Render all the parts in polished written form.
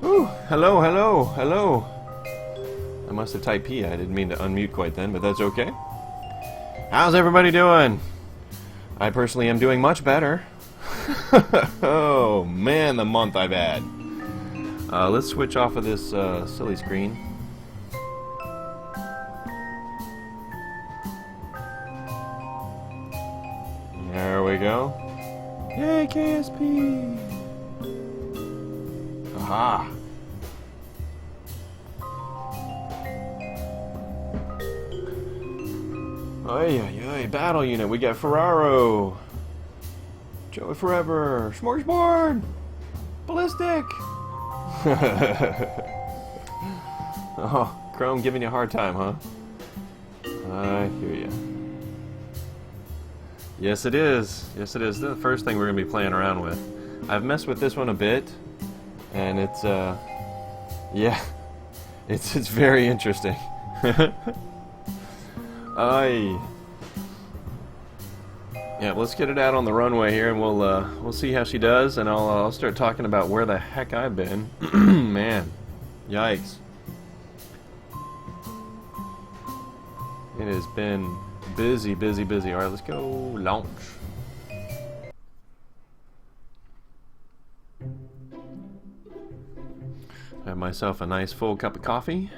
Ooh, hello, hello, hello. I must have typed P. I didn't mean to unmute quite then, but that's okay. How's everybody doing? I personally am doing much better. Oh, man, the month I've had. Let's switch off of this silly screen. There we go. Yay, KSP! Aha! Oy, oy, oy, battle unit. We got Ferraro. Joey Forever. Smorgasbord! Ballistic! Oh, Chrome giving you a hard time, huh? I hear ya. Yes, it is. Yes, it is. The first thing we're going to be playing around with. I've messed with this one a bit, and it's, yeah, it's very interesting. Aye. Yeah, let's get it out on the runway here, and we'll see how she does, and I'll start talking about where the heck I've been. Man, yikes! It has been busy, busy, busy. All right, let's go launch. I have myself a nice full cup of coffee.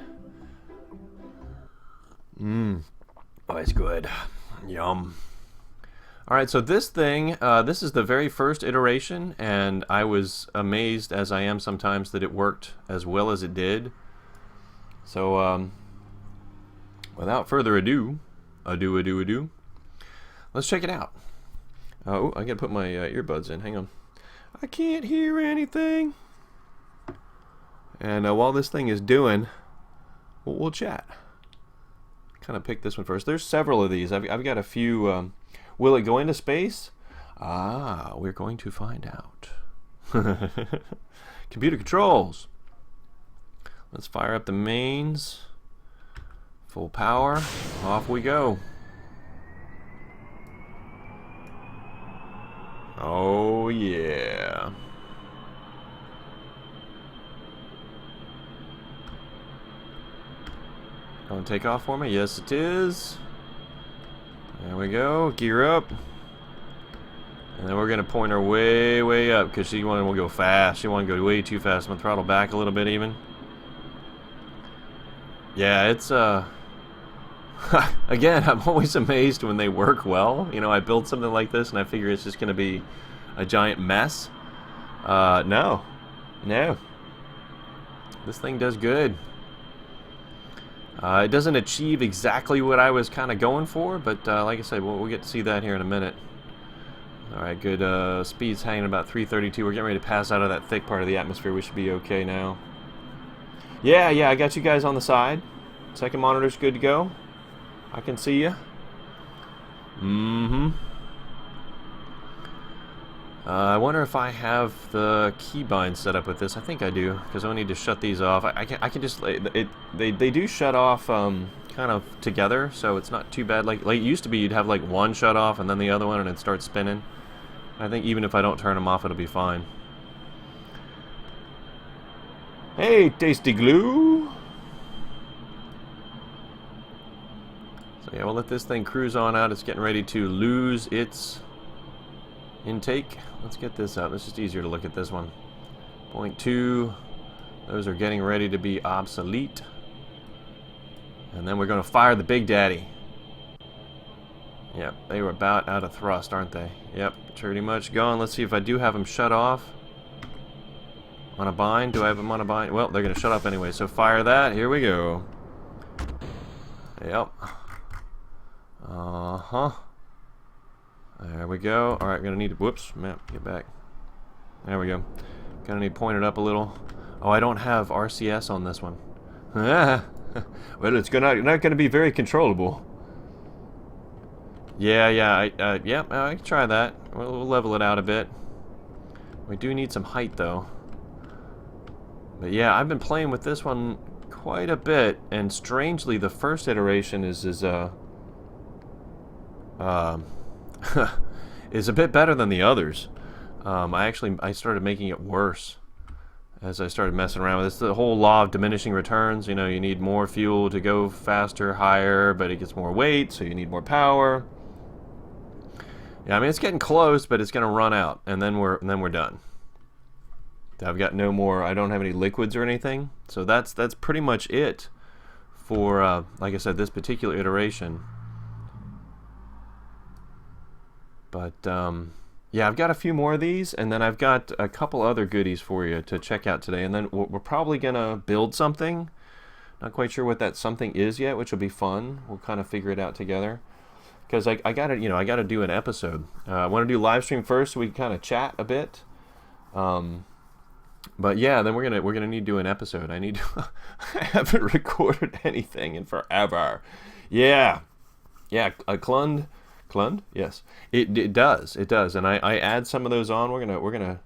Oh, it's good. Yum. Alright, so this thing, this is the very first iteration, and I was amazed, as I am sometimes, that it worked as well as it did. So, without further ado, let's check it out. Oh, I gotta put my earbuds in, hang on. I can't hear anything. And while this thing is doing, we'll chat. Kind of pick this one first. There's several of these. I've got a few. Will it go into space? Ah, we're going to find out. Computer controls. Let's fire up the mains. Full power. Off we go. Oh yeah. Going to take off for me? Yes, it is. There we go. Gear up. And then we're going to point her way, way up because she wanted to go fast. She wanted to go way too fast. I'm going to throttle back a little bit even. Yeah, it's, again, I'm always amazed when they work well. You know, I build something like this and I figure it's just going to be a giant mess. No. No. This thing does good. It doesn't achieve exactly what I was kind of going for, but like I said, we'll get to see that here in a minute. Alright, good. Speed's hanging about 332. We're getting ready to pass out of that thick part of the atmosphere. We should be okay now. Yeah, I got you guys on the side. Second monitor's good to go. I can see you. I wonder if I have the keybind set up with this. I think I do, because I need to shut these off. I can just they do shut off kind of together, so it's not too bad. Like it used to be, you'd have like one shut off and then the other one, and it'd start spinning. I think even if I don't turn them off, it'll be fine. Hey, tasty glue. So yeah, we'll let this thing cruise on out. It's getting ready to lose its intake. Let's get this out. It's just easier to look at this one. 0.2. Those are getting ready to be obsolete. And then we're going to fire the Big Daddy. Yep, they were about out of thrust, aren't they? Yep, pretty much gone. Let's see if I do have them shut off. On a bind? Do I have them on a bind? Well, they're going to shut off anyway, so fire that. Here we go. Yep. Uh-huh. There we go. Alright, gonna need to, whoops, map, get back. There we go. Gonna need to point it up a little. Oh, I don't have RCS on this one. Well, it's not gonna be very controllable. Yeah, I can try that. We'll level it out a bit. We do need some height, though. But yeah, I've been playing with this one quite a bit, and strangely, the first iteration is a bit better than the others. I started making it worse as I started messing around with this. The whole law of diminishing returns. You know, you need more fuel to go faster, higher, but it gets more weight, so you need more power. Yeah, I mean it's getting close, but it's going to run out, and then we're done. I've got no more. I don't have any liquids or anything, so that's pretty much it for like I said, this particular iteration. But yeah, I've got a few more of these, and then I've got a couple other goodies for you to check out today. And then we're probably gonna build something. Not quite sure what that something is yet, which will be fun. We'll kind of figure it out together. Because I gotta, you know, I gotta do an episode. I want to do live stream first, so we can kind of chat a bit. But yeah, then we're gonna need to do an episode. I need to. I haven't recorded anything in forever. Yeah, Clund, yes, it does, and I add some of those on. We're gonna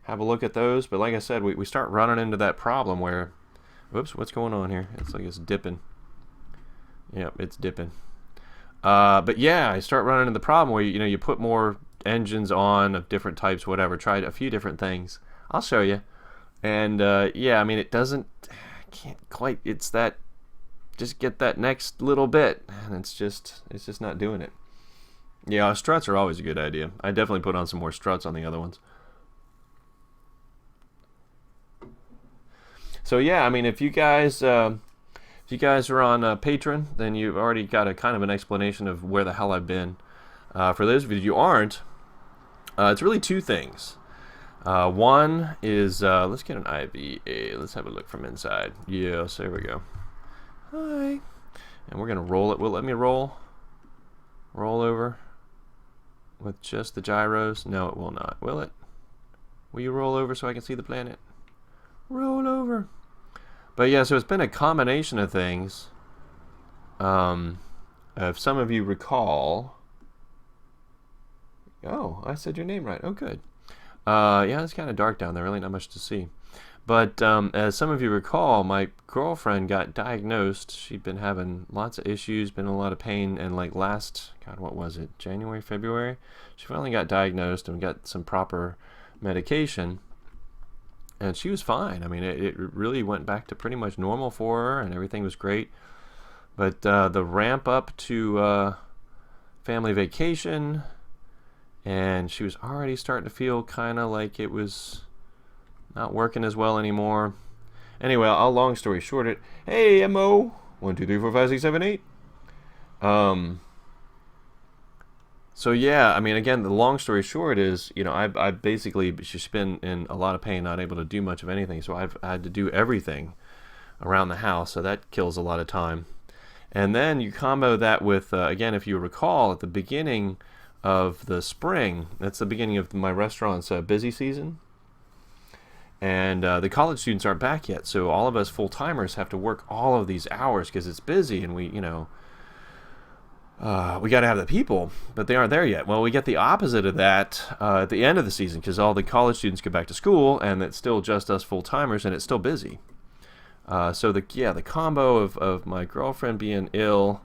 have a look at those. But like I said, we start running into that problem where, whoops, what's going on here? It's like it's dipping. Yep, it's dipping. But yeah, I start running into the problem where you put more engines on of different types, whatever. Tried a few different things. I'll show you. And yeah, I mean, it doesn't, can't quite, it's that, just get that next little bit, and it's just not doing it. Yeah, struts are always a good idea. I definitely put on some more struts on the other ones. So yeah, I mean, if you guys are on Patreon, then you've already got a kind of an explanation of where the hell I've been. For those of you who aren't, it's really two things. One is, let's get an IVA. Let's have a look from inside. Yes, there we go. Hi. And we're going to roll it. Will it let me roll? Roll over with just the gyros? No, it will not. Will it? Will you roll over so I can see the planet? Roll over. But yeah, so it's been a combination of things. If some of you recall... Oh, I said your name right. Oh, good. Yeah, it's kind of dark down there, really not much to see. But as some of you recall, my girlfriend got diagnosed. She'd been having lots of issues, been in a lot of pain, and like last, God, what was it, January, February? She finally got diagnosed and got some proper medication, and she was fine. I mean, it really went back to pretty much normal for her, and everything was great. But the ramp up to family vacation... And she was already starting to feel kind of like it was not working as well anymore. Anyway, I'll long story short it. Hey, MO 1 2 3 4 5 6 7 8. So yeah, I mean, again, the long story short is, I basically she's been in a lot of pain, not able to do much of anything. So I've had to do everything around the house. So that kills a lot of time. And then you combo that with again, if you recall, at the beginning of the spring, that's the beginning of my restaurant's busy season, and the college students aren't back yet, so all of us full-timers have to work all of these hours because it's busy, and we got to have the people, but they aren't there yet. Well, we get the opposite of that at the end of the season, because all the college students go back to school, and it's still just us full-timers, and it's still busy. So the combo of my girlfriend being ill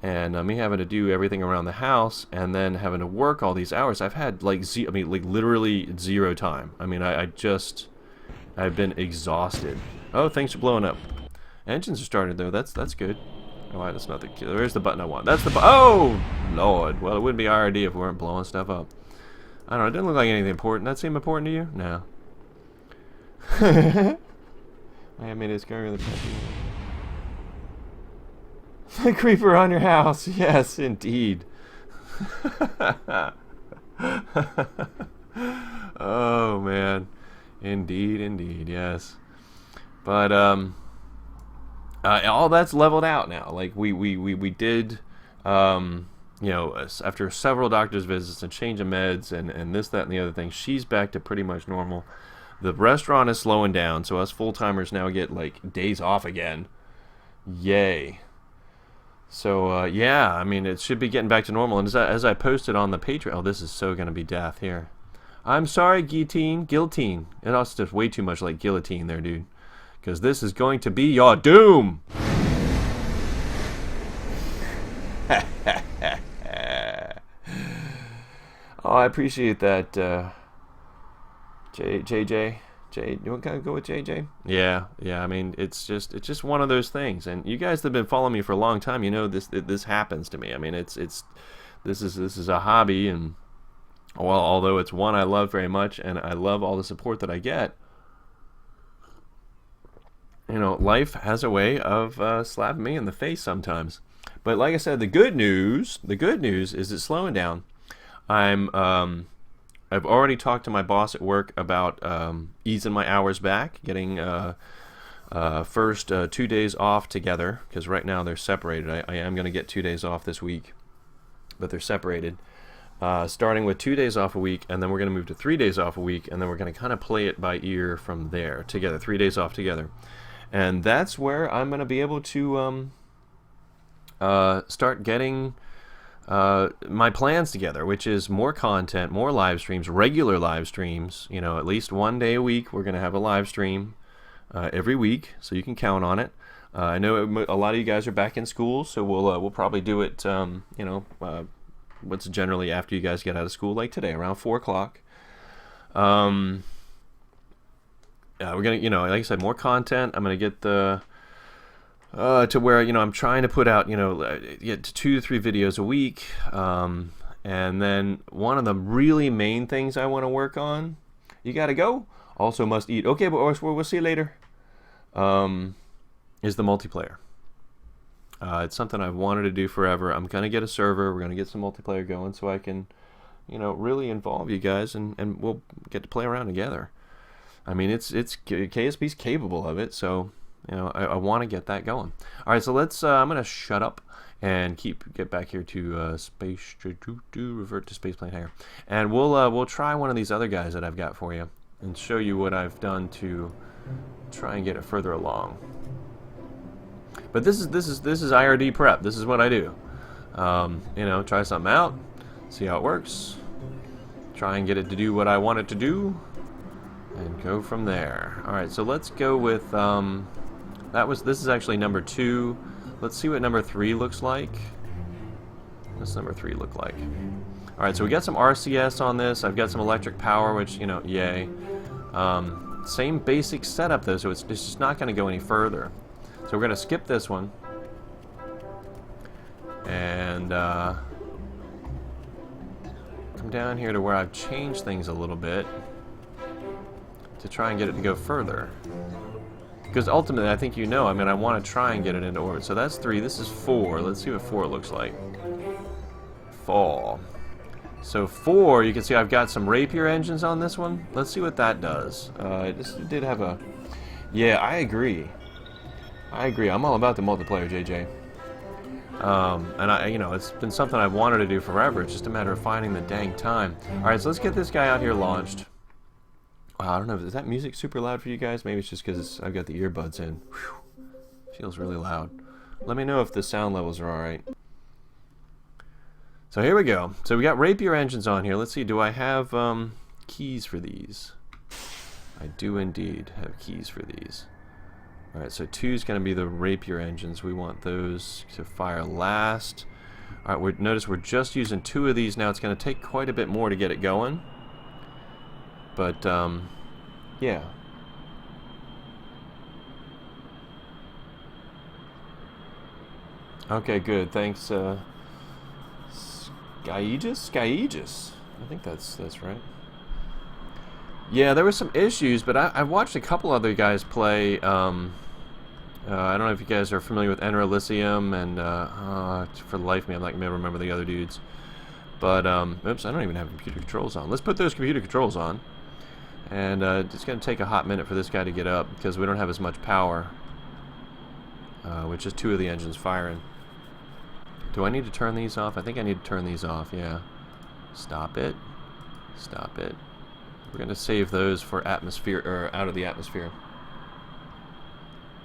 and me having to do everything around the house, and then having to work all these hours, I've had like literally zero time. I mean, I've been exhausted. Oh, things are blowing up. Engines are started though. That's good. Oh, that's not the. There's the button I want. That's the. Oh Lord. Well, it wouldn't be IRD if we weren't blowing stuff up. I don't know. It didn't look like anything important. That seem important to you? No. I made it scary with the The creeper on your house. Yes, indeed. Oh man, indeed, yes. But all that's leveled out now. Like we did, after several doctor's visits and change of meds and this, that, and the other thing, she's back to pretty much normal. The restaurant is slowing down, so us full-timers now get like days off again. Yay. So, yeah, I mean, it should be getting back to normal. And as I posted on the Patreon... Oh, this is so going to be death here. I'm sorry, guillotine. It also just way too much like guillotine there, dude. Because this is going to be your doom! Oh, I appreciate that, JJ. You want to go with JJ? Yeah. I mean, it's just one of those things. And you guys that have been following me for a long time, this happens to me. I mean, this is a hobby, and well, although it's one I love very much, and I love all the support that I get, life has a way of slapping me in the face sometimes. But like I said, the good news is it's slowing down. I've already talked to my boss at work about easing my hours back, getting first 2 days off together, because right now they're separated. I am going to get 2 days off this week, but they're separated. Starting with 2 days off a week, and then we're going to move to 3 days off a week, and then we're going to kind of play it by ear from there together, 3 days off together. And that's where I'm going to be able to start getting my plans together, which is more content, more live streams, regular live streams. You know, at least 1 day a week we're going to have a live stream every week, so you can count on it. I know a lot of you guys are back in school, so we'll probably do it, you know, what's generally after you guys get out of school, like today, around 4 o'clock. We're gonna, you know, like I said, more content. I'm gonna get the to where, you know, I'm trying to put out, you know, get 2 to 3 videos a week, and then one of the really main things I want to work on. You gotta go. Also must eat. Okay, but we'll see you later. Is the multiplayer. It's something I've wanted to do forever. I'm gonna get a server. We're gonna get some multiplayer going so I can, you know, really involve you guys, and we'll get to play around together. I mean, it's KSP's capable of it, so you know, I want to get that going. All right, so let's. I'm gonna shut up and get back here to space. Revert to space plane hangar, and we'll try one of these other guys that I've got for you and show you what I've done to try and get it further along. But this is IRD prep. This is what I do. You know, try something out, see how it works, try and get it to do what I want it to do, and go from there. All right, so let's go with this is actually number 2. Let's see what number 3 looks like. What's number 3 look like? All right, so we got some RCS on this. I've got some electric power, which, you know, yay. Same basic setup though, so it's just not going to go any further. So we're going to skip this one, and come down here to where I've changed things a little bit to try and get it to go further. Because ultimately, I think you know, I mean, I want to try and get it into orbit. So that's 3. This is 4. Let's see what 4 looks like. Fall. So 4, you can see I've got some Rapier engines on this one. Let's see what that does. This did have a... Yeah, I agree. I'm all about the multiplayer, JJ. And you know, it's been something I've wanted to do forever. It's just a matter of finding the dang time. All right, so let's get this guy out here launched. Wow, I don't know. Is that music super loud for you guys? Maybe it's just because I've got the earbuds in. Whew. Feels really loud. Let me know if the sound levels are all right. So here we go. So we got Rapier engines on here. Let's see. Do I have keys for these? I do indeed have keys for these. Alright, so 2 is going to be the Rapier engines. We want those to fire last. Alright, notice we're just using 2 of these now. It's going to take quite a bit more to get it going. But, yeah. Okay, good. Thanks, Skyegis? I think that's right. Yeah, there were some issues, but I watched a couple other guys play. I don't know if you guys are familiar with Elysium, and for the life of me, I'm not going to remember the other dudes. But, oops, I don't even have computer controls on. Let's put those computer controls on. And it's going to take a hot minute for this guy to get up, because we don't have as much power. With just 2 of the engines firing. Do I need to turn these off? I think I need to turn these off, yeah. Stop it. Stop it. We're going to save those for atmosphere, or out of the atmosphere.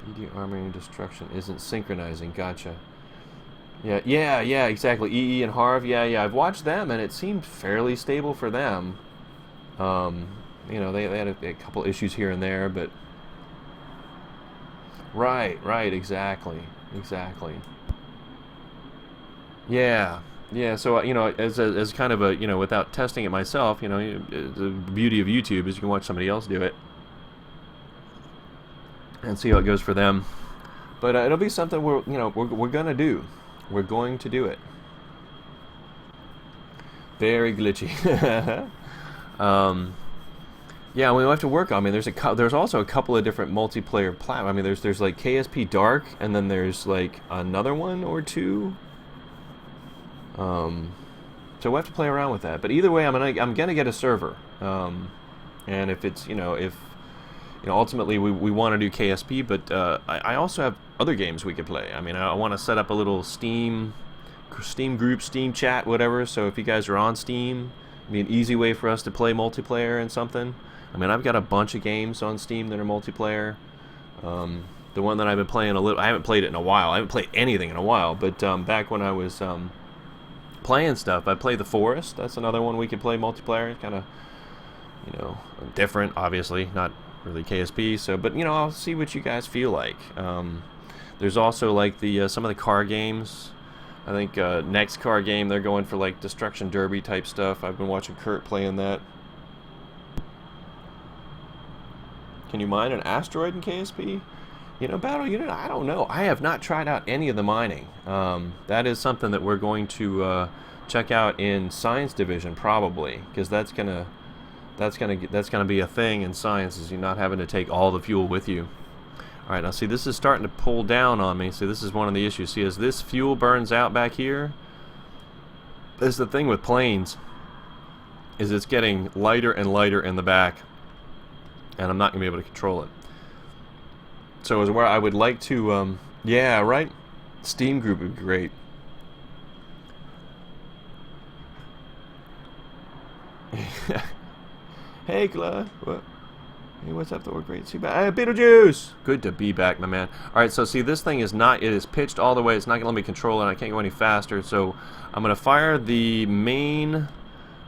BD armoring destruction isn't synchronizing. Gotcha. Yeah, exactly. EE and Harv. Yeah. I've watched them, and it seemed fairly stable for them. You know, they had a couple issues here and there, but right. Exactly. Yeah. So you know, as kind of a, you know, without testing it myself, you know, the beauty of YouTube is you can watch somebody else do it and see how it goes for them. But it'll be something we're gonna do. We're going to do it. Very glitchy. Yeah, we'll have to work on. I mean, there's also a couple of different multiplayer platforms. I mean, there's like KSP Dark, and then there's like another one or two. So So we'll have to play around with that. But either way, I'm gonna get a server. And if it's, ultimately we want to do KSP, but I also have other games we could play. I mean, I want to set up a little Steam group, Steam chat, whatever. So if you guys are on Steam, it'd be an easy way for us to play multiplayer and something. I mean, I've got a bunch of games on Steam that are multiplayer. The one that I've been playing I haven't played it in a while. I haven't played anything in a while, but back when I was playing stuff, I played The Forest. That's another one we could play multiplayer. Kind of, different, obviously, not really KSP. So, but I'll see what you guys feel like. There's also like some of the car games. I think next car game they're going for like Destruction Derby type stuff. I've been watching Kurt playing that. Can you mine an asteroid in KSP? Battle Unit, I don't know. I have not tried out any of the mining. That is something that we're going to check out in Science Division probably, because that's gonna be a thing in science, is you not having to take all the fuel with you. All right, now see, this is starting to pull down on me. See, this is one of the issues. See, as this fuel burns out back here, this is the thing with planes, is it's getting lighter and lighter in the back, and I'm not gonna be able to control it. So is where I would like to, yeah, right? Steam group would be great. Hey, Claude. What? Hey, what's up, Thor? Great to see you back. Beetlejuice! Good to be back, my man. Alright, so see, this thing is not, it is pitched all the way. It's not going to let me control it. I can't go any faster. So I'm going to fire the main,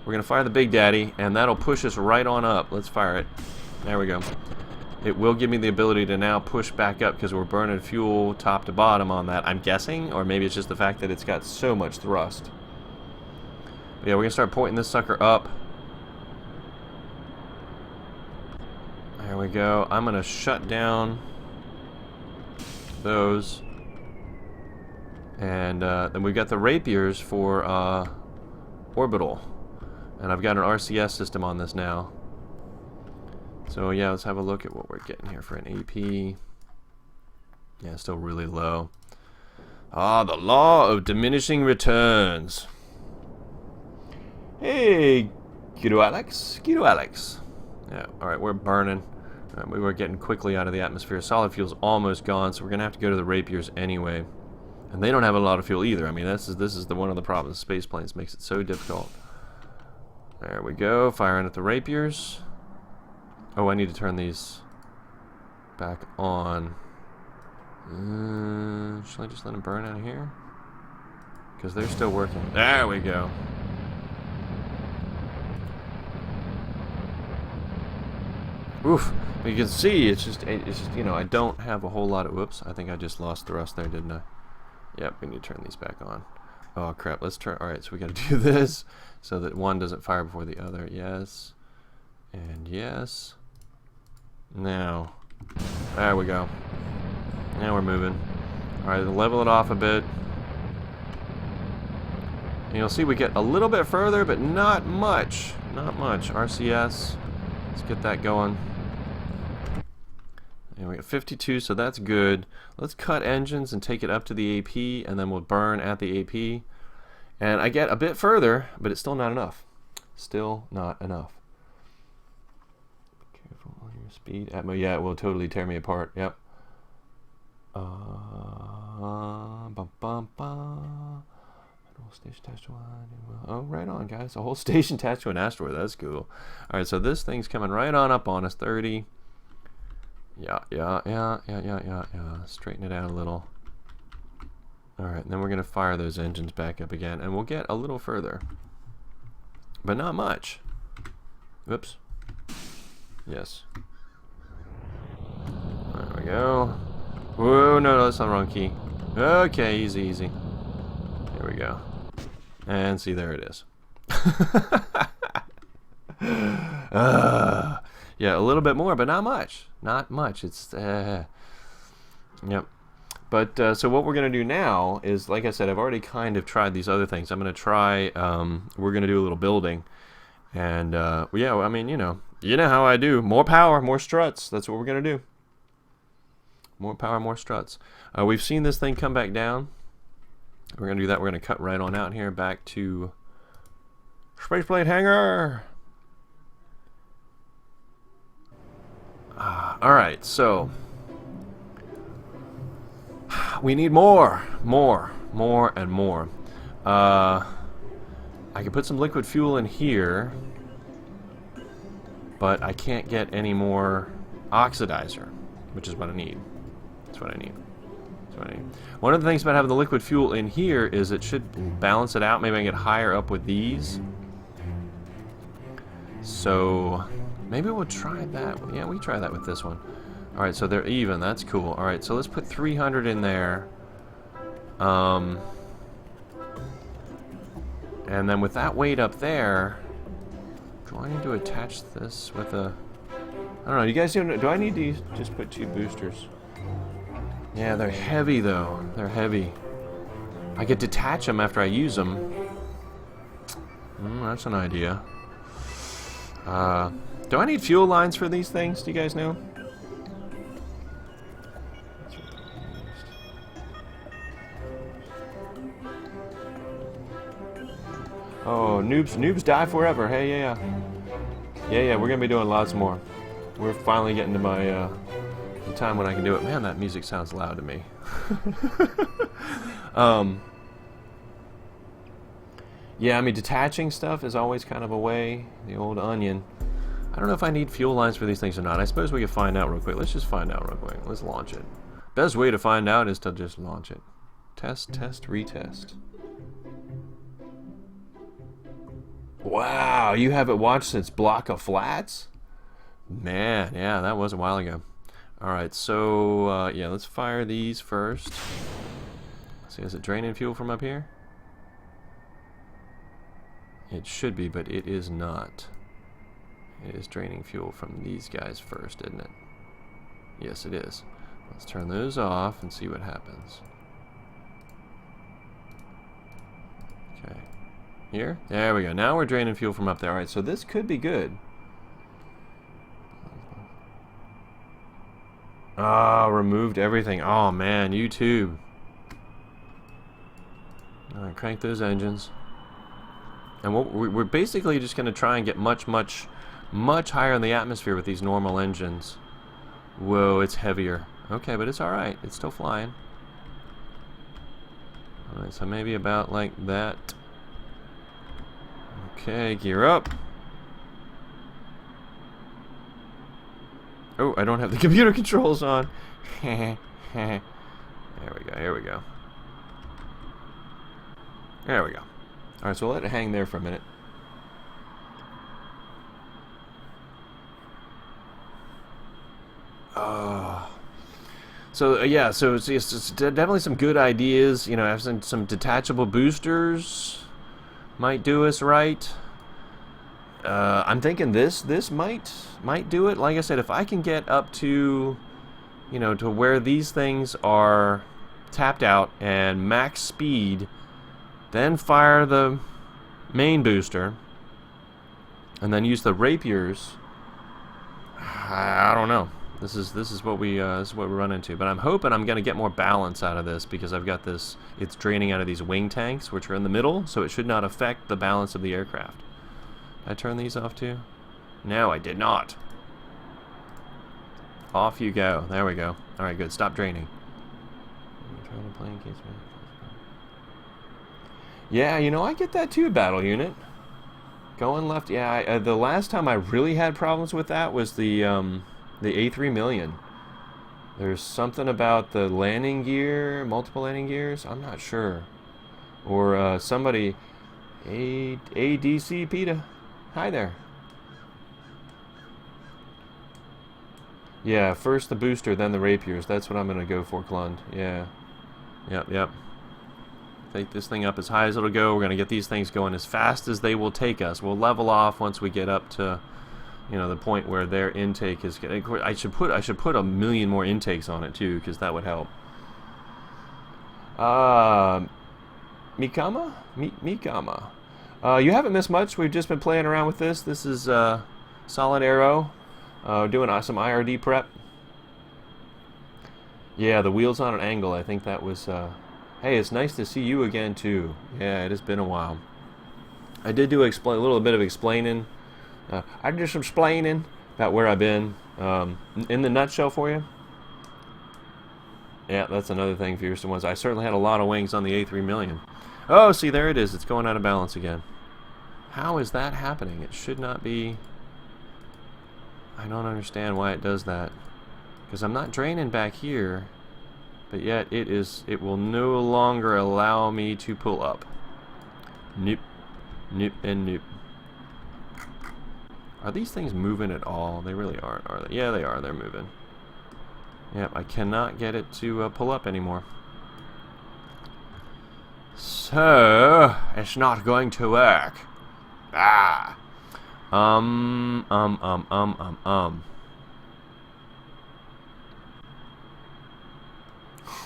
we're going to fire the Big Daddy, and that'll push us right on up. Let's fire it. There we go. It will give me the ability to now push back up because we're burning fuel top to bottom on that, I'm guessing. Or maybe it's just the fact that it's got so much thrust. But yeah, we're going to start pointing this sucker up. There we go. I'm going to shut down those. And then we've got the rapiers for orbital. And I've got an RCS system on this now. So yeah, let's have a look at what we're getting here for an AP. Yeah, still really low. Ah, the law of diminishing returns. Hey, Alex. Yeah, alright, we're burning. We were getting quickly out of the atmosphere. Solid fuel's almost gone, so we're going to have to go to the rapiers anyway. And they don't have a lot of fuel either. I mean, this is one of the problems. Space planes makes it so difficult. There we go, firing at the rapiers. Oh, I need to turn these back on. Should I just let them burn out of here? Because they're still working. There we go. Oof. You can see it's just I don't have a whole lot of, whoops, I think I just lost thrust there, didn't I? Yep, we need to turn these back on. Oh crap, let's turn, alright, so we gotta do this so that one doesn't fire before the other. Yes. And yes. Now. There we go. Now we're moving. Alright, level it off a bit. And you'll see we get a little bit further, but not much. Not much. RCS. Let's get that going. And we got 52, so that's good. Let's cut engines and take it up to the AP, and then we'll burn at the AP. And I get a bit further, but it's still not enough. Still not enough. Careful on your speed. Yeah, it will totally tear me apart. Yep. Station attached to one. Oh, right on, guys. A whole station attached to an asteroid. That's cool. All right, so this thing's coming right on up on us. 30. Yeah. Straighten it out a little. All right, and then we're gonna fire those engines back up again, and we'll get a little further, but not much. Whoops. Yes. There we go. Whoa, no, that's not the wrong key. Okay, easy. Here we go. And see, there it is. Yeah, a little bit more, but not much. Not much. It's, yep. But, so what we're going to do now is, like I said, I've already kind of tried these other things. I'm going to try, we're going to do a little building. And, yeah, I mean, you know how I do. More power, more struts. That's what we're going to do. More power, more struts. We've seen this thing come back down. We're going to do that. We're going to cut right on out here back to Faceplate hanger! Alright, so... we need more, and more. I can put some liquid fuel in here, but I can't get any more oxidizer, which is what I need. That's what I need. One of the things about having the liquid fuel in here is it should balance it out. Maybe I can get higher up with these. So maybe we'll try that. Yeah, we try that with this one. Alright, so they're even. That's cool. Alright, so let's put 300 in there. And then with that weight up there, do I need to attach this with a... I don't know. You guys do I need to just put 2 boosters? Yeah, they're heavy though. They're heavy. I could detach them after I use them. That's an idea. Do I need fuel lines for these things? Do you guys know? Oh, noobs die forever. Hey, yeah. We're gonna be doing lots more. We're finally getting to my the time when I can do it. Man, that music sounds loud to me. Yeah, I mean, detaching stuff is always kind of a way. The old onion. I don't know if I need fuel lines for these things or not. I suppose we could find out real quick. Let's just find out real quick. Let's launch it. Best way to find out is to just launch it. Test, retest. Wow, you haven't watched its block of flats? Man, yeah, that was a while ago. Alright, so, yeah, let's fire these first. See, is it draining fuel from up here? It should be, but it is not. It is draining fuel from these guys first, isn't it? Yes, it is. Let's turn those off and see what happens. Okay. Here? There we go. Now we're draining fuel from up there. Alright, so this could be good. Ah, removed everything. Oh man, YouTube. Alright, crank those engines. And we're basically just going to try and get much higher in the atmosphere with these normal engines. Whoa, it's heavier. Okay, but it's alright. It's still flying. Alright, so maybe about like that. Okay, gear up. Oh, I don't have the computer controls on. There we go, here we go. There we go. Alright, so we'll let it hang there for a minute. So yeah, so it's definitely some good ideas. You know, have some detachable boosters might do us right. I'm thinking this might do it. Like I said, if I can get up to, you know, to where these things are tapped out and max speed, then fire the main booster, and then use the rapiers. I don't know. This is what we run into. But I'm hoping I'm gonna get more balance out of this because I've got this. It's draining out of these wing tanks, which are in the middle, so it should not affect the balance of the aircraft. Did I turn these off too? No, I did not. Off you go. There we go. All right, good. Stop draining. Yeah, you know, I get that too, battle unit. Going left. Yeah, the last time I really had problems with that was the A3 million. There's something about the landing gear, multiple landing gears. I'm not sure. Or somebody, ADC PETA. Hi there. Yeah, first the booster, then the rapiers. That's what I'm gonna go for, Clund. Yeah. Yep. Take this thing up as high as it'll go. We're gonna get these things going as fast as they will take us. We'll level off once we get up to, you know, the point where their intake is getting. I should put a million more intakes on it too, because that would help. Mikama? You haven't missed much. We've just been playing around with this. This is Solid Arrow. Doing some IRD prep. Yeah, the wheels on an angle. I think that was. Hey, it's nice to see you again too. Yeah, it has been a while. I did do a little bit of explaining. I did some explaining about where I've been. In the nutshell for you. Yeah, that's another thing for your ones. I certainly had a lot of wings on the A3 million. Oh, see, there it is. It's going out of balance again. How is that happening? It should not be. I don't understand why it does that. Because I'm not draining back here, but yet it will no longer allow me to pull up. Nope. Nope and nope. Are these things moving at all? They really aren't, are they? Yeah, they are. They're moving. Yep, I cannot get it to pull up anymore. So, it's not going to work. Ah.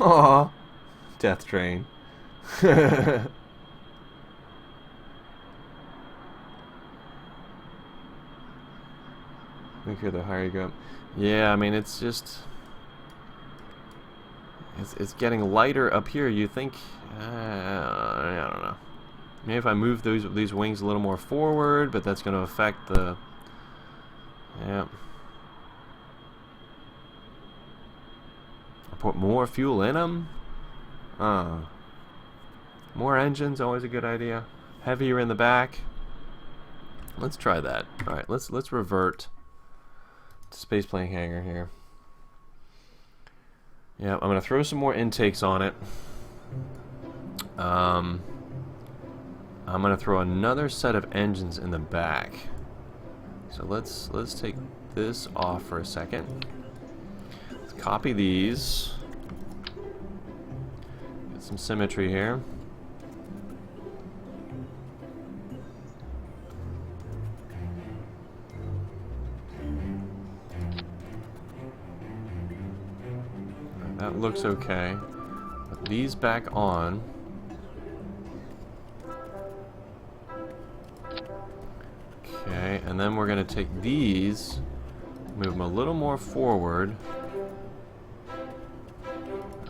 Aw. Death train. I think the higher you go. Yeah, I mean, it's just... It's getting lighter up here. You think... I don't know. Maybe if I move these wings a little more forward, but that's going to affect the... Yeah. I'll put more fuel in them. More engines, always a good idea. Heavier in the back. Let's try that. All right, let's revert to spaceplane hangar here. Yeah, I'm gonna throw some more intakes on it. I'm gonna throw another set of engines in the back. So let's take this off for a second. Let's copy these. Get some symmetry here. That looks okay. Put these back on. Okay, and then we're going to take these, move them a little more forward.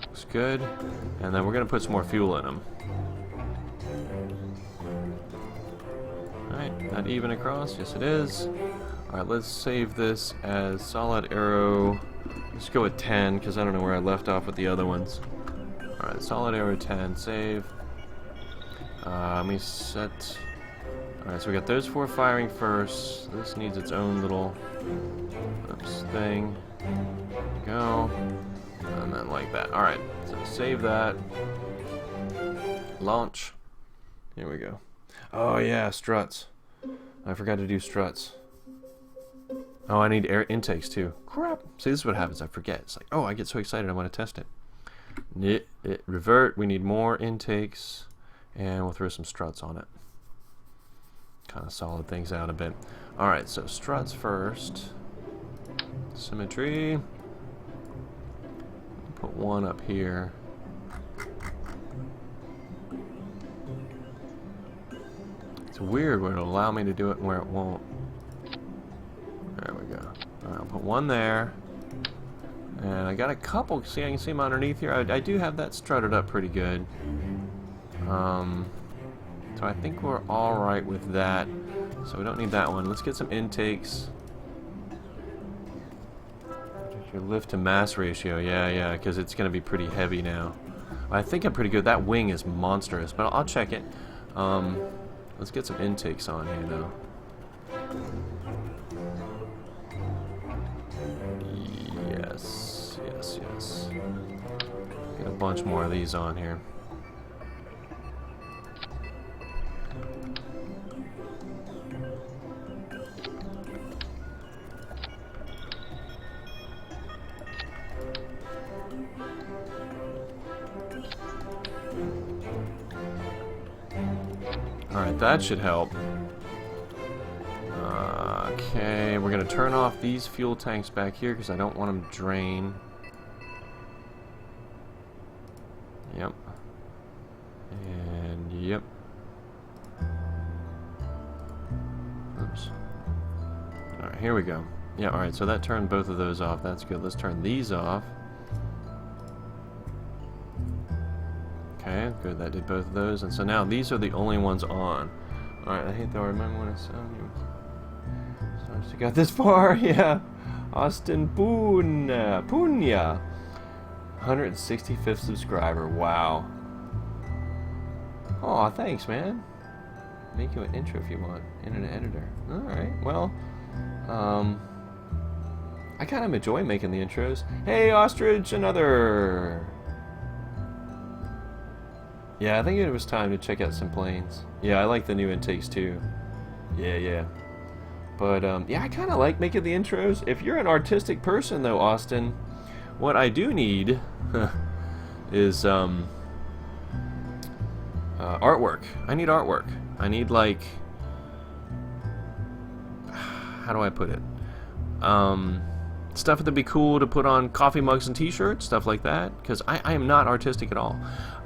Looks good. And then we're going to put some more fuel in them. Alright, that even across? Yes, it is. Alright, let's save this as solid arrow. Let's go with 10, because I don't know where I left off with the other ones. Alright, solid arrow 10, save. Let me set... Alright, so we got those 4 firing first. This needs its own little thing. Go. And then like that. Alright, so save that. Launch. Here we go. Oh yeah, struts. I forgot to do struts. Oh, I need air intakes too. Crap. See, this is what happens. I forget. It's like, oh, I get so excited I want to test it. Revert. We need more intakes. And we'll throw some struts on it. Kind of solid things out a bit. Alright, so struts first. Symmetry. Put one up here. It's weird where it'll allow me to do it and where it won't. There we go. Alright, I'll put one there. And I got a couple. See, I can see them underneath here. I do have that strutted up pretty good. So I think we're alright with that. So we don't need that one. Let's get some intakes. Your lift to mass ratio. Yeah, because it's going to be pretty heavy now. I think I'm pretty good. That wing is monstrous, but I'll check it. Let's get some intakes on here now. Yes. Get a bunch more of these on here. Alright, that should help. Okay, we're going to turn off these fuel tanks back here because I don't want them to drain. Yep. And yep. Oops. Alright, here we go. Yeah, alright, so that turned both of those off. That's good. Let's turn these off. Okay, good. That did both of those. And so now these are the only ones on. Alright, I hate Thor. Remember when I saw you? Sorry she got this far. Yeah. Austin Punya. 165th subscriber. Wow. Aw, thanks, man. Make you an intro if you want. In an editor. Alright, well. I kind of enjoy making the intros. Hey, Ostrich, another. Yeah, I think it was time to check out some planes. Yeah, I like the new intakes too. Yeah. But, yeah, I kind of like making the intros. If you're an artistic person, though, Austin, what I do need is, artwork. I need artwork. I need, like... How do I put it? Stuff that'd be cool to put on coffee mugs and t-shirts, stuff like that, because I am not artistic at all.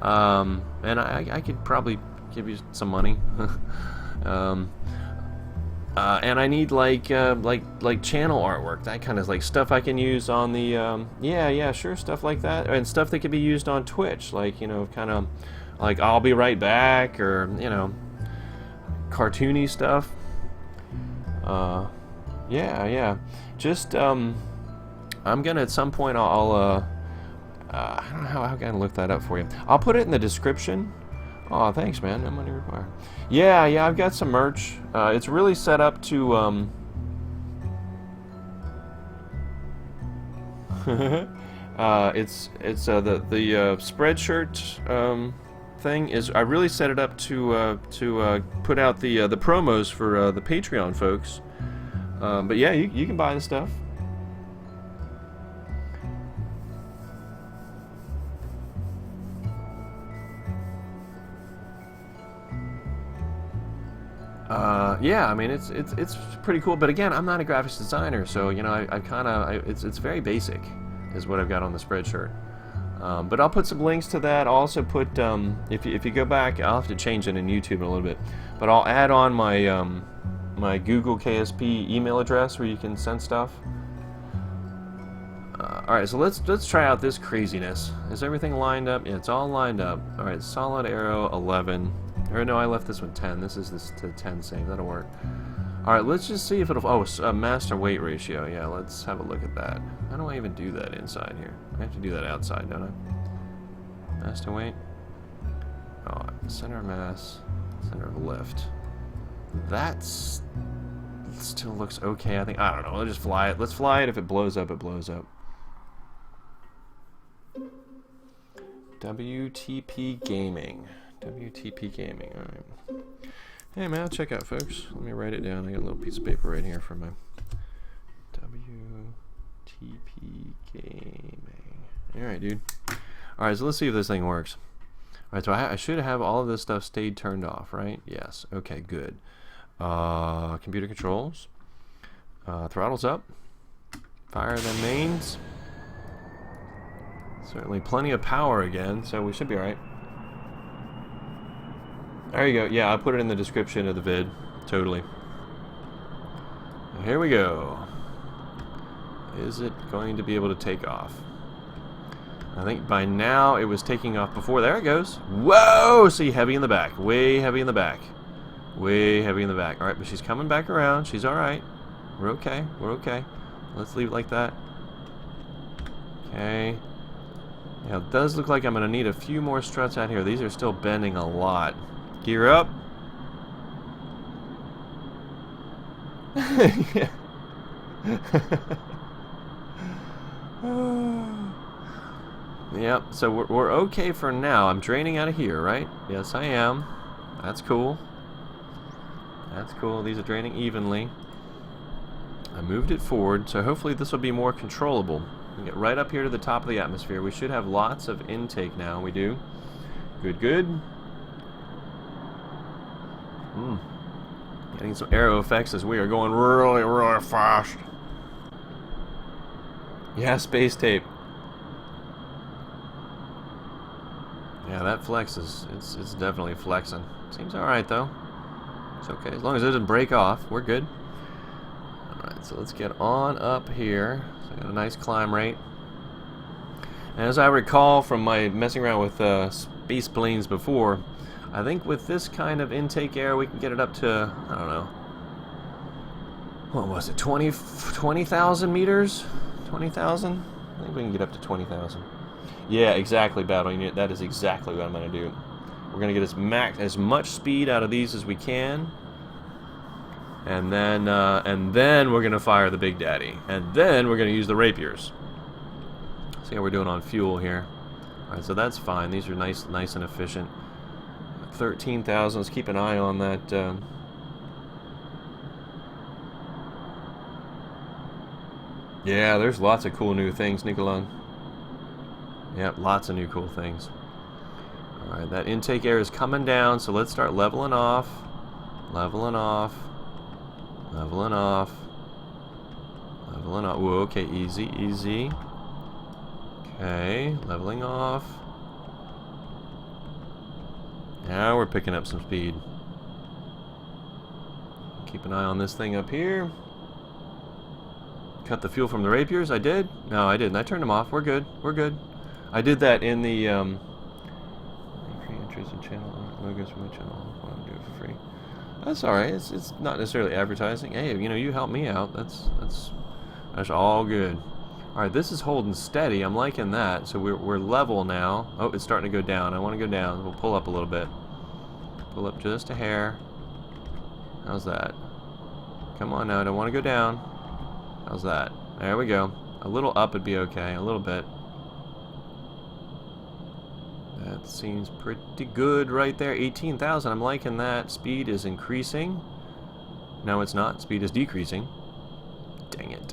And I could probably give you some money. And I need like channel artwork, that kind of like stuff I can use on the yeah, sure, stuff like that, and stuff that could be used on Twitch, like, you know, kind of like I'll be right back, or, you know, cartoony stuff. Yeah. Just I'm gonna at some point I don't know how can I look that up for you. I'll put it in the description. Oh, thanks, man. No money required. Yeah, I've got some merch. It's really set up to it's the spreadshirt thing is, I really set it up to put out the promos for the Patreon folks. But yeah, you can buy the stuff. Yeah, I mean, it's pretty cool, but again, I'm not a graphics designer, so, you know, it's very basic is what I've got on the spreadshirt. But I'll put some links to that. I'll also put, if you go back, I'll have to change it in YouTube in a little bit, but I'll add on my my Google KSP email address where you can send stuff. Alright, so let's try out this craziness. Is everything lined up? Yeah, it's all lined up. Alright, solid arrow 11. Or no, I left this one 10. This is to 10 save. That'll work. Alright, let's just see if it'll... Oh, master weight ratio. Yeah, let's have a look at that. How do I even do that inside here? I have to do that outside, don't I? Master weight. Oh, center of mass. Center of lift. That's... still looks okay, I think. I don't know. Let's just fly it. Let's fly it. If it blows up, it blows up. WTP Gaming. WTP Gaming. Alright. Hey, man, check out, folks. Let me write it down. I got a little piece of paper right here for my WTP Gaming. Alright, dude. Alright, so let's see if this thing works. Alright, so I should have all of this stuff stayed turned off, right? Yes. Okay, good. Computer controls. Throttles up. Fire the mains. Certainly plenty of power again, so we should be alright. There you go. Yeah, I put it in the description of the vid. Totally. Here we go. Is it going to be able to take off? I think by now it was taking off before. There it goes. Whoa! See, heavy in the back. Way heavy in the back. Way heavy in the back. Alright, but she's coming back around. She's alright. We're okay. We're okay. Let's leave it like that. Okay. Yeah, it does look like I'm going to need a few more struts out here. These are still bending a lot. Gear up. Yep, so we're okay for now. I'm draining out of here, right? Yes, I am. That's cool. That's cool. These are draining evenly. I moved it forward, so hopefully this will be more controllable. We get right up here to the top of the atmosphere. We should have lots of intake now. We do. Good, good. Getting some aero effects as we are going really, really fast. Yeah, space tape. Yeah, that flexes. It's definitely flexing. Seems alright though. It's okay. As long as it doesn't break off, we're good. Alright, so let's get on up here. So I got a nice climb rate. And as I recall from my messing around with space planes before, I think with this kind of intake air, we can get it up to, I don't know, what was it, 20,000 meters? 20,000? I think we can get up to 20,000. Yeah, exactly, Battle Unit. That is exactly what I'm going to do. We're going to get as much speed out of these as we can. And then we're going to fire the Big Daddy. And then we're going to use the rapiers. See how we're doing on fuel here. Alright, so that's fine. These are nice and efficient. 13,000. Let's keep an eye on that. Yeah, there's lots of cool new things, Nicolon. Yep, lots of new cool things. Alright, that intake air is coming down, so let's start leveling off. Leveling off. Leveling off. Leveling off. Whoa, okay, easy, easy. Okay, leveling off. Now we're picking up some speed. Keep an eye on this thing up here. Cut the fuel from the rapiers. I did? No, I didn't. I turned them off. We're good. We're good. I did that in the free interest in channel logos from my channel. I want to do it for free. That's all right. It's not necessarily advertising. Hey, you know, you help me out. That's all good. All right, this is holding steady. I'm liking that. So we're level now. Oh, it's starting to go down. I want to go down. We'll pull up a little bit. Pull up just a hair. How's that? Come on now. I don't want to go down. How's that? There we go. A little up would be okay. A little bit. That seems pretty good right there. 18,000. I'm liking that. Speed is increasing. No, it's not. Speed is decreasing. Dang it.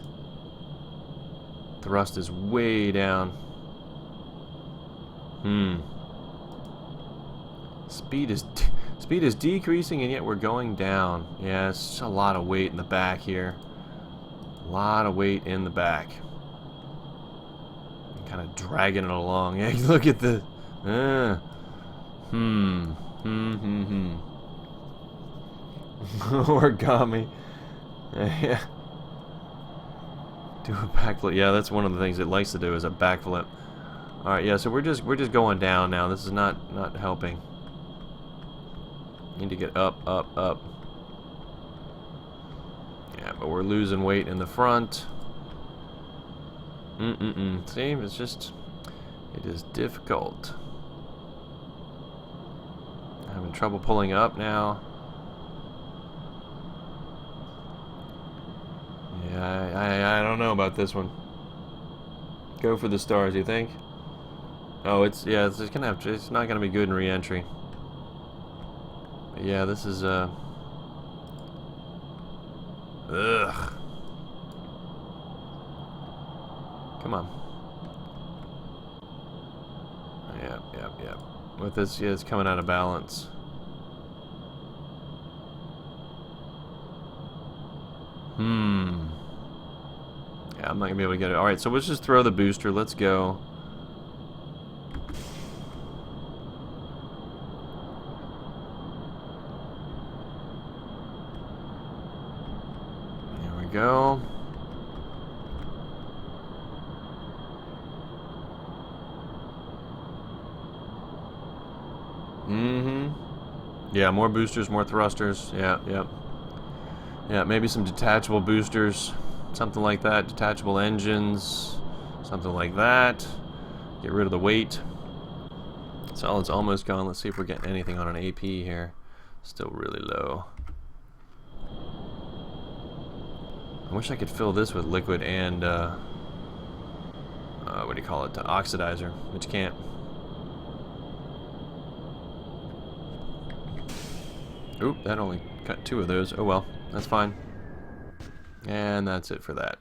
Thrust is way down. Speed is decreasing, and yet we're going down. Yeah, it's just a lot of weight in the back here. A lot of weight in the back. I'm kind of dragging it along. Yeah, look at the... Origami. Yeah. Do a backflip. Yeah, that's one of the things it likes to do is a backflip. Alright, yeah, so we're just going down now. This is not helping. Need to get up, up, up. Yeah, but we're losing weight in the front. See, it's just... It is difficult. Having trouble pulling up now. Yeah, I don't know about this one. Go for the stars, you think? Oh, it's not gonna be good in re-entry. But yeah, this is ugh. Come on. Yep. With this, yeah, it's coming out of balance. Yeah, I'm not gonna be able to get it. Alright, so let's just throw the booster. Let's go. There we go. Yeah, more boosters, more thrusters. Yeah, maybe some detachable boosters. Something like that. Detachable engines. Something like that. Get rid of the weight. Solid's almost gone. Let's see if we're getting anything on an AP here. Still really low. I wish I could fill this with liquid and what do you call it? Oxidizer, which can't. Oop, that only got 2 of those. Oh well, that's fine. And that's it for that.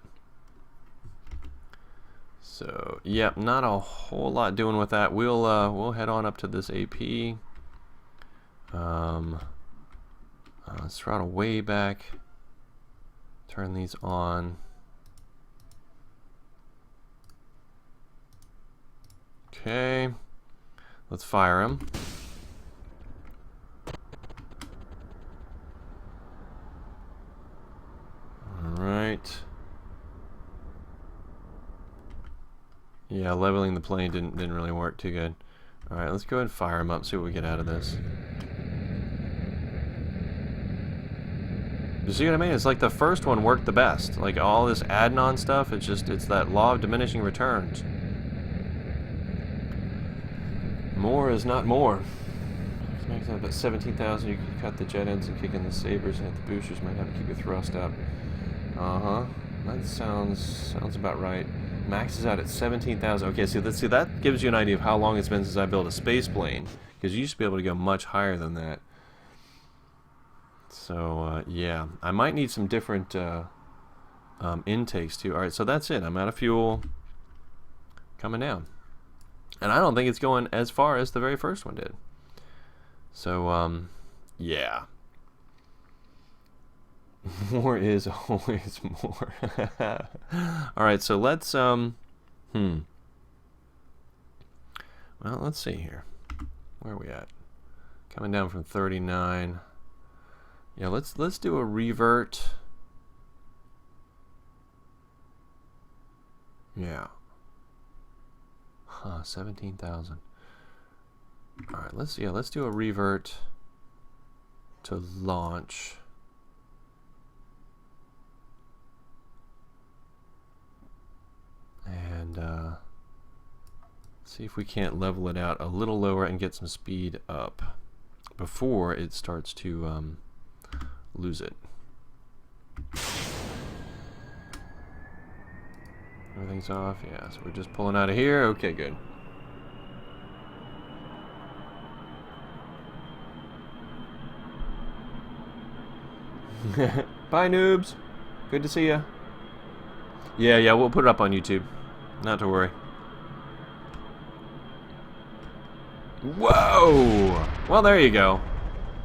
So, yep, not a whole lot doing with that. We'll head on up to this AP. Let's throttle way back. Turn these on. Okay. Let's fire them. Alright. Yeah, leveling the plane didn't really work too good. Alright, let's go ahead and fire them up, see what we get out of this. You see what I mean? It's like the first one worked the best. Like all this adding on stuff, it's that law of diminishing returns. More is not more. Makes that about 17,000. You can cut the jet ends and kick in the sabers, and the boosters might have to keep your thrust up. That sounds about right. Max is out at 17,000. Okay, so let's see. That gives you an idea of how long it's been since I built a space plane, because you used to be able to go much higher than that. So yeah, I might need some different intakes too. All right, so that's it. I'm out of fuel. Coming down, and I don't think it's going as far as the very first one did. So yeah. More is always more. Alright, so let's well, let's see here. Where are we at? Coming down from 39. Yeah, let's do a revert. Yeah. 17,000. Alright, let's do a revert to launch. And see if we can't level it out a little lower and get some speed up before it starts to lose it. Everything's off, yeah, so we're just pulling out of here. Okay, good. Bye, noobs. Good to see ya. Yeah, we'll put it up on YouTube. Not to worry. Whoa! Well, there you go.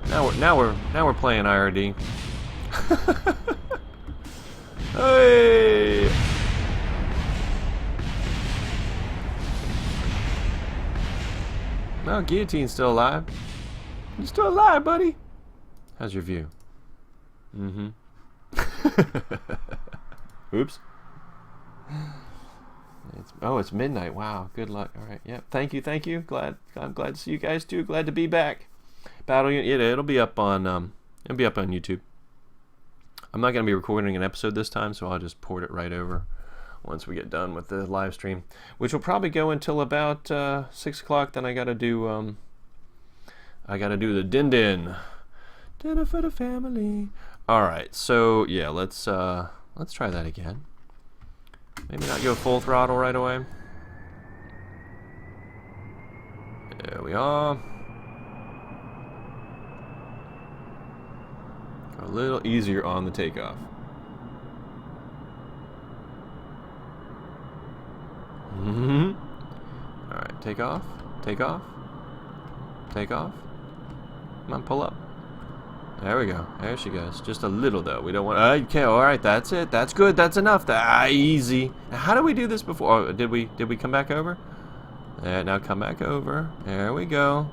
Now we're playing IRD. Hey! No, Guillotine's still alive. You're still alive, buddy. How's your view? Mm-hmm. Oops. It's midnight. Wow, good luck. All right, yeah. Thank you. I'm glad to see you guys too. Glad to be back. Battle Unit. It'll be up on YouTube. I'm not gonna be recording an episode this time, so I'll just port it right over once we get done with the live stream, which will probably go until about 6 o'clock. Then I gotta do the din dinner for the family. All right, so yeah, let's try that again. Maybe not go full throttle right away. There we are. Go a little easier on the takeoff. Alright, take off. Take off. Take off. Come on, pull up. There we go. There she goes. Just a little though. We don't want. Okay. All right. That's it. That's good. That's enough. Easy. Now, how did we do this before? Oh, did we come back over? Now come back over. There we go.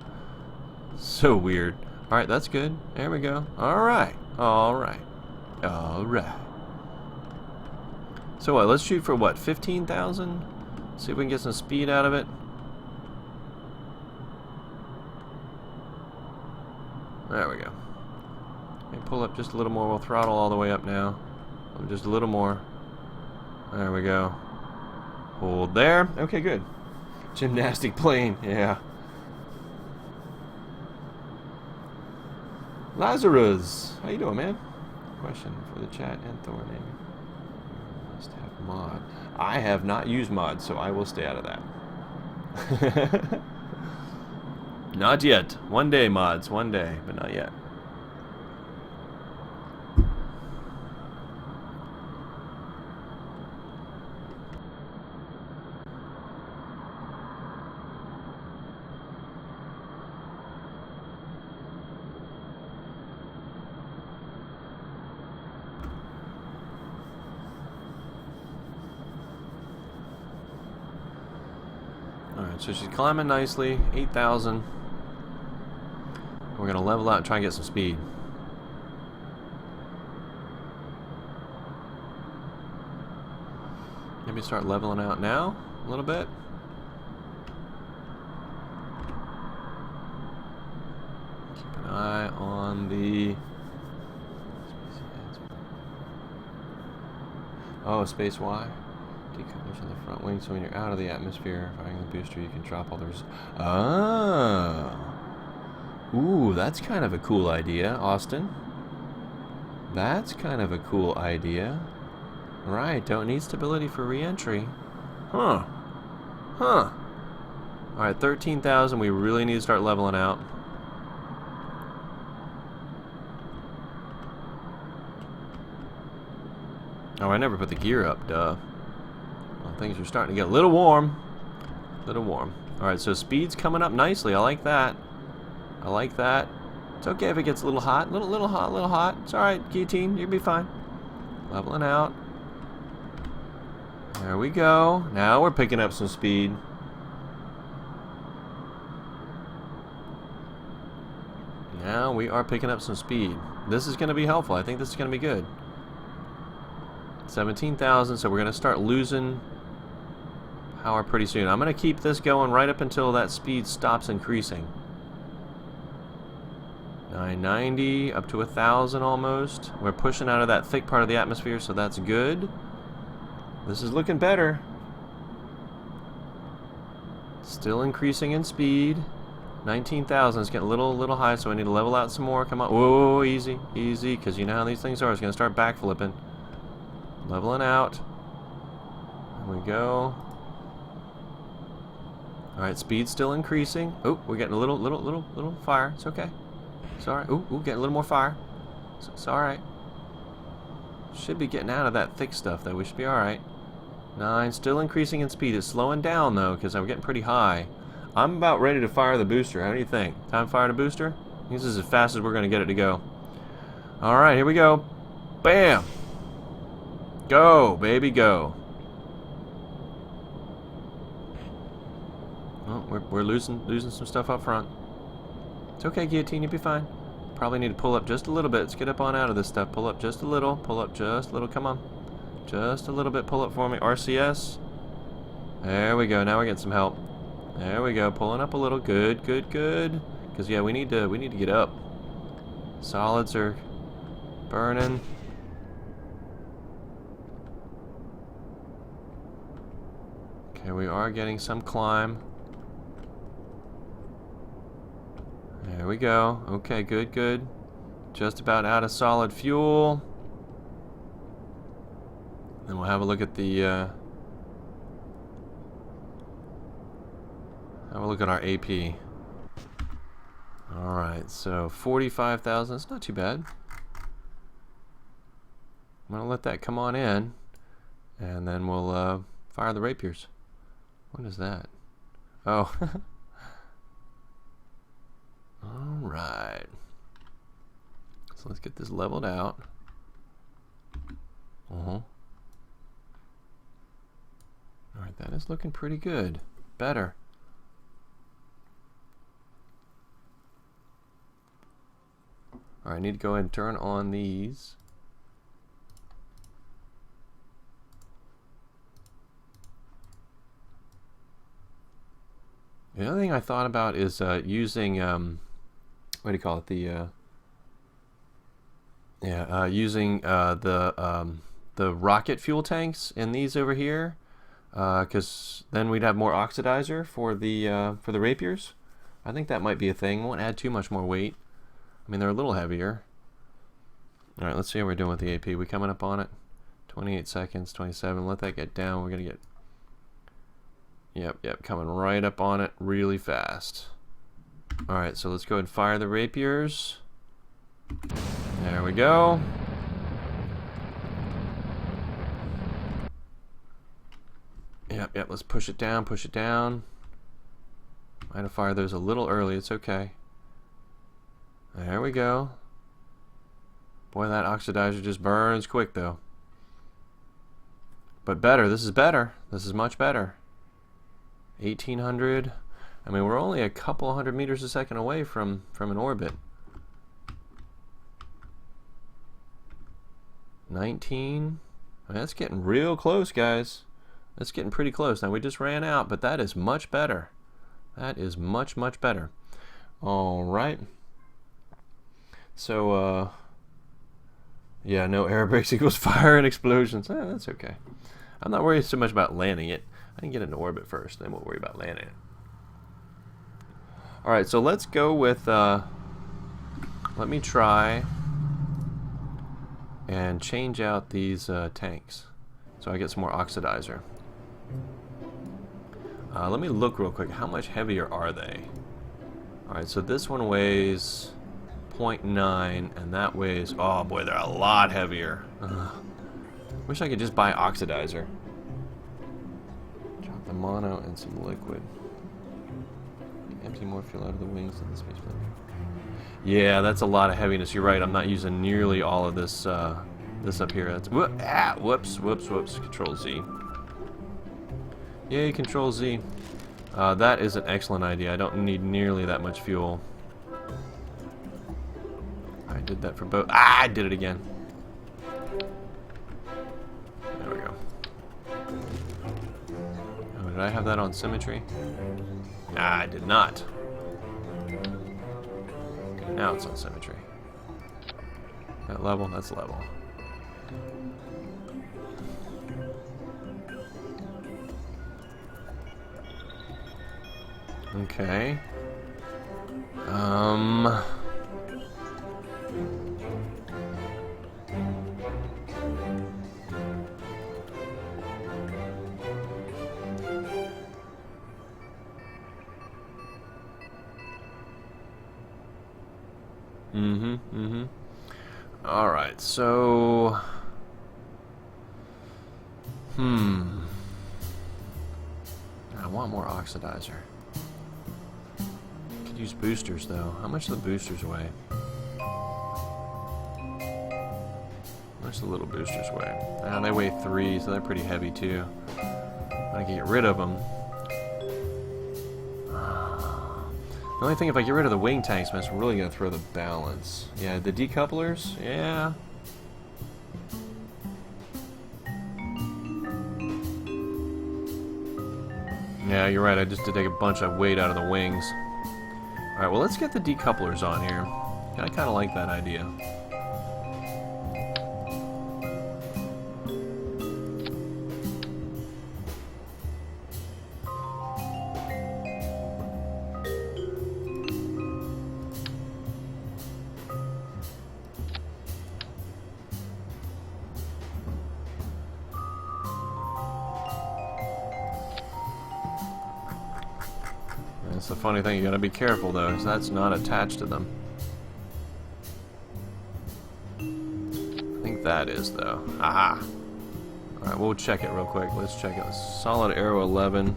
So weird. All right. That's good. There we go. All right. All right. All right. So what? Let's shoot for what? 15,000. See if we can get some speed out of it. There we go. Pull up just a little more. We'll throttle all the way up now. Just a little more. There we go. Hold there. Okay, good. Gymnastic plane. Yeah. Lazarus, how you doing, man? Question for the chat and Thor name. Must have mod. I have not used mod, so I will stay out of that. Not yet. One day, mods. One day, but not yet. Alright, so she's climbing nicely, 8,000. We're going to level out and try and get some speed. Maybe start leveling out now, a little bit. Keep an eye on the... Oh, space Y. Decouplers on the front wing, so when you're out of the atmosphere, firing the booster, you can drop all the Oh. Ooh, that's kind of a cool idea, Austin. That's kind of a cool idea. Right, don't need stability for re-entry. Huh. Huh. Alright, 13,000. We really need to start leveling out. Oh, I never put the gear up, duh. Well, things are starting to get a little warm. Alright, so speed's coming up nicely. I like that. I like that. It's okay if it gets a little hot. Little hot. It's alright, Guillotine. You'll be fine. Leveling out. There we go. Now we're picking up some speed. Now we are picking up some speed. This is going to be helpful. I think this is going to be good. 17,000, so we're going to start losing power pretty soon. I'm going to keep this going right up until that speed stops increasing. 990, up to 1,000 almost. We're pushing out of that thick part of the atmosphere, so that's good. This is looking better. Still increasing in speed. 19,000. It's getting a little high, so I need to level out some more. Come on. Whoa, easy, because you know how these things are. It's going to start backflipping. Leveling out. There we go. Alright, speed's still increasing. Oh, we're getting a little fire. It's okay. It's alright. Ooh, getting a little more fire. It's alright. Should be getting out of that thick stuff, though. We should be alright. 9, still increasing in speed. It's slowing down, though, because I'm getting pretty high. I'm about ready to fire the booster. How do you think? Time to fire the booster? This is as fast as we're going to get it to go. Alright, here we go. Bam! Go, baby, go. Oh, we're losing some stuff up front. It's okay, Guillotine, you'll be fine. Probably need to pull up just a little bit. Let's get up on out of this stuff. Pull up just a little. Pull up just a little. Come on. Just a little bit. Pull up for me. RCS. There we go. Now we're getting some help. There we go. Pulling up a little. Good. Because yeah, we need to get up. Solids are burning. Okay, we are getting some climb. There we go. Okay, good. Just about out of solid fuel. Then we'll have a look at the have a look at our AP. Alright, so 45,000. It's not too bad. I'm gonna let that come on in, and then we'll fire the rapiers. What is that? Oh. Alright. So let's get this leveled out. Alright, that is looking pretty good. Better. Alright, I need to go ahead and turn on these. The other thing I thought about is using what do you call it? Using the rocket fuel tanks in these over here, because then we'd have more oxidizer for the rapiers. I think that might be a thing. Won't add too much more weight. I mean, they're a little heavier. All right, let's see how we're doing with the AP. We coming up on it? 28 seconds, 27. Let that get down. We're gonna get. Yep, coming right up on it really fast. Alright, so let's go ahead and fire the rapiers. There we go. Yep, let's push it down. Might have fired those a little early, it's okay. There we go. Boy, that oxidizer just burns quick, though. But better, this is better. This is much better. 1800. I mean, we're only a couple hundred meters a second away from an orbit. 19. I mean, that's getting real close, guys. That's getting pretty close. Now, we just ran out, but that is much better. That is much better. All right. So, Yeah, no air brakes equals fire and explosions. That's okay. I'm not worried so much about landing it. I can get into orbit first, then we'll worry about landing it. Alright, so let's go with, let me try and change out these tanks so I get some more oxidizer. Let me look real quick. How much heavier are they? Alright, so this one weighs 0.9 and that weighs, oh boy, they're a lot heavier. Wish I could just buy oxidizer. Drop the mono and some liquid. Empty more fuel out of the wings than the space plane. Yeah, that's a lot of heaviness. You're right. I'm not using nearly all of this this up here. That's whoops. Control Z. Yay, Control Z. That is an excellent idea. I don't need nearly that much fuel. I did that for both. I did it again. There we go. Oh, did I have that on symmetry? I did not. Okay, now it's on symmetry. That level? That's level. Okay. Alright, so... I want more oxidizer. Could use boosters, though. How much do the boosters weigh? How much do the little boosters weigh? They weigh 3, so they're pretty heavy, too. I can get rid of them. The only thing, if I get rid of the wing tanks, man, it's really going to throw the balance. Yeah, the decouplers, yeah. Yeah, you're right, I just did take a bunch of weight out of the wings. Alright, well, let's get the decouplers on here. I kind of like that idea. That's the funny thing, you gotta be careful though, because that's not attached to them. I think that is though. Aha! Alright, we'll check it real quick. Let's check it. Solid arrow 11.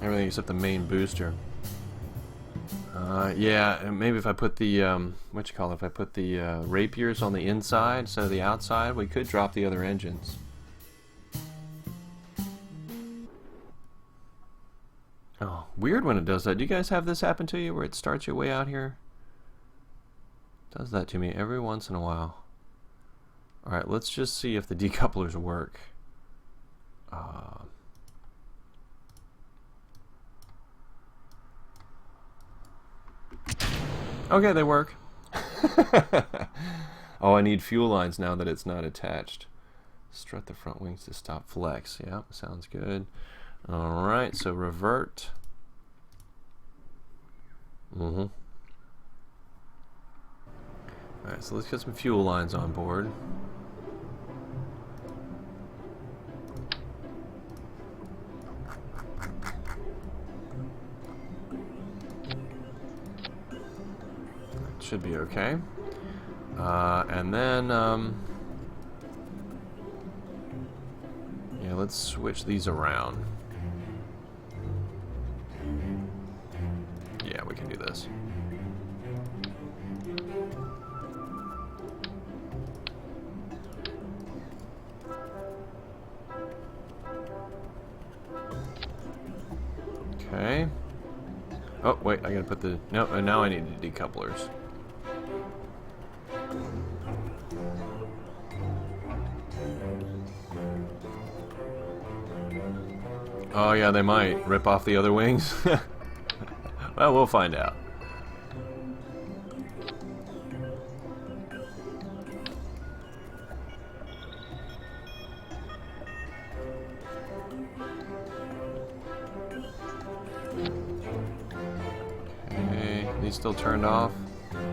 Everything except the main booster. Yeah, maybe if I put the, if I put the rapiers on the inside instead of the outside, we could drop the other engines. Oh, weird when it does that. Do you guys have this happen to you where it starts you way out here? It does that to me every once in a while. Alright, let's just see if the decouplers work. Okay, they work. Oh, I need fuel lines now that it's not attached. Strut the front wings to stop flex. Yeah, sounds good. Alright, so revert. Alright, so let's get some fuel lines on board. Should be okay. And then, yeah, let's switch these around. Yeah, we can do this. Okay. Oh, wait, I gotta put the... No, now I need the decouplers. Oh yeah, they might rip off the other wings. Well, we'll find out. Okay, these still turned off?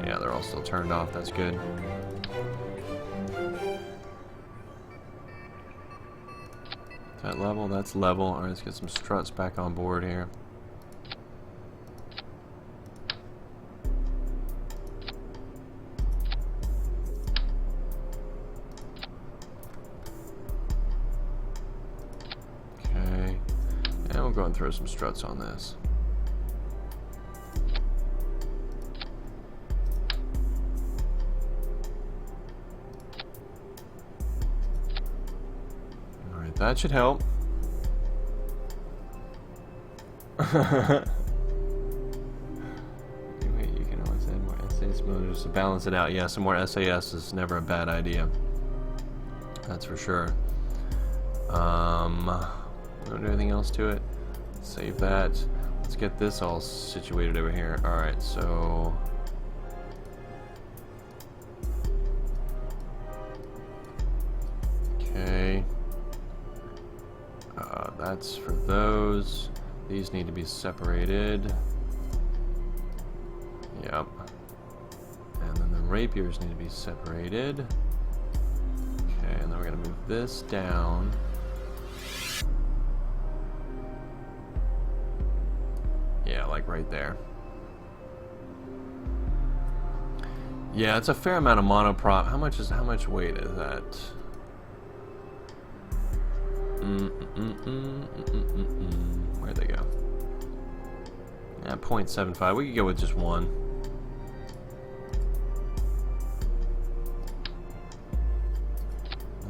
Yeah, they're all still turned off. That's good. Is that level? That's level. Alright, let's get some struts back on board here. Okay. And we'll go and throw some struts on this. That should help. Wait, you can always add more SAS motors to balance it out. Yeah, some more SAS is never a bad idea. That's for sure. Don't do anything else to it. Save that. Let's get this all situated over here. Alright, so... Okay. That's for those. These need to be separated. Yep. And then the rapiers need to be separated. Okay, and then we're going to move this down. Yeah, like right there. Yeah, it's a fair amount of monoprop. How much weight is that? Where'd they go? Yeah, 0.75. We could go with just one.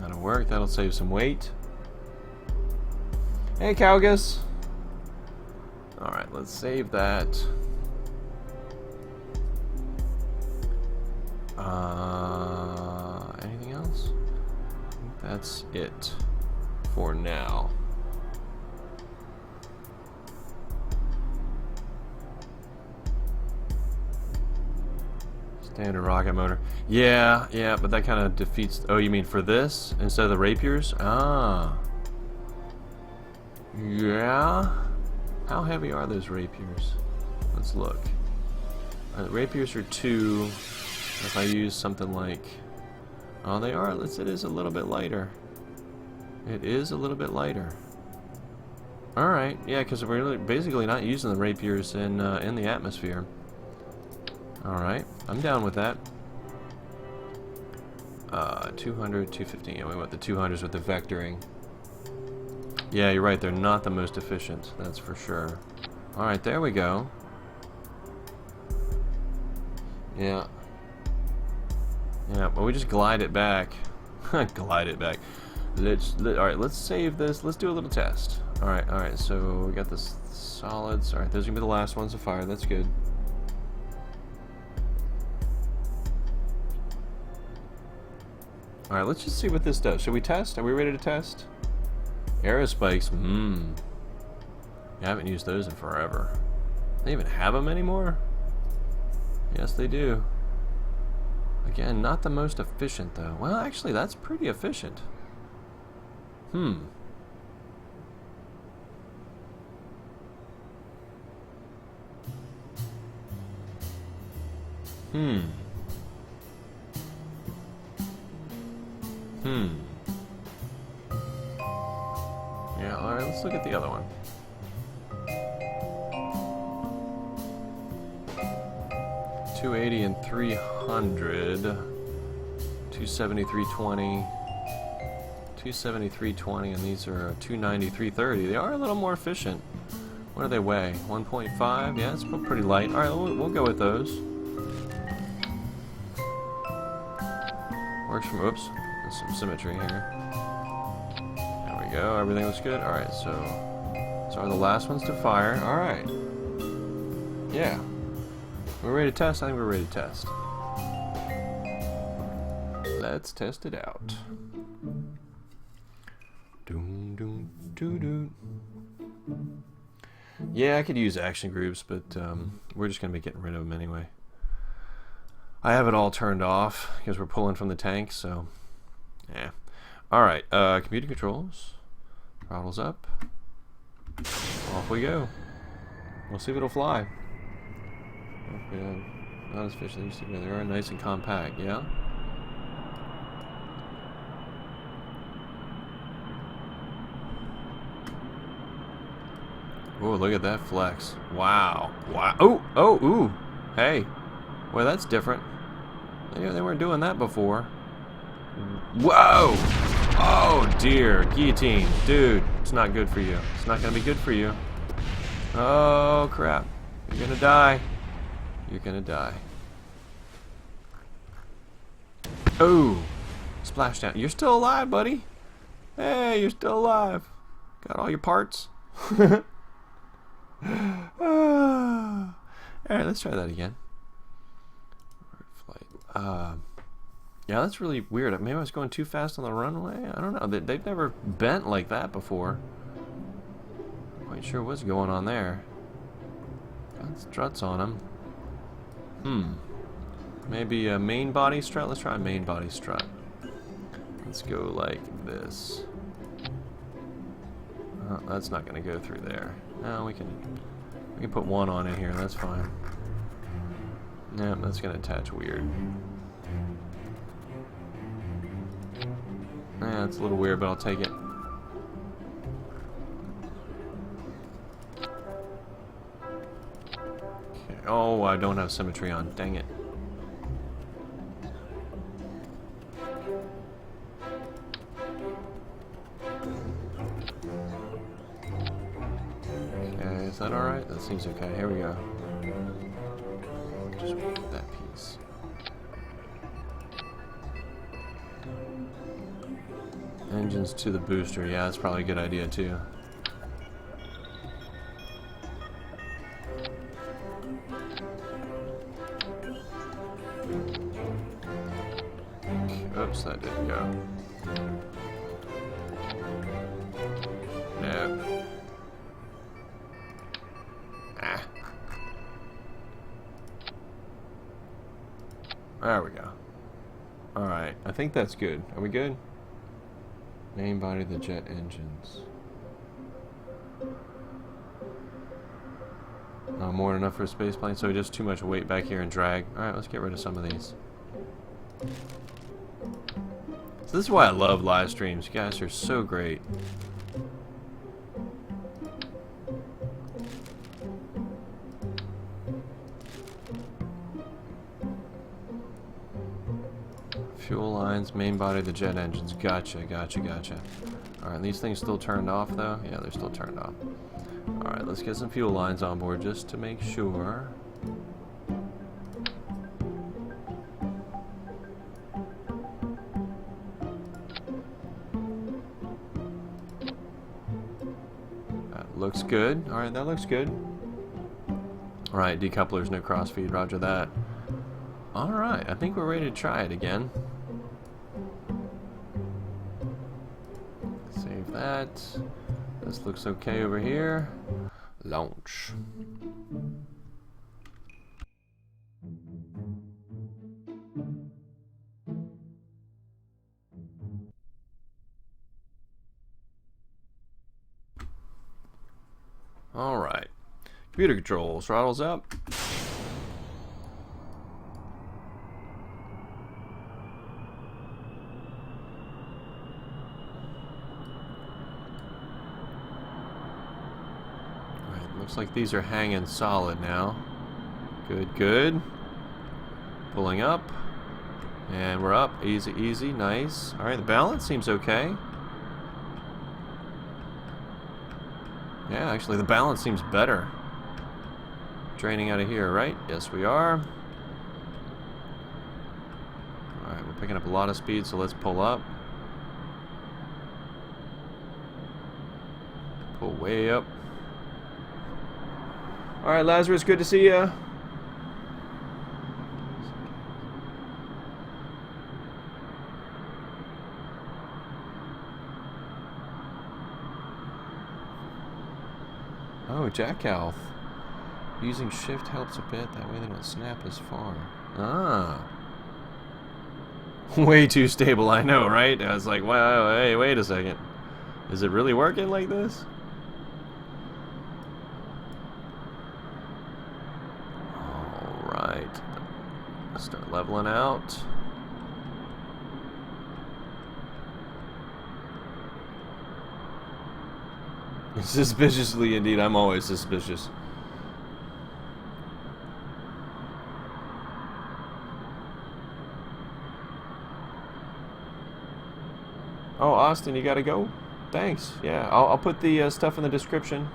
That'll work. That'll save some weight. Hey, Cowgus. Alright, let's save that. Anything else? I think that's it for now. Standard rocket motor. Yeah, but that kind of defeats... Oh, you mean for this? Instead of the rapiers? Ah. Yeah. How heavy are those rapiers? Let's look. The rapiers are 2. If I use something like... Oh, they are. It is a little bit lighter. It is a little bit lighter. Alright, yeah, because we're really basically not using the rapiers in the atmosphere. Alright, I'm down with that. 200, 215. Yeah, we want the 200s with the vectoring. Yeah, you're right, they're not the most efficient, that's for sure. Alright, there we go. Yeah. Yeah, well, we just glide it back. Glide it back. Alright, let's save this. Let's do a little test. Alright, so we got the solids. Alright, those are going to be the last ones to fire. That's good. Alright, let's just see what this does. Should we test? Are we ready to test? Aerospikes. I haven't used those in forever. They even have them anymore? Yes, they do. Again, not the most efficient, though. Well, actually, that's pretty efficient. Yeah, alright, let's look at the other one. $280 and $300. $270, $320. $270, $320, and these are $290, $330. They are a little more efficient. What do they weigh? 1.5? Yeah, it's pretty light. Alright, we'll go with those. Works from, oops, there's some symmetry here. There we go, everything looks good. Alright, so are the last ones to fire. Alright. Yeah. We're ready to test? I think we're ready to test. Let's test it out. Doom, doom, doo, doo. Yeah, I could use action groups, but we're just going to be getting rid of them anyway. I have it all turned off because we're pulling from the tank, so yeah. Alright, computer controls. Throttles up. Off we go. We'll see if it'll fly. Okay, not as fish as they used to be. They are nice and compact, yeah? Oh, look at that flex. Wow. Wow. Oh, ooh. Hey. Well, that's different. They weren't doing that before. Whoa! Oh, dear. Guillotine. Dude, it's not good for you. It's not going to be good for you. Oh, crap. You're going to die. You're going to die. Oh. Splashdown. You're still alive, buddy. Hey, you're still alive. Got all your parts? Alright, let's try that again. Flight. Yeah, that's really weird. Maybe I was going too fast on the runway? I don't know. They've never bent like that before. Not quite sure what's going on there. Got struts on them. Maybe a main body strut? Let's try a main body strut. Let's go like this. Oh, that's not going to go through there. No, we can put one on in here. That's fine. Yeah, that's going to attach weird. Yeah, it's a little weird, but I'll take it. Okay. Oh, I don't have symmetry on. Dang it. Okay, is that alright? That seems okay. Here we go. Just get that piece. Engines to the booster. Yeah, that's probably a good idea too. Oops, that didn't go. No. Ah. There we go. Alright, I think that's good. Are we good? Main body of the jet engines. More than enough for a space plane, so just too much weight back here and drag. Alright, let's get rid of some of these. So this is why I love live streams. You guys are so great. Fuel lines, main body of the jet engines. Gotcha, gotcha, gotcha. Alright, these things still turned off though? Yeah, they're still turned off. Alright, let's get some fuel lines on board just to make sure. That looks good. Alright, that looks good. Alright, decouplers, no crossfeed, roger that. Alright, I think we're ready to try it again. Save that. This looks okay over here. Launch. Alright. Computer controls, throttles up. Looks like these are hanging solid now. Good, good. Pulling up. And we're up. Easy, easy. Nice. Alright, the balance seems okay. Yeah, actually the balance seems better. Draining out of here, right? Yes, we are. Alright, we're picking up a lot of speed, so let's pull up. Pull way up. Alright, Lazarus, good to see ya. Oh, Jackal. Using shift helps a bit. That way they don't snap as far. Ah. Way too stable, I know, right? I was like, wow, hey, wait a second. Is it really working like this? Alright. Start leveling out. Suspiciously indeed, I'm always suspicious. Oh, Austin, you gotta go? Thanks. Yeah, I'll put the stuff in the description.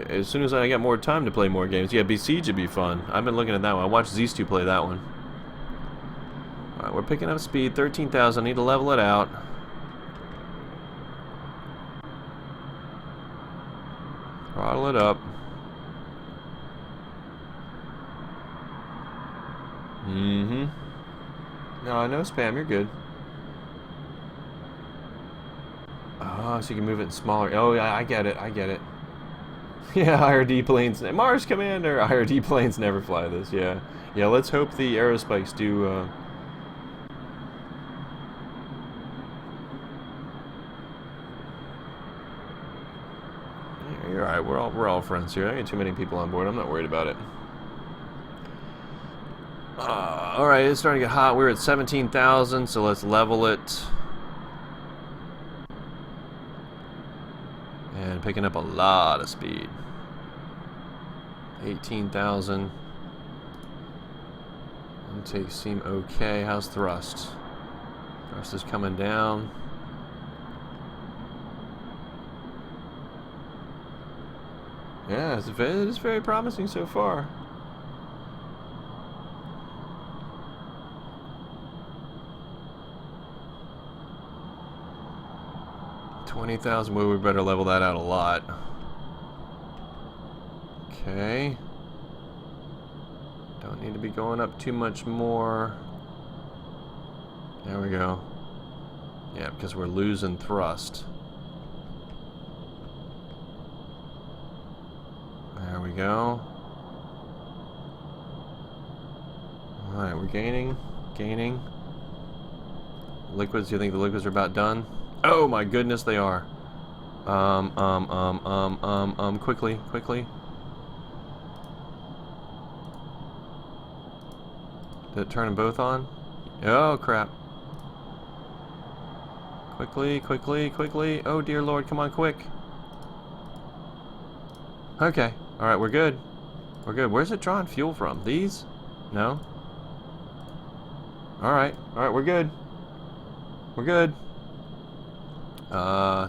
As soon as I get more time to play more games. Yeah, Besiege would be fun. I've been looking at that one. I watched Zisteau play that one. Alright, we're picking up speed. 13,000. I need to level it out. Throttle it up. Mm-hmm. No, no spam. You're good. Oh, so you can move it in smaller. Oh, yeah, I get it. I get it. Yeah, IRD planes. Mars Commander. IRD planes never fly this. Yeah. Yeah, let's hope the aerospikes do... Yeah, you're alright. We're all friends here. I ain't too many people on board. I'm not worried about it. Alright, it's starting to get hot. We're at 17,000, so let's level it. And picking up a lot of speed. 18,000. Intakes seem okay. How's thrust? Thrust is coming down. Yeah, it is very promising so far. $20,000. Well, we better level that out a lot. Okay. Don't need to be going up too much more. There we go. Yeah, because we're losing thrust. There we go. Alright, we're gaining. Gaining. Liquids, do you think the liquids are about done? Oh my goodness, they are. Quickly, quickly. Did it turn them both on? Oh crap. Quickly, quickly, quickly. Oh dear Lord, come on, quick. Okay, alright, we're good. We're good. Where's it drawing fuel from? These? No? Alright, alright, we're good. We're good.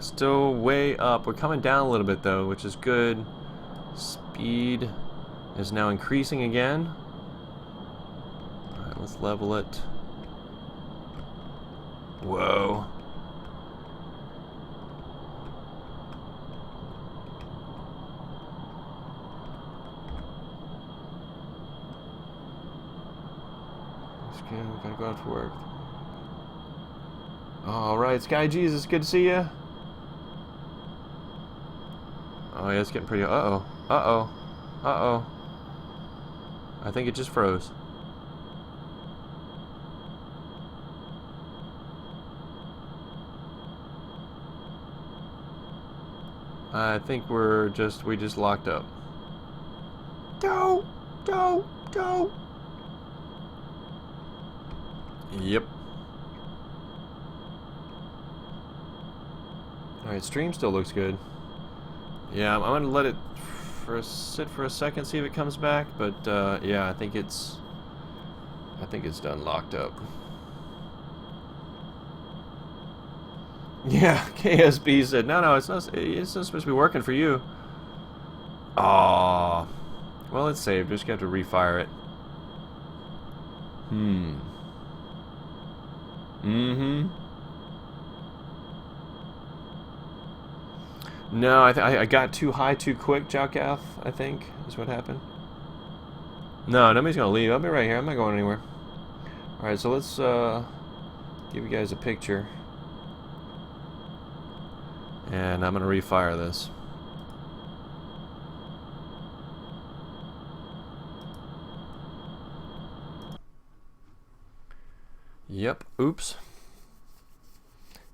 Still way up. We're coming down a little bit though, which is good. Speed is now increasing again. Alright, let's level it. Whoa. We gotta go out to work. Alright, Sky Jesus, good to see you. Oh yeah, it's getting pretty... Uh-oh. Uh-oh. Uh-oh. I think it just froze. I think we just locked up. Don't. Yep. Alright, stream still looks good. Yeah, I'm gonna let it sit for a second, see if it comes back, but yeah, I think it's done locked up. Yeah, KSB said, no, it's not supposed to be working for you. Aww. Well, it's saved, just have to refire it. No, I got too high too quick, Jowkath, I think, is what happened. No, nobody's gonna leave. I'll be right here. I'm not going anywhere. Alright, so let's give you guys a picture. And I'm going to refire this. Yep, oops.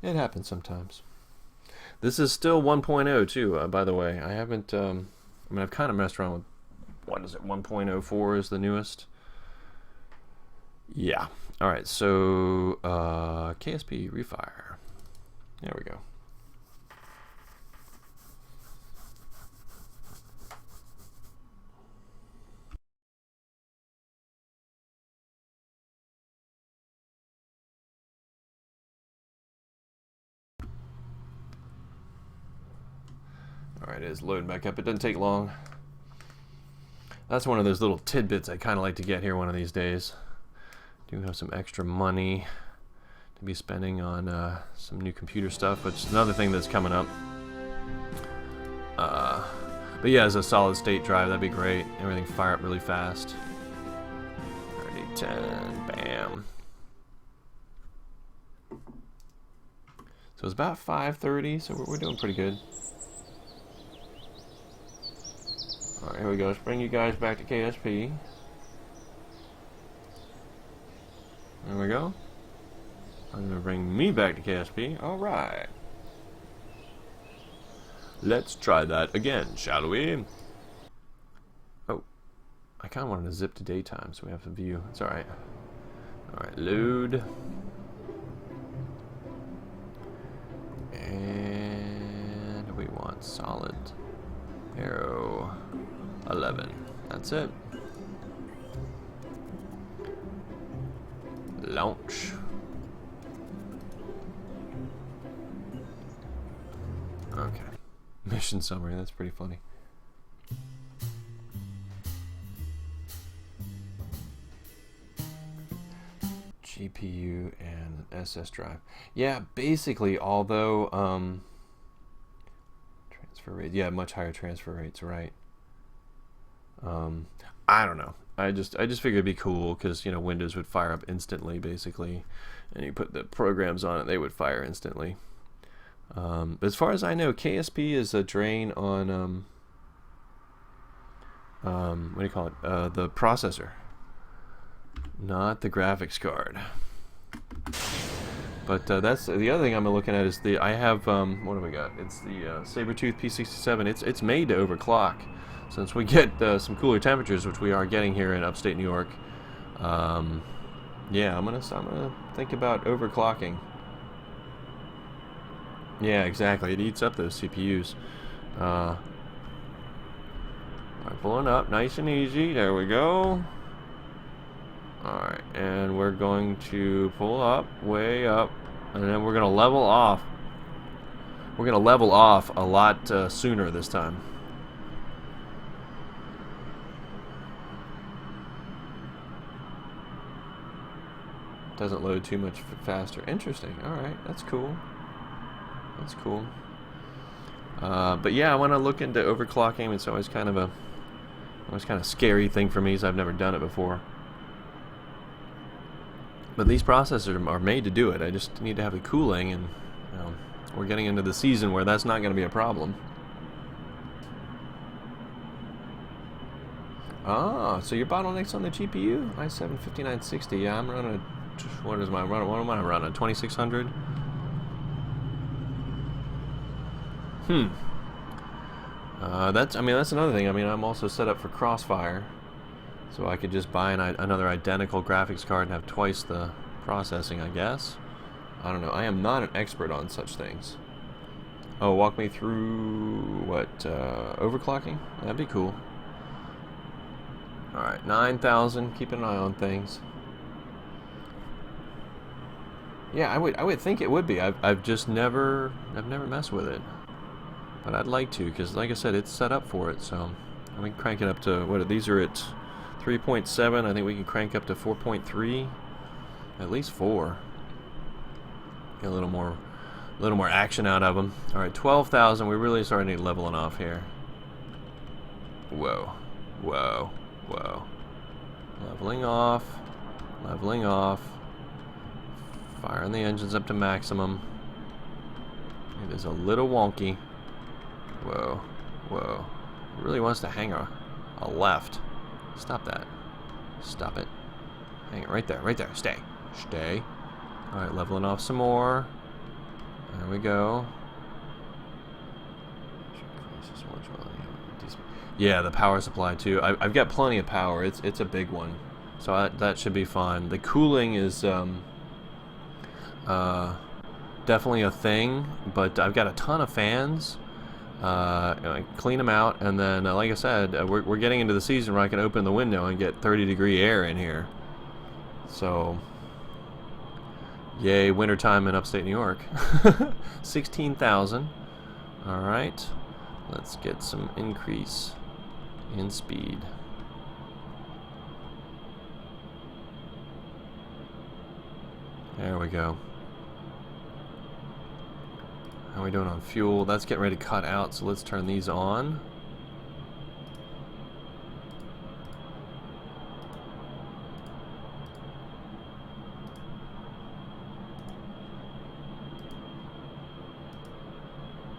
It happens sometimes. This is still 1.0 too, by the way. I haven't, I mean, I've kind of messed around with, what is it, 1.04 is the newest? Yeah. Alright, so, KSP refire. There we go. Alright, it is loading back up. It doesn't take long. That's one of those little tidbits I kind of like to get here one of these days. Do have some extra money to be spending on some new computer stuff, which is another thing that's coming up. But yeah, as a solid state drive, that'd be great. Everything fire up really fast. Already 10, bam. So it's about 5:30, so we're doing pretty good. Alright, here we go. Let's bring you guys back to KSP. There we go. I'm going to bring me back to KSP. Alright. Let's try that again, shall we? Oh. I kind of wanted to zip to daytime so we have some view. It's alright. Alright, load. And we want solid. Arrow 11. That's it. Launch. Okay. Mission summary. That's pretty funny. GPU and SS drive. Yeah, basically, although transfer rate. Yeah, much higher transfer rates, right? I don't know. I just figured it'd be cool because, you know, Windows would fire up instantly, basically, and you put the programs on it, they would fire instantly. But as far as I know, KSP is a drain on what do you call it? The processor, not the graphics card. But that's the other thing I'm looking at is I have what do we got? It's the Saber P67. It's made to overclock. Since we get some cooler temperatures, which we are getting here in upstate New York, yeah, I'm gonna think about overclocking. Yeah, exactly. It eats up those CPUs. Alright, pulling up, nice and easy. There we go. Alright, and we're going to pull up, way up, and then we're gonna level off. We're gonna level off a lot sooner this time. Doesn't load too much faster. Interesting. Alright, that's cool. That's cool. But yeah, I want to look into overclocking. It's always kind of a scary thing for me, because I've never done it before. But these processors are made to do it. I just need to have the cooling, and you know, we're getting into the season where that's not going to be a problem. Ah, so your bottleneck's on the GPU? i7-5960. Yeah, I'm running a... What is my run? What am I running? 2600. That's another thing. I mean, I'm also set up for Crossfire, so I could just buy another identical graphics card and have twice the processing, I guess. I don't know. I am not an expert on such things. Oh, walk me through what overclocking? That'd be cool. All right, 9,000. Keeping an eye on things. Yeah, I would think it would be. I've just never messed with it, but I'd like to, because like I said, it's set up for it. So we can crank it up to what? These are at 3.7. I think we can crank up to 4.3, at least 4. Get a little more action out of them. All right, 12,000. We really starting to leveling off here. Whoa, whoa, whoa. Leveling off, leveling off. Firing the engines up to maximum. It is a little wonky. Whoa, whoa. It really wants to hang a left. Stop that. Stop it. Hang it right there, right there. Stay. Stay. Alright, leveling off some more. There we go. Yeah, the power supply too. I've got plenty of power. It's a big one. So that should be fine. The cooling is definitely a thing, but I've got a ton of fans. I clean them out, and then, like I said, we're getting into the season where I can open the window and get 30-degree air in here. So, yay, wintertime in upstate New York. 16,000. Alright, let's get some increase in speed. There we go. How are we doing on fuel? That's getting ready to cut out, so let's turn these on.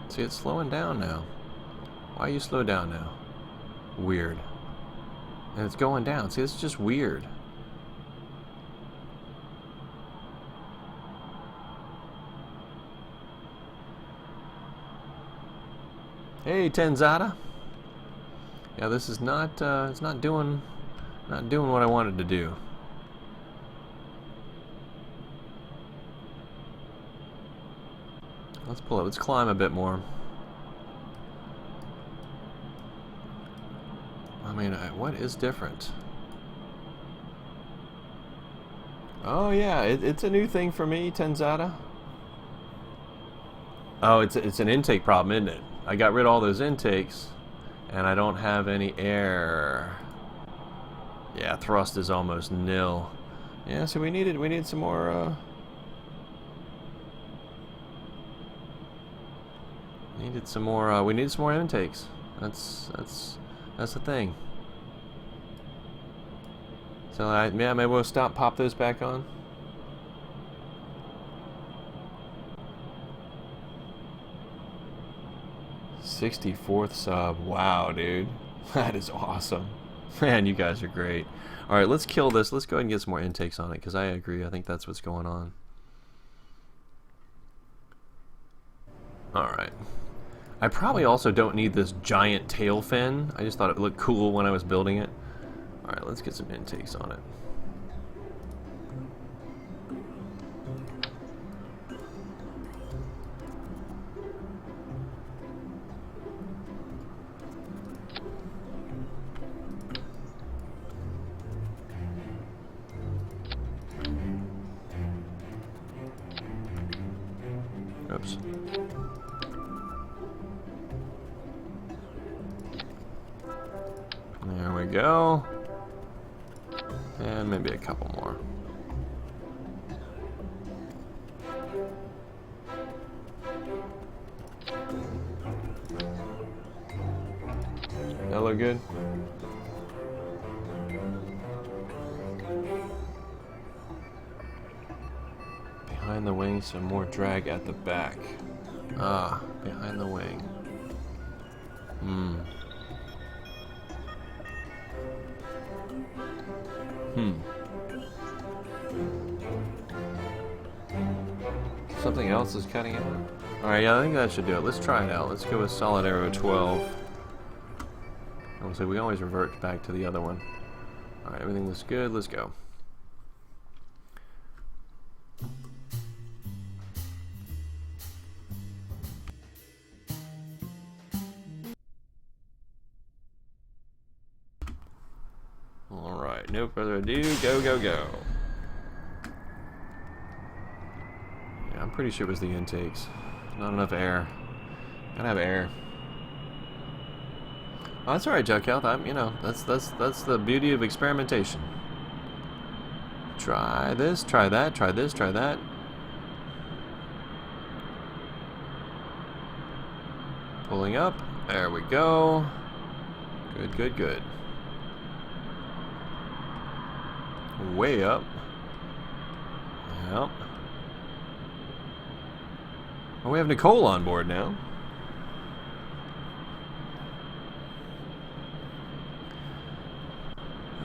See, it's slowing down now. Why are you slow down now? Weird. And it's going down. See, it's just weird. Hey, Tenzada. Yeah, this is not. It's not doing what I wanted to do. Let's pull it. Let's climb a bit more. I mean, what is different? Oh yeah, it's a new thing for me, Tenzada. Oh, it's an intake problem, isn't it? I got rid of all those intakes, and I don't have any air. Yeah, thrust is almost nil. Yeah, so we need some more. We needed some more intakes. That's the thing. So yeah, maybe we'll pop those back on. '64th sub. Wow, dude. That is awesome. Man, you guys are great. Alright, let's kill this. Let's go ahead and get some more intakes on it, because I agree. I think that's what's going on. Alright. I probably also don't need this giant tail fin. I just thought it looked cool when I was building it. Alright, let's get some intakes on it. Oops. There we go. And maybe a couple more. That look good? Behind the wing, some more drag at the back. Ah, behind the wing. Something else is cutting it. Alright, yeah, I think that should do it. Let's try it out. Let's go with solid arrow 12. And so we can always revert back to the other one. Alright, everything looks good. Let's go. Alright, no further ado, go, go, go. Yeah, I'm pretty sure it was the intakes. Not enough air. Gotta have air. Oh, that's alright, Jug Health. You know, that's the beauty of experimentation. Try this, try that, try this, try that. Pulling up. There we go. Good, good, good. Way up. Yep. Oh, we have Nicole on board now.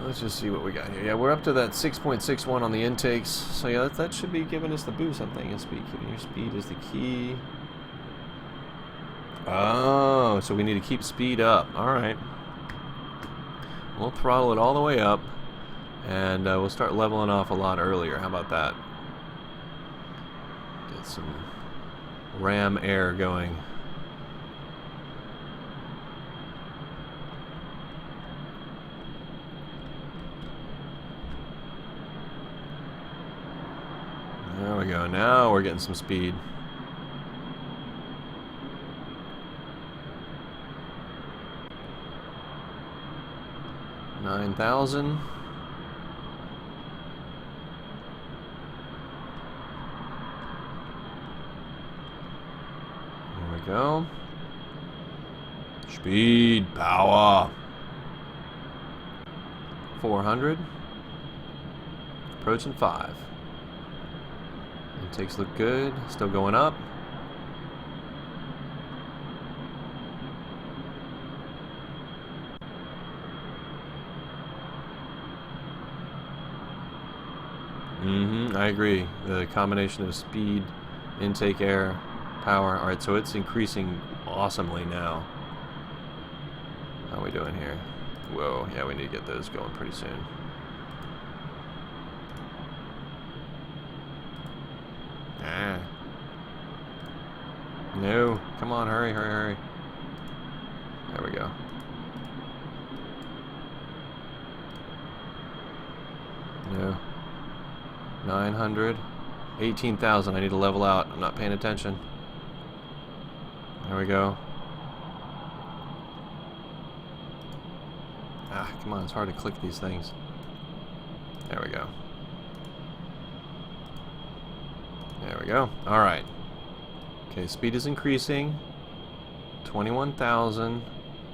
Let's just see what we got here. Yeah, we're up to that 6.61 on the intakes. So yeah, that should be giving us the boost, I'm thinking. Your speed is the key. Oh, so we need to keep speed up. Alright. We'll throttle it all the way up. And we'll start leveling off a lot earlier. How about that? Get some ram air going. There we go. Now we're getting some speed. $9,000. There we go. Speed, power. 400. Approaching 5. Intakes look good. Still going up. I agree. The combination of speed, intake air, power. Alright, so it's increasing awesomely now. How are we doing here? Whoa, yeah, we need to get those going pretty soon. Ah. No. Come on, hurry, hurry, hurry. There we go. No. 900. 18,000. I need to level out. I'm not paying attention. There we go. Ah, come on. It's hard to click these things. There we go. There we go. Alright. Okay, speed is increasing. 21,000.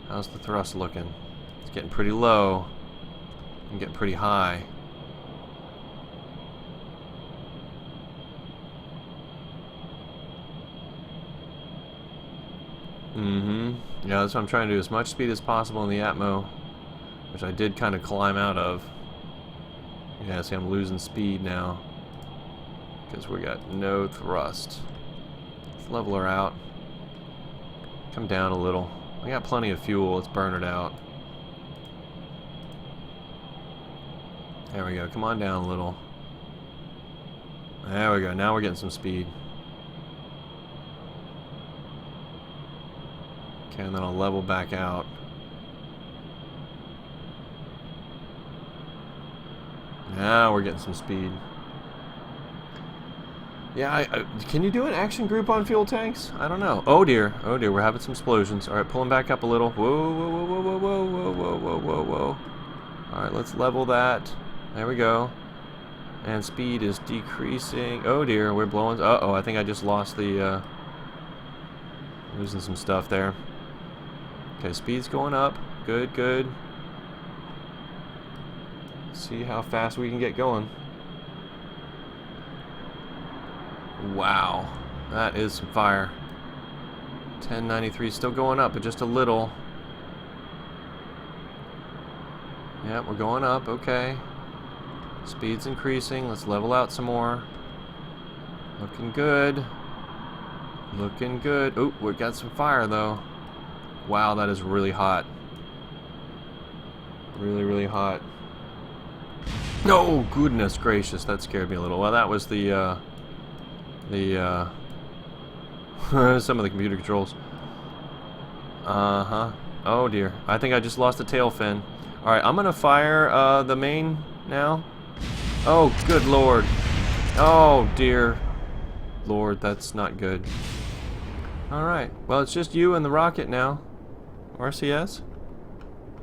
How's the thrust looking? It's getting pretty low. I'm getting pretty high. Yeah, that's what I'm trying to do. As much speed as possible in the Atmo, which I did kind of climb out of. Yeah, see, I'm losing speed now because we got no thrust. Let's level her out. Come down a little. I got plenty of fuel. Let's burn it out. There we go. Come on down a little. There we go. Now we're getting some speed. Okay, and then I'll level back out. Now we're getting some speed. Yeah, can you do an action group on fuel tanks? I don't know. Oh dear, we're having some explosions. Alright, pulling back up a little. Whoa, whoa, whoa, whoa, whoa, whoa, whoa, whoa, whoa, whoa. Alright, let's level that. There we go. And speed is decreasing. Oh dear, we're blowing. Uh-oh, I think I just lost the, losing some stuff there. Okay, speed's going up. Good, good. See how fast we can get going. Wow, that is some fire. 1093 still going up, but just a little. Yeah, we're going up. Okay. Speed's increasing. Let's level out some more. Looking good. Looking good. Oh, we got some fire though. Wow, that is really hot. Really, really hot. No, goodness gracious, that scared me a little. Well, that was the some of the computer controls. Oh dear, I think I just lost the tail fin. All right, I'm gonna fire the main now. Oh, good lord. Oh dear lord, that's not good. All right, well, it's just you and the rocket now. RCS.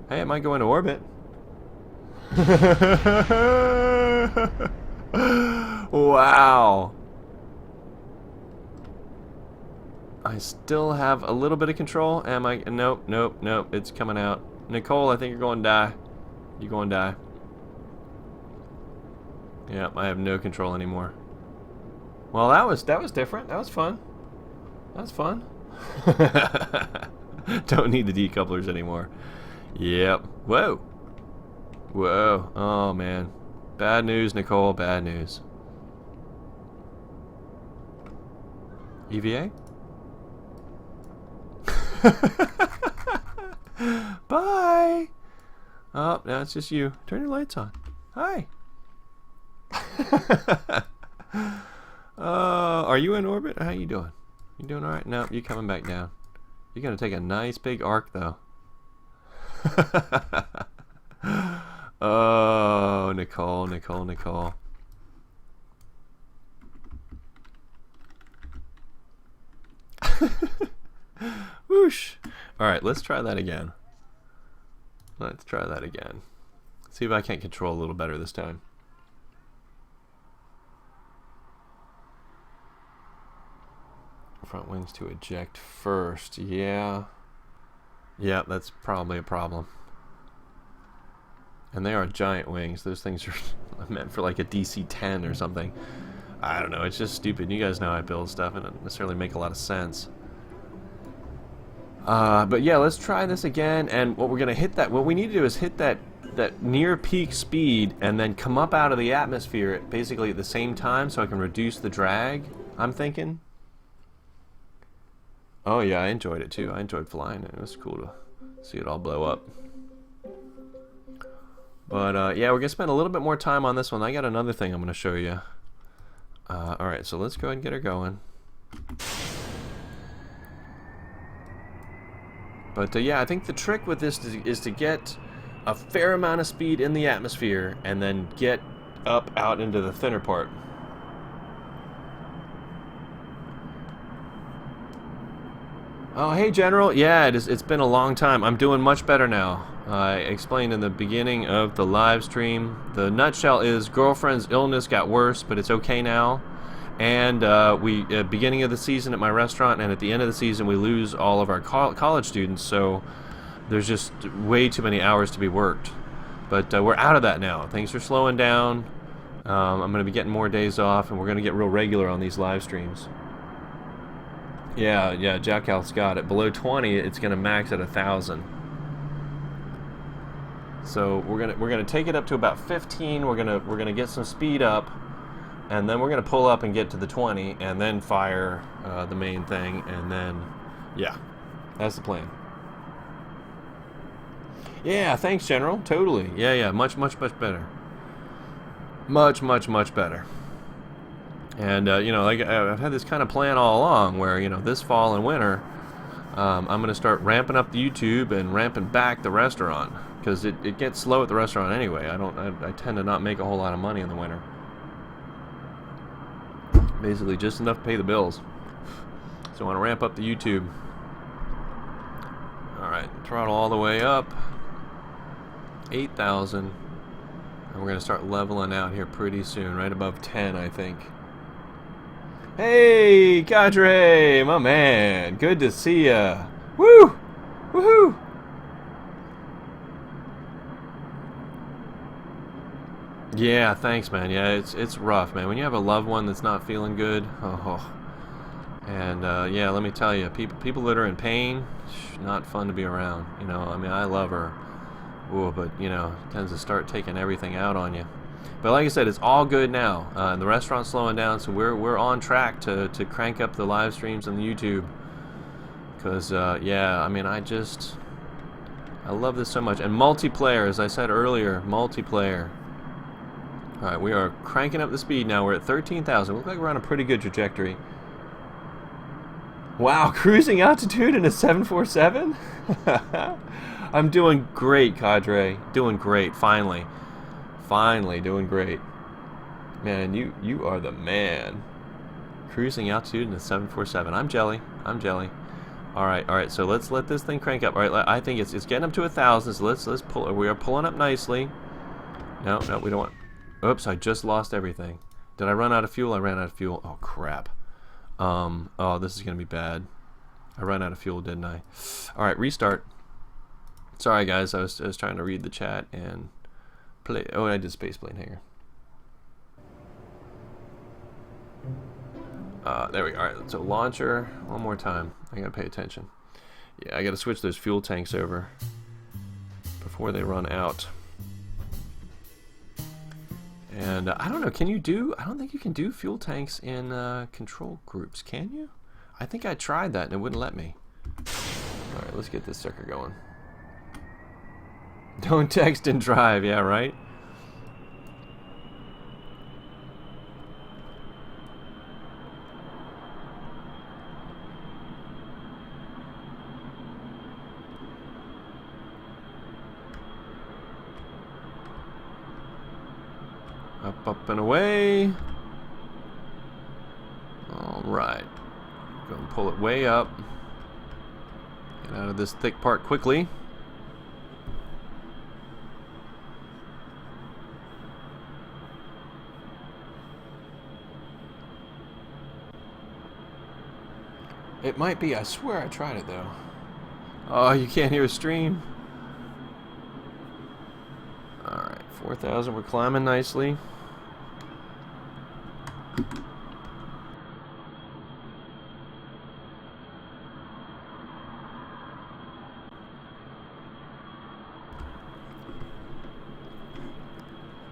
Hey, it might go into orbit. Wow. I still have a little bit of control. Am I? Nope, nope, nope. It's coming out. Nicole, I think you're going to die. You're going to die. Yep, I have no control anymore. Well, that was different. That was fun. That's fun. Don't need the decouplers anymore. Yep. Whoa. Whoa. Oh, man. Bad news, Nicole. Bad news. EVA? Bye! Oh, now it's just you. Turn your lights on. Hi. Are you in orbit? How you doing? You doing alright? No, you coming back down. You're gonna take a nice big arc, though. Oh, Nicole, Nicole, Nicole. Whoosh. Alright, let's try that again. Let's try that again. See if I can't control a little better this time. Front wings to eject first. Yeah. Yeah, that's probably a problem. And they are giant wings. Those things are meant for like a DC-10 or something. I don't know. It's just stupid. You guys know I build stuff and it doesn't necessarily make a lot of sense. But yeah, let's try this again. And what we're gonna hit that. What we need to do is hit that near peak speed and then come up out of the atmosphere basically at the same time, so I can reduce the drag. I'm thinking. Oh yeah, I enjoyed it too. I enjoyed flying. It was cool to see it all blow up. But yeah, we're gonna spend a little bit more time on this one. I got another thing I'm gonna show you. Alright, so let's go ahead and get her going. But yeah, I think the trick with this is to get a fair amount of speed in the atmosphere and then get up out into the thinner part. Oh, hey General. Yeah, it's been a long time. I'm doing much better now. I explained in the beginning of the live stream. The nutshell is girlfriend's illness got worse, but it's okay now. And beginning of the season at my restaurant and at the end of the season we lose all of our college students, so there's just way too many hours to be worked. But we're out of that now. Things are slowing down. I'm going to be getting more days off, and we're going to get real regular on these live streams. Yeah, Jack Al's got it. Below 20, it's going to max at 1,000. So we're gonna take it up to about 15. We're gonna get some speed up, and then we're gonna pull up and get to the 20, and then fire the main thing, and then yeah, that's the plan. Yeah, thanks, General. Totally. Yeah, much better. Much better. And you know, like I've had this kind of plan all along, where you know this fall and winter, I'm gonna start ramping up the YouTube and ramping back the restaurant. Because it gets slow at the restaurant anyway. I tend to not make a whole lot of money in the winter. Basically just enough to pay the bills. So I want to ramp up the YouTube. Alright, throttle all the way up. 8,000. And we're going to start leveling out here pretty soon. Right above 10, I think. Hey, Cadre! My man! Good to see ya! Woo! Woohoo! Yeah, thanks, man. Yeah, it's rough, man. When you have a loved one that's not feeling good, and yeah, let me tell you, people that are in pain, not fun to be around. You know, I mean, I love her, but you know, it tends to start taking everything out on you. But like I said, it's all good now, and the restaurant's slowing down, so we're on track to crank up the live streams on the YouTube. Cause yeah, I mean, I love this so much, and multiplayer, as I said earlier, multiplayer. Alright, we are cranking up the speed now. We're at 13,000. Looks like we're on a pretty good trajectory. Wow, cruising altitude in a 747? I'm doing great, Cadre. Doing great, finally. Finally, doing great. Man, you are the man. Cruising altitude in a 747. I'm jelly. I'm jelly. Alright, so let's let this thing crank up. Alright, I think it's getting up to 1,000, so let's pull. We are pulling up nicely. No, we don't want... Oops, I just lost everything. Did I run out of fuel? I ran out of fuel. Oh, crap. Oh, this is going to be bad. I ran out of fuel, didn't I? Alright, restart. Sorry, guys. I was trying to read the chat and play. Oh, I did spaceplane hanger. There we go. Alright, so launcher, one more time. I gotta pay attention. Yeah, I gotta switch those fuel tanks over before they run out. And I don't know, can you do, I don't think you can do fuel tanks in control groups, can you? I think I tried that and it wouldn't let me. Alright, let's get this sucker going. Don't text and drive, yeah, right? Up and away. Alright. Go and pull it way up. Get out of this thick part quickly. It might be. I swear I tried it though. Oh, you can't hear a stream. Alright, 4,000. We're climbing nicely.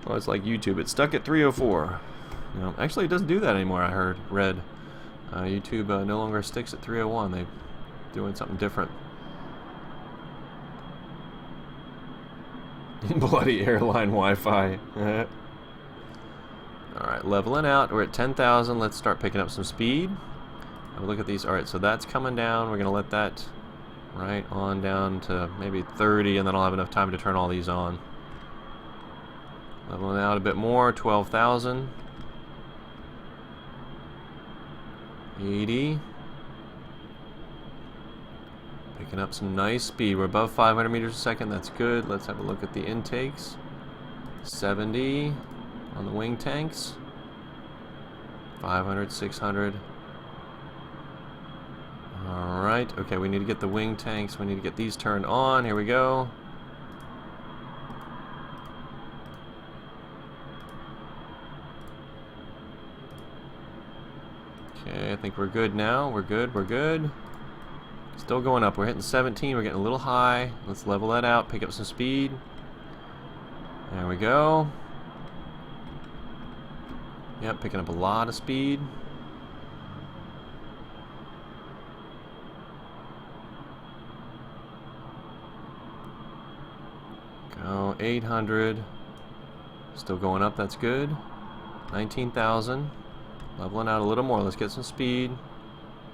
Well, it's like YouTube. It's stuck at 304. You know, actually, it doesn't do that anymore. I read. YouTube no longer sticks at 301. They're doing something different. Bloody airline Wi-Fi. Alright, leveling out. We're at 10,000. Let's start picking up some speed. Have a look at these. Alright, so that's coming down. We're going to let that right on down to maybe 30, and then I'll have enough time to turn all these on. Leveling out a bit more. 12,000. 80. Picking up some nice speed. We're above 500 meters a second. That's good. Let's have a look at the intakes. 70 on the wing tanks. 500, 600. Alright. Okay, we need to get the wing tanks. We need to get these turned on. Here we go. Okay, I think we're good now. We're good, we're good. Still going up. We're hitting 17. We're getting a little high. Let's level that out. Pick up some speed. There we go. Yep, picking up a lot of speed. Go 800. Still going up. That's good. 19,000. Leveling out a little more. Let's get some speed.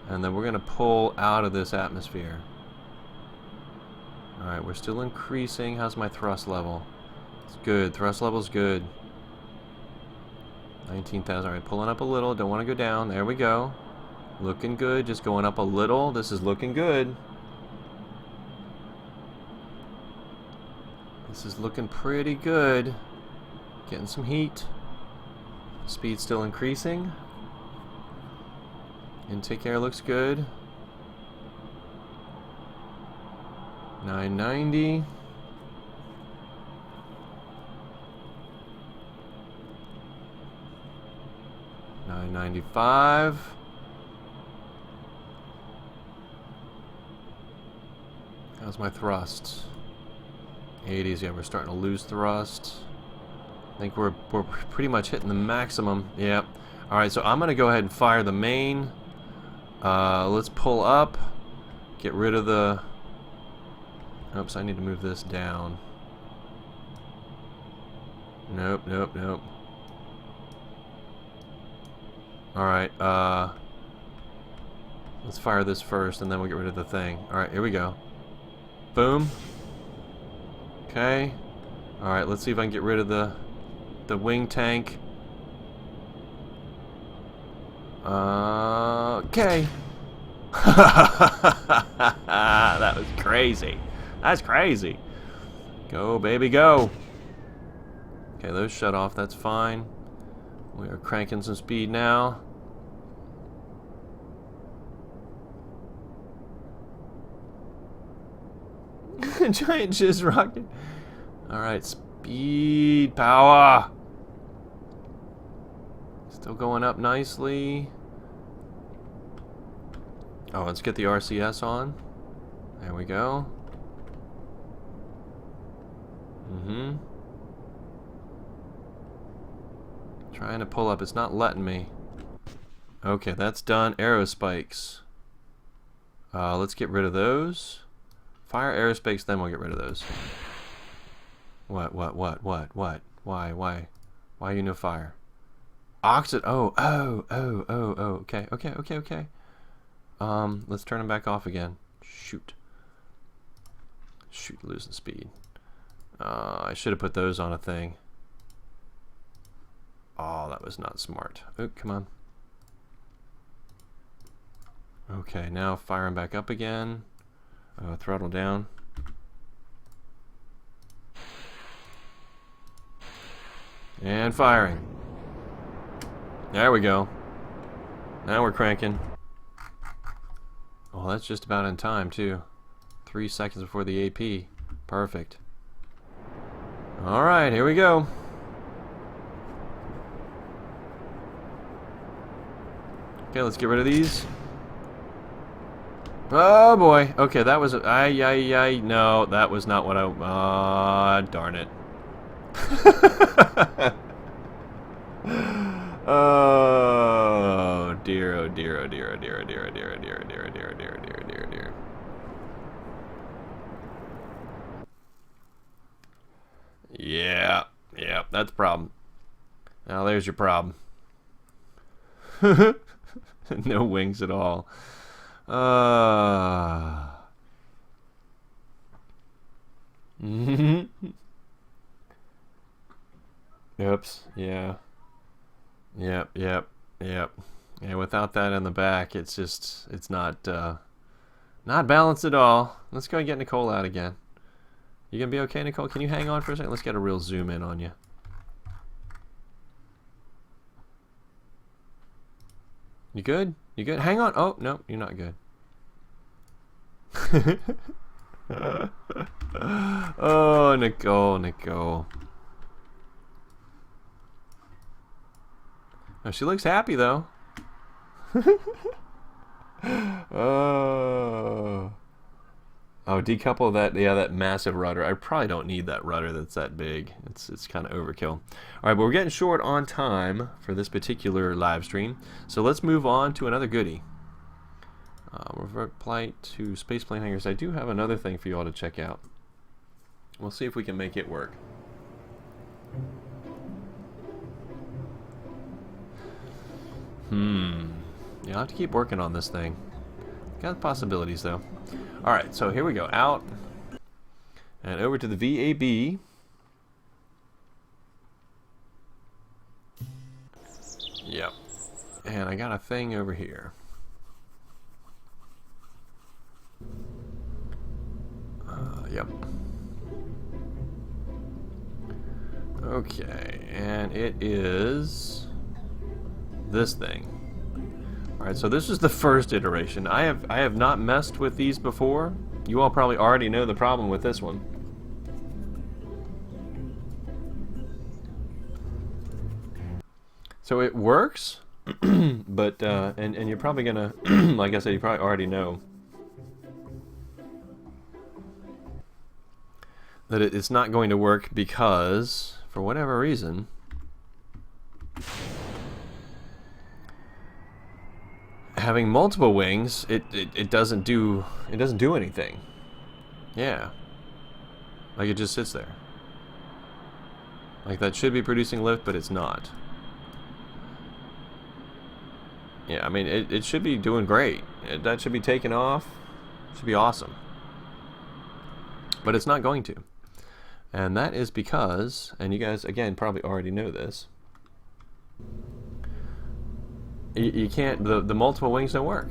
And then we're going to pull out of this atmosphere. Alright, we're still increasing. How's my thrust level? It's good. Thrust level's good. 19,000. Alright, pulling up a little. Don't want to go down. There we go. Looking good. Just going up a little. This is looking good. This is looking pretty good. Getting some heat. Speed still increasing. Intake air looks good. 990. $995. How's my thrust? 80s. Yeah, we're starting to lose thrust. I think we're pretty much hitting the maximum. Yep. Alright, so I'm going to go ahead and fire the main. Let's pull up. Get rid of the... Oops, I need to move this down. Nope, nope, nope. Alright, let's fire this first and then we'll get rid of the thing. Alright, here we go. Boom. Okay. Alright, let's see if I can get rid of the wing tank. Okay. That was crazy. That's crazy. Go, baby, go. Okay, those shut off. That's fine. We are cranking some speed now. Giant jizz rocket. Alright, speed power. Still going up nicely. Oh, let's get the RCS on. There we go. Trying to pull up. It's not letting me. Okay, that's done. Arrow spikes. Let's get rid of those. Fire arrow spikes, then we'll get rid of those. What? Why you no fire? Oxid. Oh. Okay. Let's turn them back off again. Shoot, losing speed. I should have put those on a thing. Oh, that was not smart. Oh, come on. Okay, now fire them back up again. Throttle down. And firing. There we go. Now we're cranking. Oh, that's just about in time, too. 3 seconds before the AP. Perfect. Alright, here we go. Okay, let's get rid of these. Oh boy. Okay, that was no, that was not what I darn it. Oh dear, oh dear, oh dear, oh dear, oh dear, oh dear, oh dear, oh dear, oh dear, oh dear, oh dear, oh dear, oh dear. Yeah, that's a problem. Now there's your problem. No wings at all. Oops. Yeah. Yep. Yeah, without that in the back, it's just, it's not balanced at all. Let's go and get Nicole out again. You gonna be okay, Nicole? Can you hang on for a second? Let's get a real zoom in on you. You good? You good? Hang on. Oh, no, you're not good. Oh, Nicole. Oh, she looks happy, though. Oh, decouple that, yeah, that massive rudder. I probably don't need that rudder that's that big. It's kind of overkill. All right, but we're getting short on time for this particular live stream, so let's move on to another goodie. Revert plight to space plane hangers. I do have another thing for you all to check out. We'll see if we can make it work. You'll have to keep working on this thing. Got possibilities though. Alright, so here we go. Out and over to the VAB. Yep. And I got a thing over here. Yep. Okay, and it is this thing. Alright, so this is the first iteration. I have not messed with these before. You all probably already know the problem with this one. So it works, but and you're probably gonna like I said, you probably already know that it's not going to work because for whatever reason having multiple wings, it doesn't do anything. Yeah. Like it just sits there. Like that should be producing lift, but it's not. Yeah, I mean it should be doing great. That should be taking off. Should be awesome. But it's not going to. And that is because, and you guys again probably already know this, you can't, the multiple wings don't work.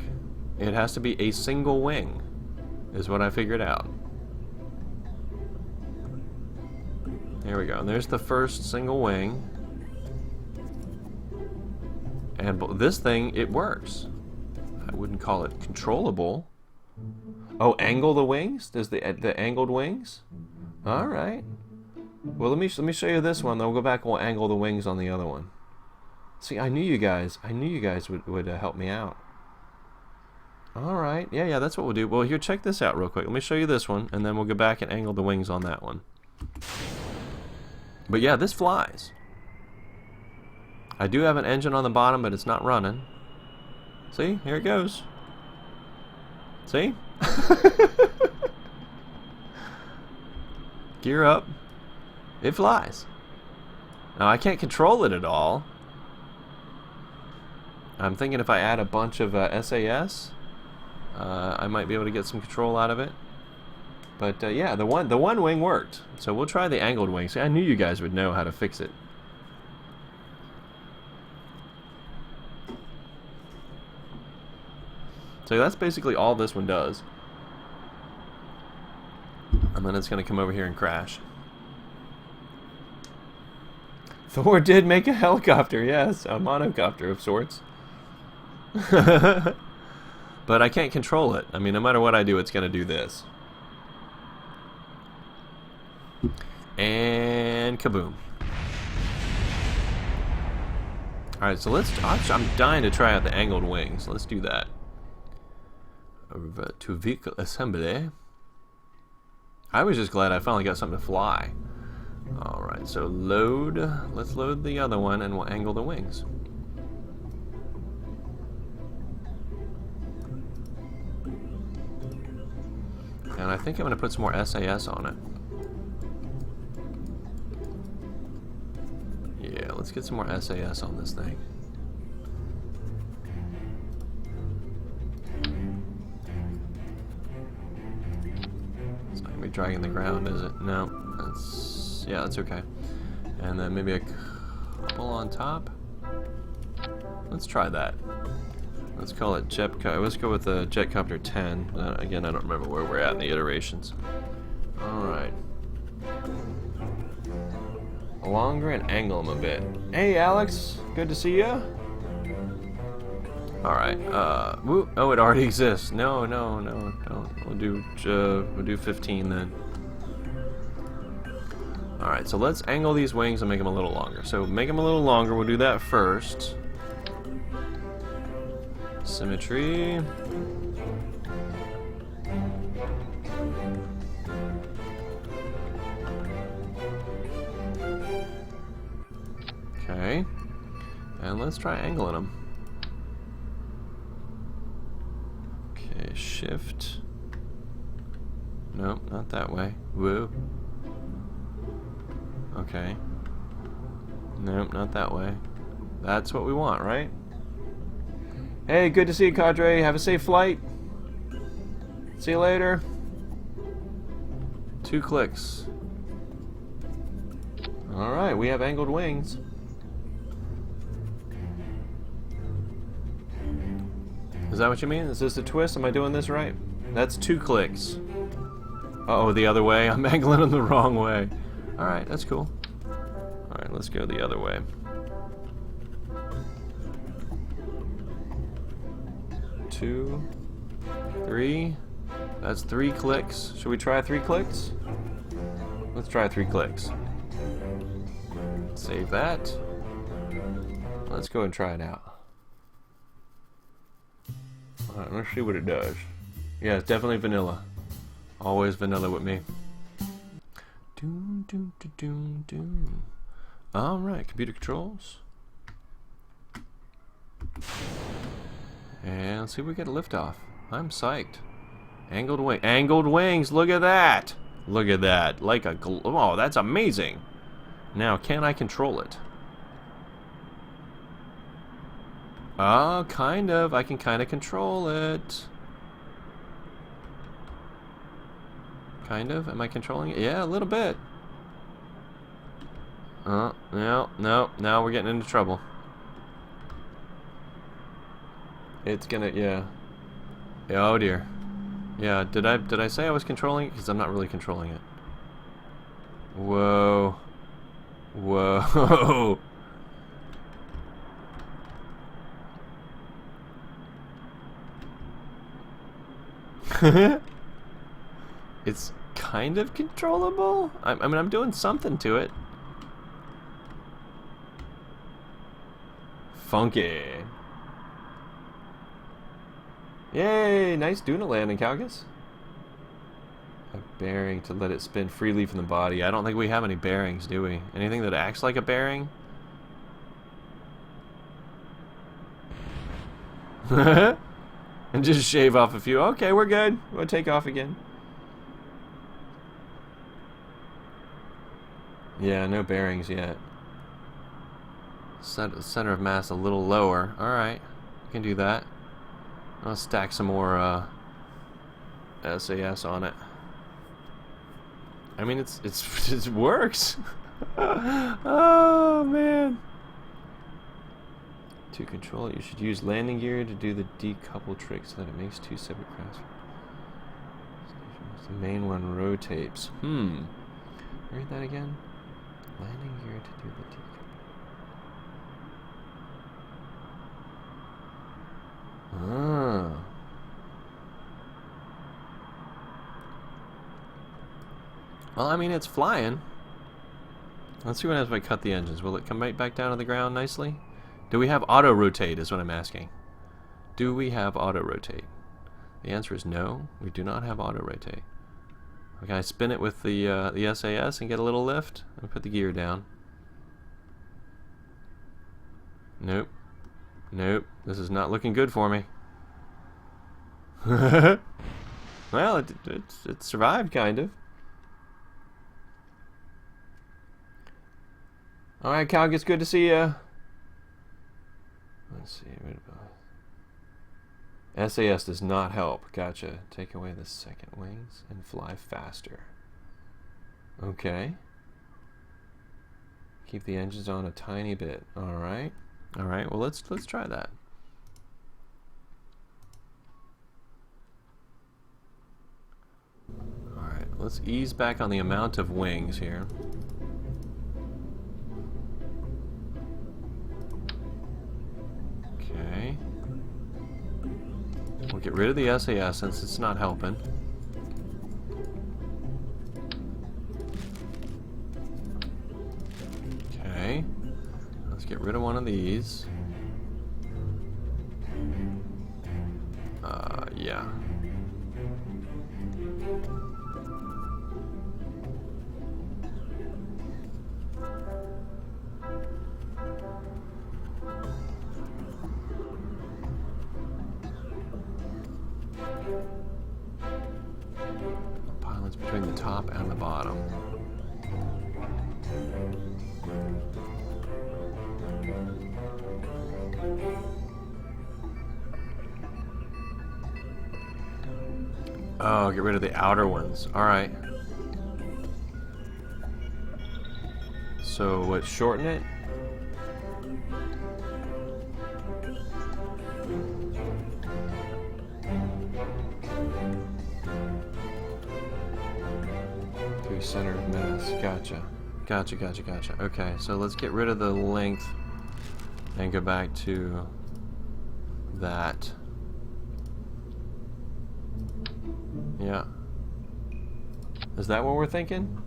It has to be a single wing, is what I figured out. There we go. And there's the first single wing. And this thing, it works. I wouldn't call it controllable. Oh, angle the wings? Does the angled wings? All right. Well, let me show you this one. Then we'll go back and we'll angle the wings on the other one. See, I knew you guys would help me out. Alright, yeah, that's what we'll do. Well, here, check this out real quick. Let me show you this one, and then we'll go back and angle the wings on that one. But yeah, this flies. I do have an engine on the bottom, but it's not running. See? Here it goes. See? Gear up. It flies. Now, I can't control it at all. I'm thinking if I add a bunch of SAS, I might be able to get some control out of it. But yeah, the one wing worked. So we'll try the angled wing. See, I knew you guys would know how to fix it. So that's basically all this one does. And then it's going to come over here and crash. Thor did make a helicopter, yes, a monocopter of sorts. But I can't control it. I mean, no matter what I do, it's going to do this. And kaboom. Alright, so let's... I'm dying to try out the angled wings. Let's do that. Over to vehicle assembly. I was just glad I finally got something to fly. Alright, so load. Let's load the other one and we'll angle the wings. And I think I'm going to put some more SAS on it. Yeah, let's get some more SAS on this thing. It's not going to be dragging the ground, is it? No. That's, yeah, that's okay. And then maybe a couple on top. Let's try that. Let's call it let's go with the Jetcopter 10. Again, I don't remember where we're at in the iterations. Alright. Longer and angle them a bit. Hey, Alex. Good to see ya. Alright. Oh, it already exists. No, don't. We'll do 15 then. Alright, so let's angle these wings and make them a little longer. So make them a little longer. We'll do that first. Symmetry. Okay. And let's try angling them. Okay, shift. Nope, not that way. Woo. Okay. Nope, not that way. That's what we want, right? Hey, good to see you, Cadre. Have a safe flight. See you later. 2 clicks. Alright, we have angled wings. Is that what you mean? Is this a twist? Am I doing this right? That's 2 clicks. Uh-oh, the other way. I'm angling them the wrong way. Alright, that's cool. Alright, let's go the other way. 2, 3. That's 3 clicks. Should we try 3 clicks? Let's try 3 clicks. Save that. Let's go and try it out. Alright, let's see what it does. Yeah, it's definitely vanilla. Always vanilla with me. Doom, doom, doom, doom, doom. Alright, computer controls. And let's see if we get a liftoff. I'm psyched. Angled wing. Angled wings! Look at that! Look at that. Like a oh, that's amazing! Now, can I control it? Oh, kind of. I can kind of control it. Kind of. Am I controlling it? Yeah, a little bit. No. Now we're getting into trouble. It's gonna, yeah. Oh dear. Yeah, did I say I was controlling it? Because I'm not really controlling it. Whoa. Whoa. It's kind of controllable. I mean, I'm doing something to it. Funky. Yay! Nice doing a landing, Calgus. A bearing to let it spin freely from the body. I don't think we have any bearings, do we? Anything that acts like a bearing? And just shave off a few. Okay, we're good. We'll take off again. Yeah, no bearings yet. Set the center of mass a little lower. Alright, you can do that. I'll stack some more SAS on it. I mean, it works. Oh man. To control it, you should use landing gear to do the decouple trick so that it makes two separate crafts. The main one rotates. Read that again. Landing gear to do the decouple. Ah. Well, I mean, it's flying. Let's see what happens if I cut the engines. Will it come right back down to the ground nicely? Do we have auto rotate is what I'm asking. Do we have auto rotate? The answer is no, we do not have auto rotate. Can I spin it with the SAS and get a little lift? And put the gear down. Nope. Nope. This is not looking good for me. Well, it survived, kind of. Alright, Calg, it's good to see ya. Let's see. SAS does not help. Gotcha. Take away the second wings and fly faster. Okay. Keep the engines on a tiny bit. Alright. Alright, well let's try that. Alright, let's ease back on the amount of wings here. Okay. We'll get rid of the SAS since it's not helping. Okay. Let's get rid of one of these. Yeah. Pylons between the top and the bottom. Oh, get rid of the outer ones. Alright. So, what, shorten it? Through center of mass. Gotcha. Gotcha. Okay, so let's get rid of the length and go back to that. Yeah. Is that what we're thinking?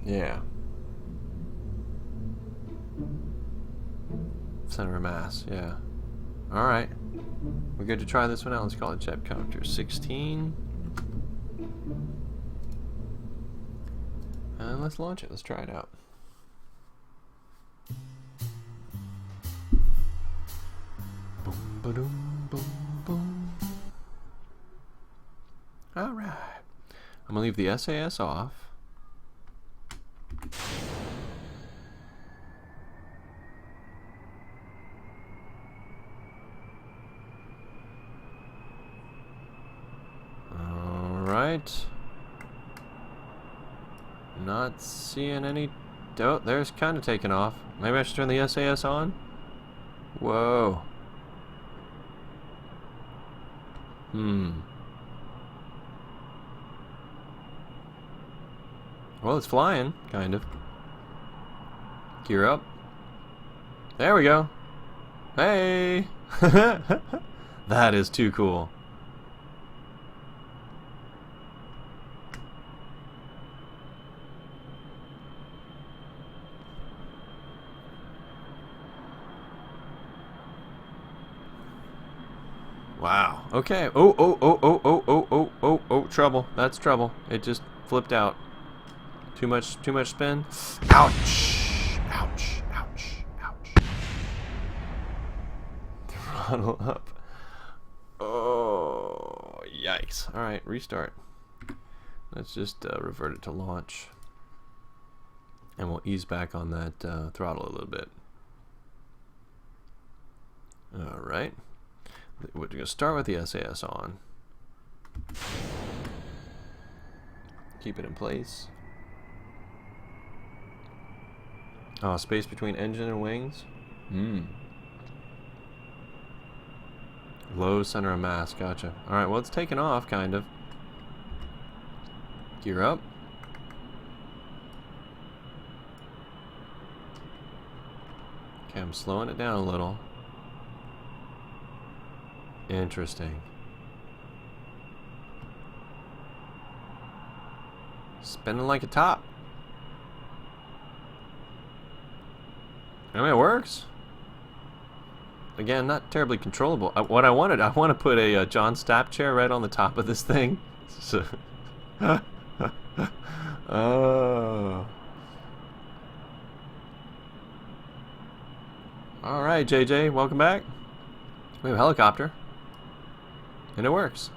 Yeah. Center of mass, yeah. Alright. We're good to try this one out. Let's call it Jetcopter 16. And let's launch it. Let's try it out. Boom, ba-doom, boom, boom. Alright. I'm going to leave the SAS off. Alright. Not seeing any... Oh, there's kind of taken off. Maybe I should turn the SAS on? Whoa. Well, it's flying, kind of. Gear up. There we go. Hey! That is too cool. Wow. Okay. Oh, oh, oh, oh, oh, oh, oh, oh, oh, trouble. That's trouble. It just flipped out. Too much spin. Ouch. Ouch. Ouch. Ouch. Throttle up. Oh, yikes. All right, restart. Let's just revert it to launch. And we'll ease back on that throttle a little bit. All right. We're going to start with the SAS on. Keep it in place. Oh, space between engine and wings. Low center of mass. Gotcha. All right. Well, it's taken off, kind of. Gear up. Okay, I'm slowing it down a little. Interesting. Spinning like a top. I mean, it works. Again, not terribly controllable. What I want to put a John Stapp chair right on the top of this thing. So oh. All right, JJ, welcome back. We have a helicopter. And it works.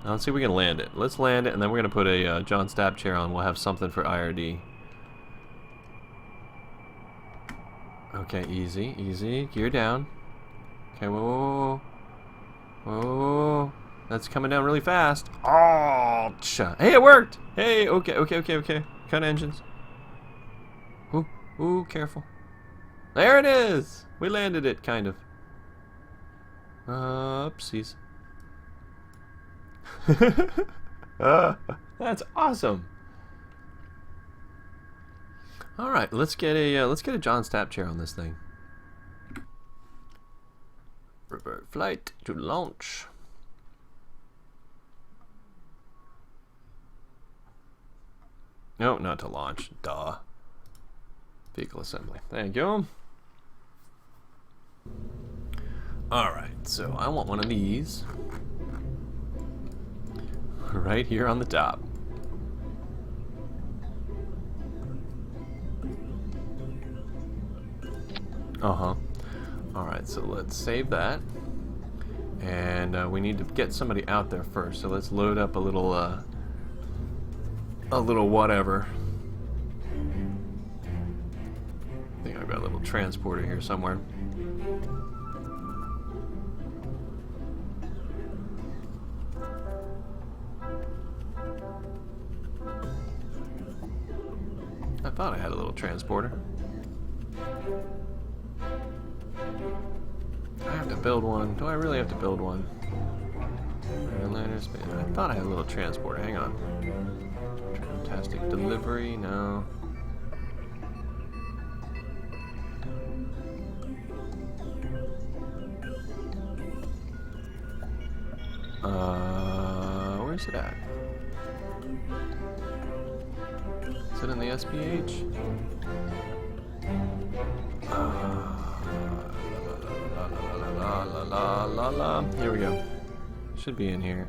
Now let's see if we can land it. Let's land it, and then we're going to put a John Stapp chair on. We'll have something for IRD. Okay, easy, easy. Gear down. Okay, whoa, whoa, whoa, whoa. That's coming down really fast. Oh, hey, it worked. Hey, okay, okay, okay, okay. Cut engines. Ooh, ooh, careful. There it is. We landed it, kind of. Oopsies. That's awesome. All right, let's get a John Stapp chair on this thing. Revert flight to launch. No, not to launch. Duh. Vehicle assembly. Thank you. Alright, so I want one of these right here on the top. Alright, so let's save that. And we need to get somebody out there first. So let's load up a little whatever. I think I've got a little transporter here somewhere. I thought I had a little transporter. I have to build one. Do I really have to build one? I thought I had a little transporter. Hang on. Fantastic delivery. No. Where's it at? Is it in the SPH? Here we go. Should be in here.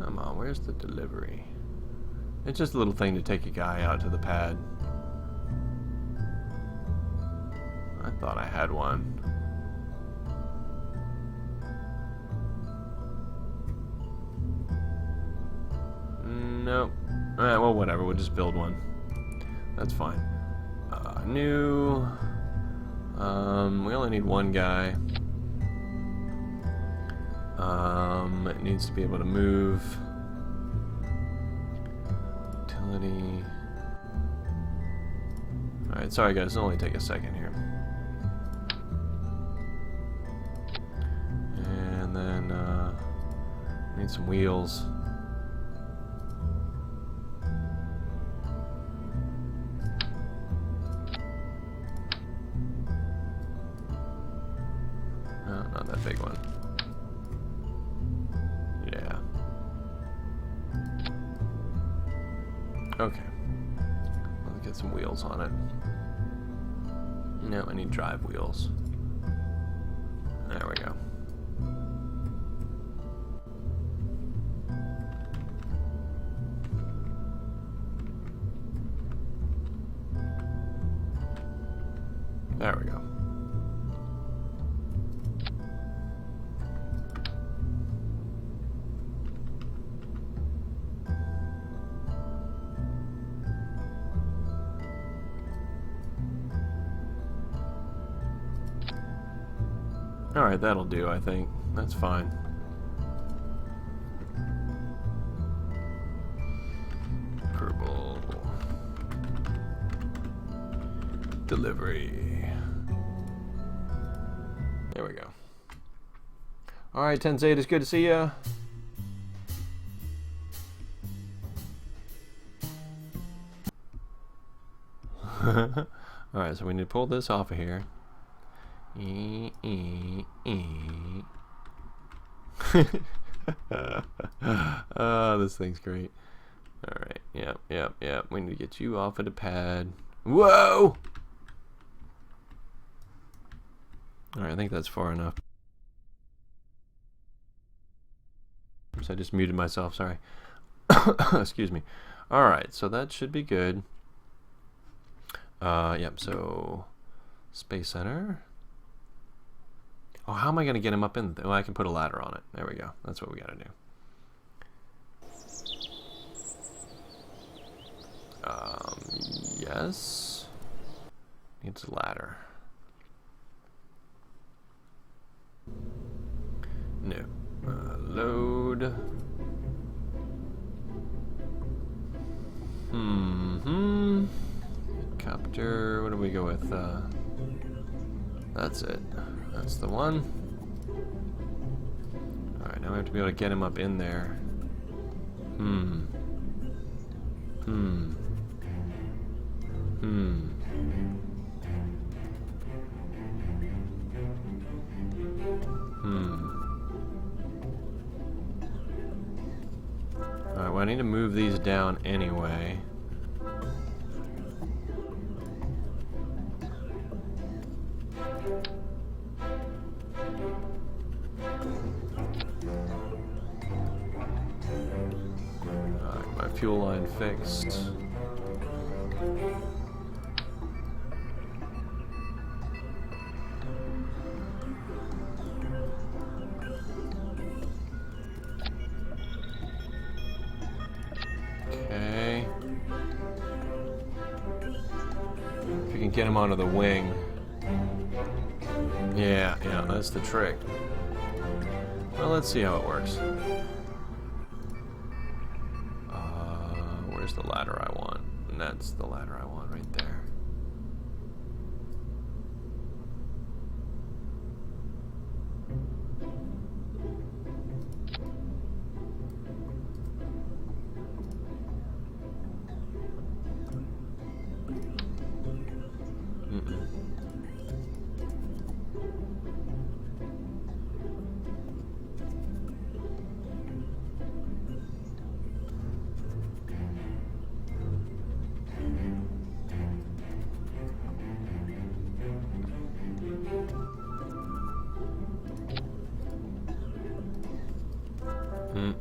Come on, where's the delivery? It's just a little thing to take a guy out to the pad. I thought I had one. Nope. Alright, well, whatever. We'll just build one. That's fine. New. We only need one guy. It needs to be able to move. Utility. Alright, sorry guys, it'll only take a second here. And then, need some wheels. No, not that big one. Yeah. Okay. Let's get some wheels on it. No, I need drive wheels. There we go. There we go. Alright, that'll do, I think. That's fine. Kerbal. Delivery. There we go. Alright, Tensei, it's good to see ya. Alright, so we need to pull this off of here. Oh, this thing's great. Alright, yep. We need to get you off of the pad. Whoa! Alright, I think that's far enough. Oops, I just muted myself, sorry. Excuse me. Alright, so that should be good. Yep, so Space Center. Oh, how am I going to get him up in? Oh, I can put a ladder on it. There we go. That's what we got to do. Yes. Needs a ladder. No. Load. Copter. What do we go with? That's it. That's the one. Alright, now we have to be able to get him up in there. Alright, well, I need to move these down anyway. Fuel line fixed. Okay. If you can get him onto the wing. Yeah, that's the trick. Well, let's see how it works. Where's the ladder I want? And that's the ladder I want right there.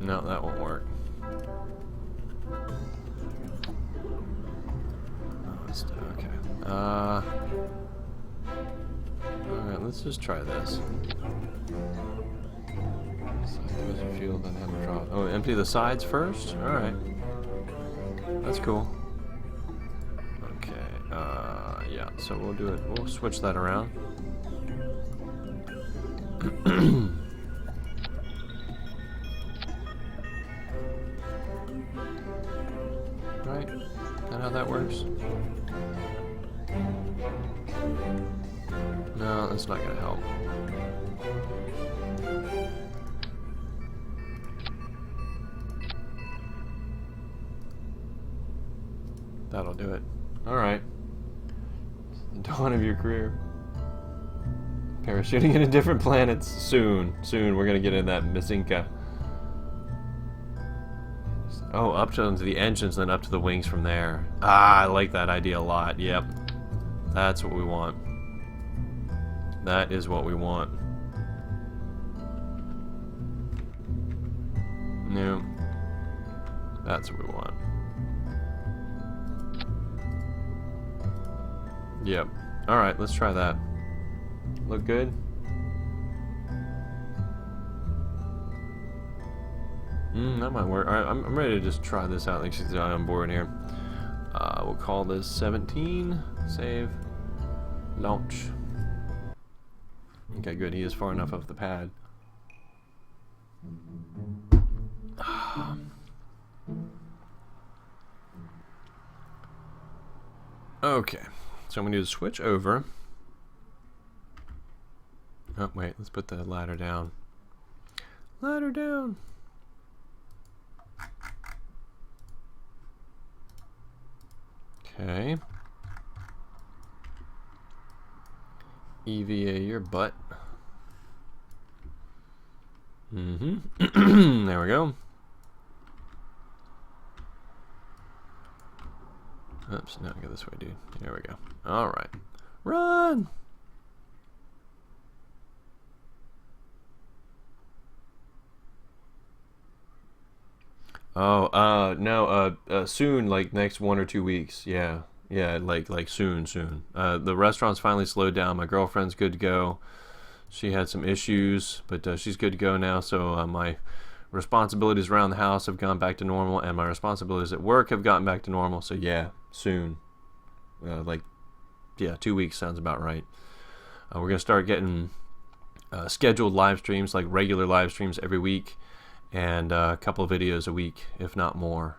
No, that won't work. Okay. Alright, let's just try this. Side fuel, then have a drop. Oh, empty the sides first? Alright. That's cool. Okay, yeah, so we'll do it. We'll switch that around. Right? Is that how that works? No, that's not gonna help. That'll do it. Alright. The dawn of your career. Parachuting into different planets. Soon. Soon we're gonna get in that Misinka. Oh, up to the engines, then up to the wings from there. Ah, I like that idea a lot. Yep. That's what we want. That is what we want. No. That's what we want. Yep. Alright, let's try that. Look good? That might work. Alright, I'm ready to just try this out. Like she's on board here. We'll call this 17. Save. Launch. Okay, good. He is far enough off the pad. Okay. So I'm going to switch over. Oh, wait. Let's put the ladder down. Ladder down. Okay. EVA your butt. There we go. Oops, now I go this way, dude. There we go. Alright. Run! Oh, no, soon, like next 1 or 2 weeks. Yeah. Yeah, like soon. The restaurant's finally slowed down. My girlfriend's good to go. She had some issues, but she's good to go now. So my responsibilities around the house have gone back to normal, and my responsibilities at work have gotten back to normal. So yeah, soon. Yeah, 2 weeks sounds about right. We're gonna start getting scheduled live streams, like regular live streams every week, and a couple of videos a week, if not more.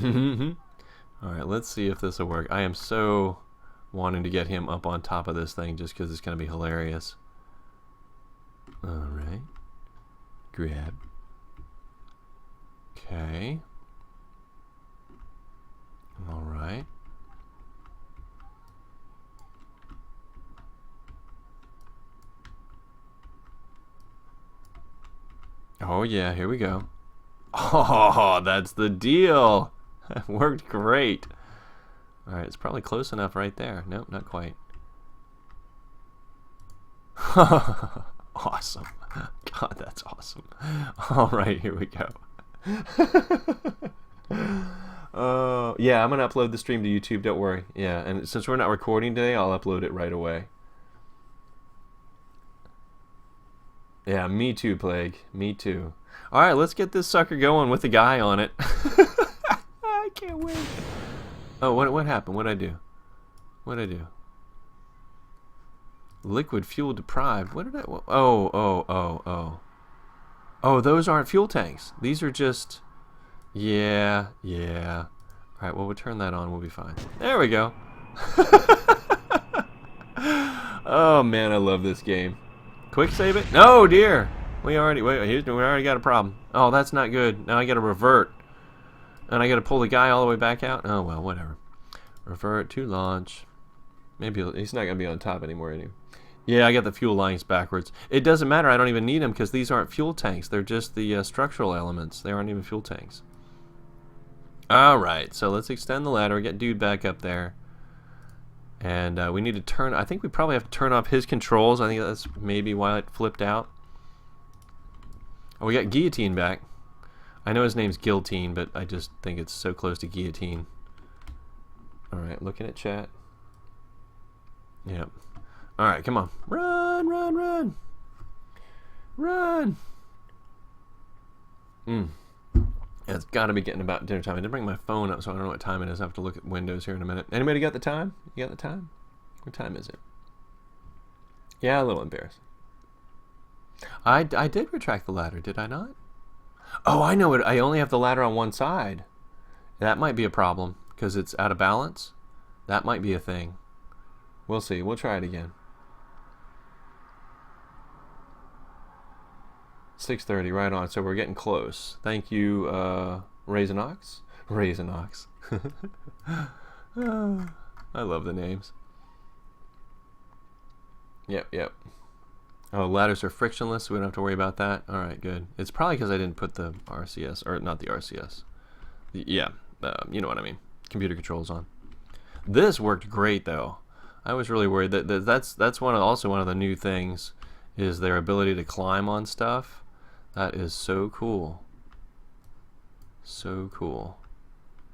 Alright, let's see if this will work. I am so wanting to get him up on top of this thing just because it's going to be hilarious. Alright. Grab. Okay. Alright. Oh yeah, here we go. Oh, that's the deal. That worked great. Alright, it's probably close enough right there. Nope, not quite. Awesome. God, that's awesome. Alright, here we go. Yeah, I'm going to upload the stream to YouTube, don't worry. Yeah, and since we're not recording today, I'll upload it right away. Yeah, me too, Plague. Me too. Alright, let's get this sucker going with the guy on it. I can't wait. Oh, what happened? What'd I do? What'd I do? Liquid fuel deprived. What did I... Oh, those aren't fuel tanks. These are just... Yeah. Alright, well, we'll turn that on. We'll be fine. There we go. Oh, man, I love this game. Quick save it? No, dear. We already got a problem. Oh, that's not good. Now I got to revert. And I got to pull the guy all the way back out. Oh, well, whatever. Revert to launch. Maybe he's not going to be on top anymore, anyway. Yeah, I got the fuel lines backwards. It doesn't matter. I don't even need them because these aren't fuel tanks. They're just the structural elements. They aren't even fuel tanks. Alright, so let's extend the ladder. Get dude back up there. And we need to turn... I think we probably have to turn off his controls. I think that's maybe why it flipped out. Oh, we got Guillotine back. I know his name's Guillotine, but I just think it's so close to Guillotine. Alright, looking at chat. Yep. Alright, come on. Run! Yeah, it's got to be getting about dinner time. I didn't bring my phone up, so I don't know what time it is. I have to look at Windows here in a minute. Anybody got the time? You got the time? What time is it? Yeah, a little embarrassing. I did retract the ladder, did I not? Oh, I know it. I only have the ladder on one side. That might be a problem, because it's out of balance. That might be a thing. We'll see. We'll try it again. 6:30, right on. So we're getting close. Thank you, Raisinox. Raisinox. I love the names. Yep. Oh, ladders are frictionless, so we don't have to worry about that. All right, good. It's probably because I didn't put the RCS, or not the RCS. You know what I mean. Computer controls on. This worked great, though. I was really worried that's also one of the new things, is their ability to climb on stuff. That is so cool. So cool.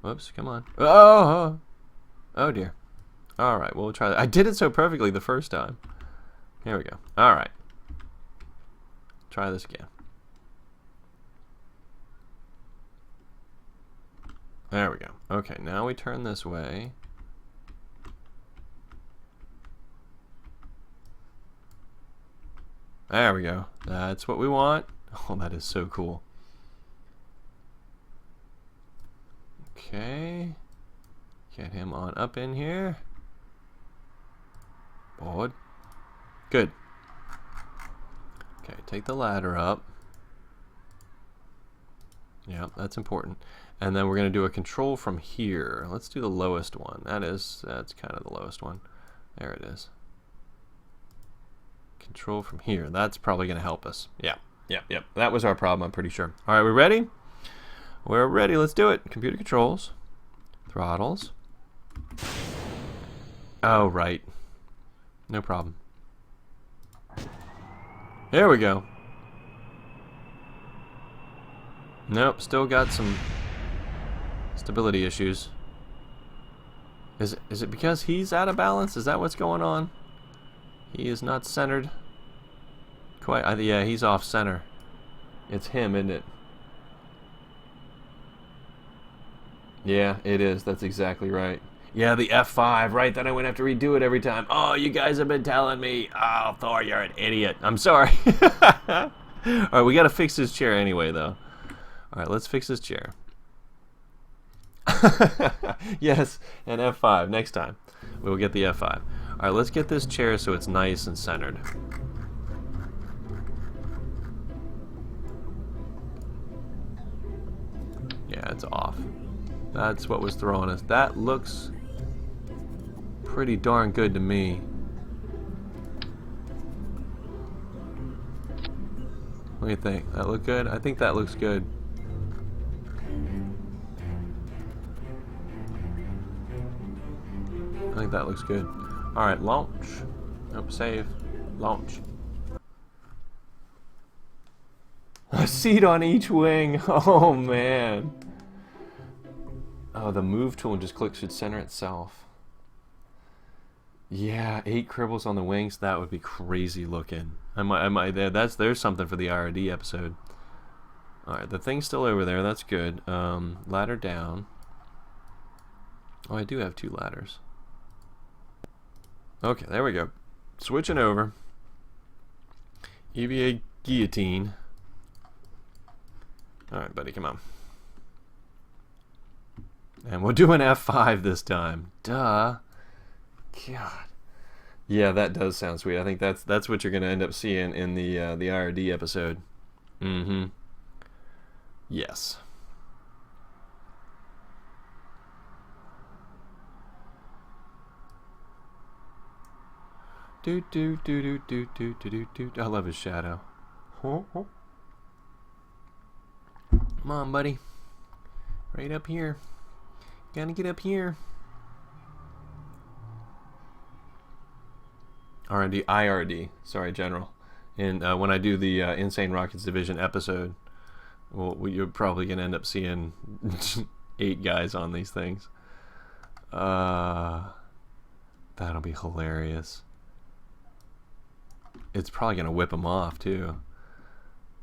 Whoops, come on. Oh dear. Alright, well, we'll try that. I did it so perfectly the first time. Here we go. Alright. Try this again. There we go. Okay, now we turn this way. There we go. That's what we want. Oh, that is so cool. Okay. Get him on up in here. Forward. Good. Okay, take the ladder up. Yeah, that's important. And then we're going to do a control from here. Let's do the lowest one. That's kind of the lowest one. There it is. Control from here. That's probably going to help us. Yeah. That was our problem, I'm pretty sure. All right, we ready? We're ready. Let's do it. Computer controls. Throttles. Oh, right. No problem. There we go. Nope, still got some stability issues. Is it because he's out of balance? Is that what's going on? He is not centered. Quite. Yeah, he's off center. It's him, isn't it? Yeah, it is. That's exactly right. Yeah, the F5, right? Then I wouldn't have to redo it every time. Oh, you guys have been telling me. Oh, Thor, you're an idiot. I'm sorry. Alright, we gotta fix his chair anyway, though. Alright, let's fix his chair. Yes, and F5 next time. We'll get the F5. Alright, let's get this chair so it's nice and centered. Yeah, it's off. That's what was throwing us. That looks pretty darn good to me. What do you think? That look good? I think that looks good. I think that looks good. Alright, launch. Nope, save. Launch. A seat on each wing. Oh, man. Oh, the move tool just clicks should center itself. Yeah, 8 Kerbals on the wings. That would be crazy looking. There's something for the IRD episode. Alright, the thing's still over there. That's good. Ladder down. Oh, I do have 2 ladders. Okay, there we go. Switching over. EVA guillotine. Alright, buddy, come on. And we'll do an F5 this time. Duh. God. Yeah, that does sound sweet. I think that's what you're going to end up seeing in the IRD episode. Mm-hmm. Yes. Do do do do do do do do. I love his shadow. Come on, buddy. Right up here. Gotta get up here. IRD. Sorry, General. And when I do the Insane Rockets Division episode, well, you're probably gonna end up seeing 8 guys on these things. That'll be hilarious. It's probably gonna whip them off too.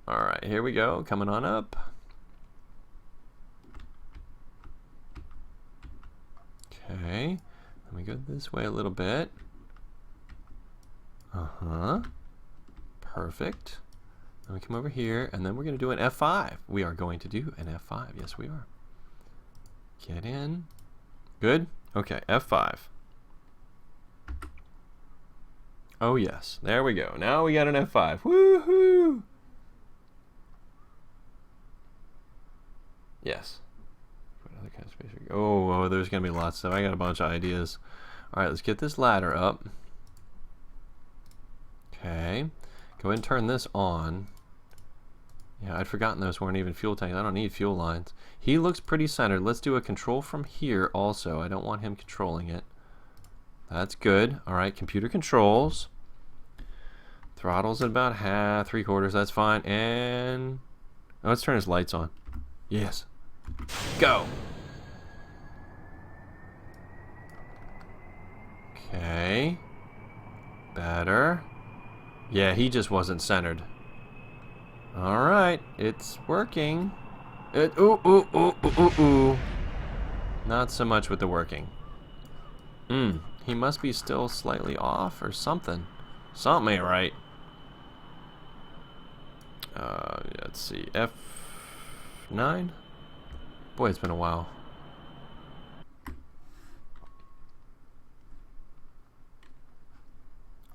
All right, here we go. Coming on up. Okay, let me go this way a little bit. Perfect. Then we come over here, and then we're going to do an F5. We are going to do an F5. Yes, we are. Get in. Good? Okay, F5. Oh, yes. There we go. Now we got an F5. Woohoo! Yes. Oh, there's going to be lots of stuff. I got a bunch of ideas. All right, let's get this ladder up. Okay. Go ahead and turn this on. Yeah, I'd forgotten those weren't even fuel tanks. I don't need fuel lines. He looks pretty centered. Let's do a control from here also. I don't want him controlling it. That's good. All right, computer controls. Throttle's at about half, 3/4. That's fine. And let's turn his lights on. Yes. Go. Okay. Better. Yeah, he just wasn't centered. All right, it's working. Ooh. Not so much with the working. He must be still slightly off or something. Something ain't right. Let's see. F9? Boy, it's been a while.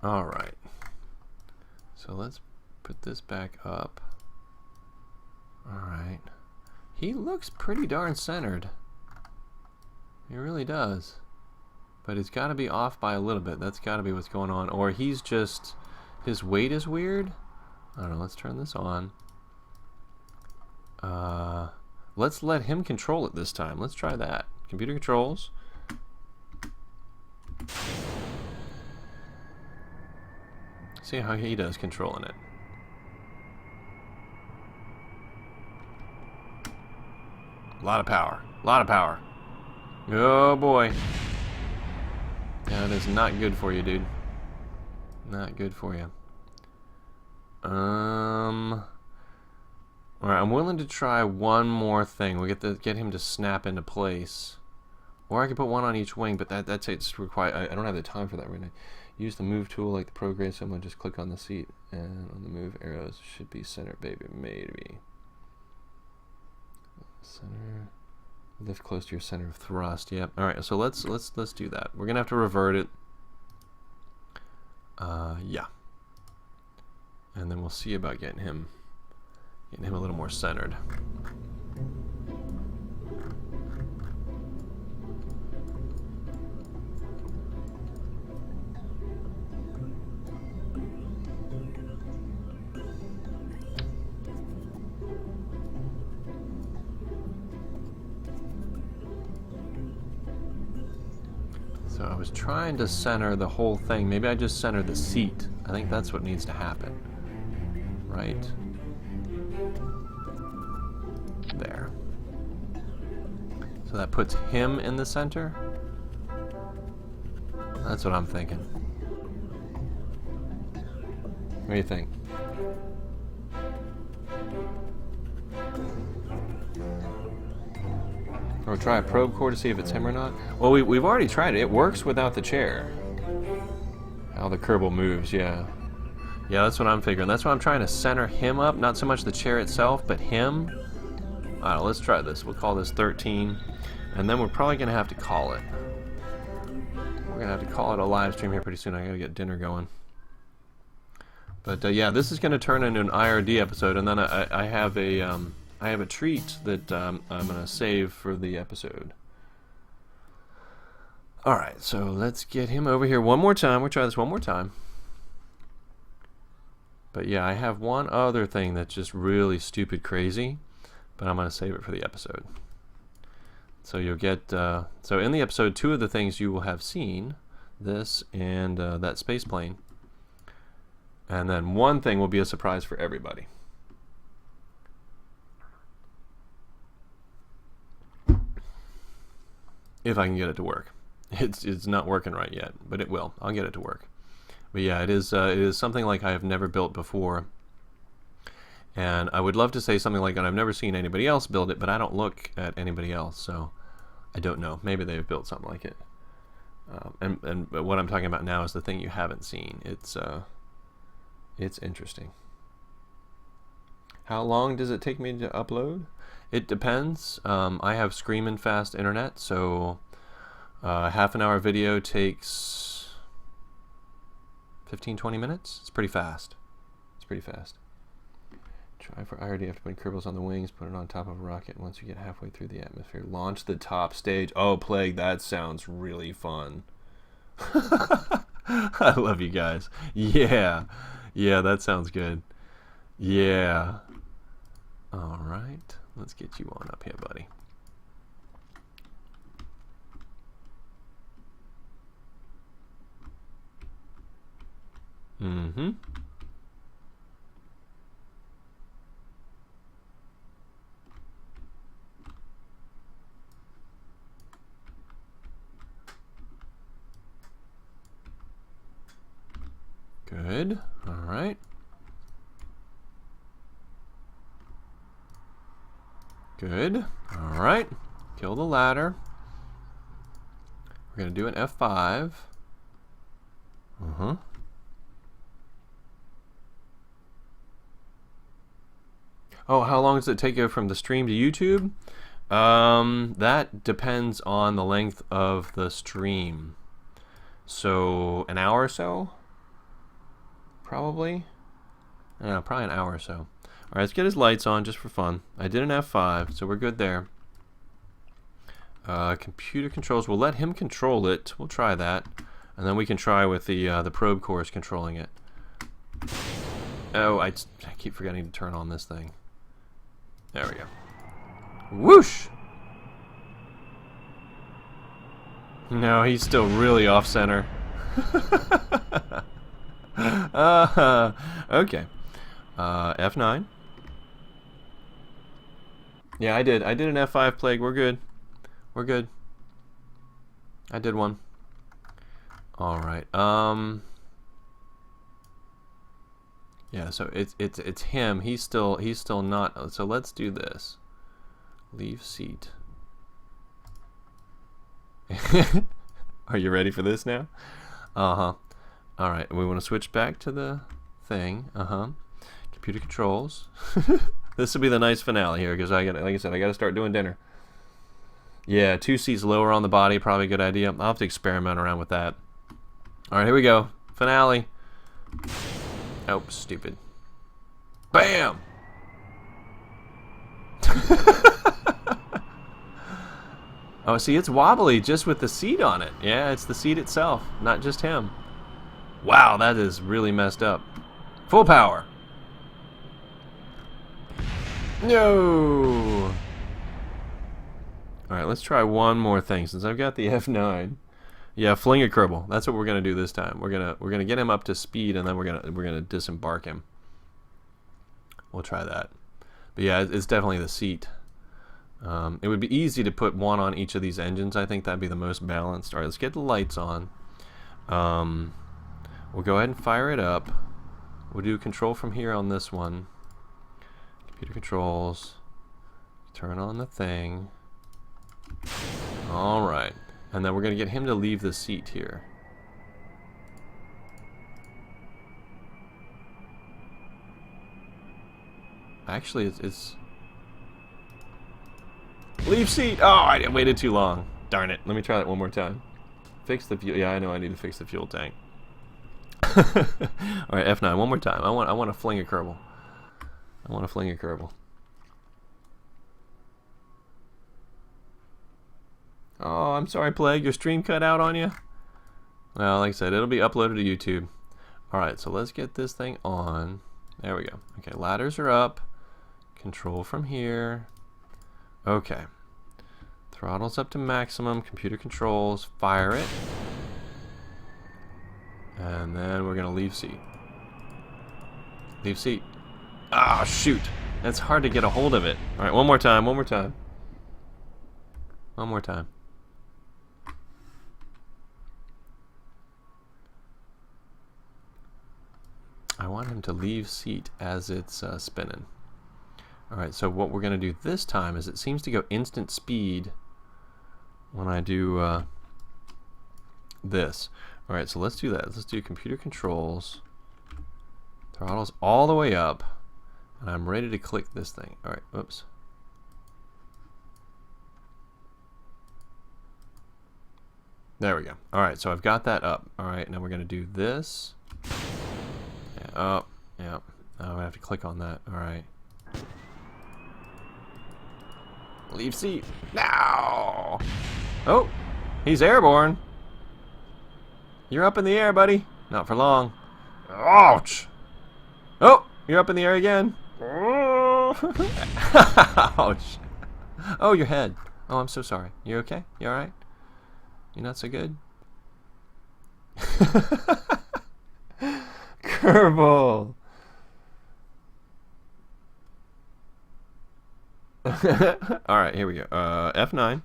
Alright. So let's put this back up. Alright. He looks pretty darn centered. He really does. But it's got to be off by a little bit. That's got to be what's going on. Or he's just... his weight is weird? I don't know. Let's turn this on. Let's let him control it this time. Let's try that. Computer controls. See how he does controlling it. A lot of power. A lot of power. Oh boy. That is not good for you, dude. Not good for you. Alright, I'm willing to try one more thing. We get him to snap into place. Or I could put one on each wing, but that's it's required. I don't have the time for that right now. Use the move tool like the prograde symbol. Just click on the seat, and on the move arrows should be center, baby. Maybe center. Lift close to your center of thrust. Yep. All right. So let's do that. We're gonna have to revert it. Yeah. And then we'll see about getting him a little more centered. So I was trying to center the whole thing. Maybe I just center the seat. I think that's what needs to happen. Right? There. So that puts him in the center? That's what I'm thinking. What do you think? Or try a probe core to see if it's him or not? Well, we've already tried it. It works without the chair. How the Kerbal moves, yeah. Yeah, that's what I'm figuring. That's why I'm trying to center him up. Not so much the chair itself, but him. Alright, let's try this. We'll call this 13. And then we're probably going to have to call it. We're going to have to call it a live stream here pretty soon. I got to get dinner going. But yeah, this is going to turn into an IRD episode. And then I have a treat that I'm going to save for the episode. Alright, so let's get him over here one more time. We'll try this one more time. But yeah, I have one other thing that's just really stupid crazy, but I'm going to save it for the episode. So you'll get, so in the episode, 2 of the things you will have seen, this and that space plane. And then one thing will be a surprise for everybody. If I can get it to work. It's not working right yet, but it will. I'll get it to work. But yeah, it is something like I have never built before. And I would love to say something like that. I've never seen anybody else build it, but I don't look at anybody else, so I don't know. Maybe they've built something like it. And what I'm talking about now is the thing you haven't seen. It's interesting. How long does it take me to upload? It depends. I have screaming fast internet, so half an hour video takes 15-20 minutes. It's pretty fast. It's pretty fast. Try for IRD after putting Kerbals on the wings, put it on top of a rocket. Once you get halfway through the atmosphere, launch the top stage. Oh, Plague, that sounds really fun. I love you guys. Yeah. Yeah, that sounds good. Yeah. All right. Let's get you on up here, buddy. Mm-hmm. Good. All right. Good. All right. Kill the ladder. We're going to do an F5. Uh-huh. Oh, how long does it take you from the stream to YouTube? That depends on the length of the stream. So, an hour or so? Probably? I don't know, probably an hour or so. Alright, let's get his lights on just for fun. I did an F5, so we're good there. Computer controls, we'll let him control it. We'll try that. And then we can try with the probe cores controlling it. Oh, I keep forgetting to turn on this thing. There we go. Whoosh! No, he's still really off-center. Okay. F9. Yeah, I did an F5 plague. We're good. We're good. I did one. All right. Yeah, so it's him. He's still not. So let's do this. Leave seat. Are you ready for this now? Uh-huh. All right, we want to switch back to the thing. Uh-huh. Computer controls. This will be the nice finale here because like I said, I got to start doing dinner. Yeah, 2 seats lower on the body, probably a good idea. I'll have to experiment around with that. All right, here we go. Finale. Oh, stupid. Bam! Oh, see, it's wobbly just with the seat on it. Yeah, it's the seat itself, not just him. Wow, that is really messed up. Full power. No! Alright, let's try one more thing since I've got the F9. Yeah, fling a Kerbal. That's what we're gonna do this time. We're gonna get him up to speed and then we're gonna disembark him. We'll try that. But yeah, it's definitely the seat. It would be easy to put one on each of these engines. I think that'd be the most balanced. Alright, let's get the lights on. We'll go ahead and fire it up. We'll do control from here on this one. Computer controls. Turn on the thing. Alright. And then we're going to get him to leave the seat here. Actually, it's... Leave seat! Oh, I waited too long. Darn it. Let me try that one more time. Fix the fuel. Yeah, I know I need to fix the fuel tank. Alright, F9, one more time. I want to fling a Kerbal. I want to fling a Kerbal. Oh, I'm sorry, Plague. Your stream cut out on you? Well, like I said, it'll be uploaded to YouTube. Alright, so let's get this thing on. There we go. Okay, ladders are up. Control from here. Okay. Throttle's up to maximum. Computer controls. Fire it. And then we're going to leave seat. Leave seat. Ah, shoot. It's hard to get a hold of it. Alright, one more time, one more time. One more time. I want him to leave seat as it's spinning. Alright, so what we're going to do this time is it seems to go instant speed when I do this. Alright, so let's do that. Let's do computer controls. Throttle's all the way up. And I'm ready to click this thing. Alright, oops. There we go. Alright, so I've got that up. Alright, now we're going to do this. Yeah, up. Yeah. Now I have to click on that. Alright. Leave seat. No! Oh! He's airborne! You're up in the air, buddy. Not for long. Ouch! Oh! You're up in the air again. Ouch! Oh, your head. Oh, I'm so sorry. You okay? You alright? You not so good? Kerbal. All right, here we go. F9.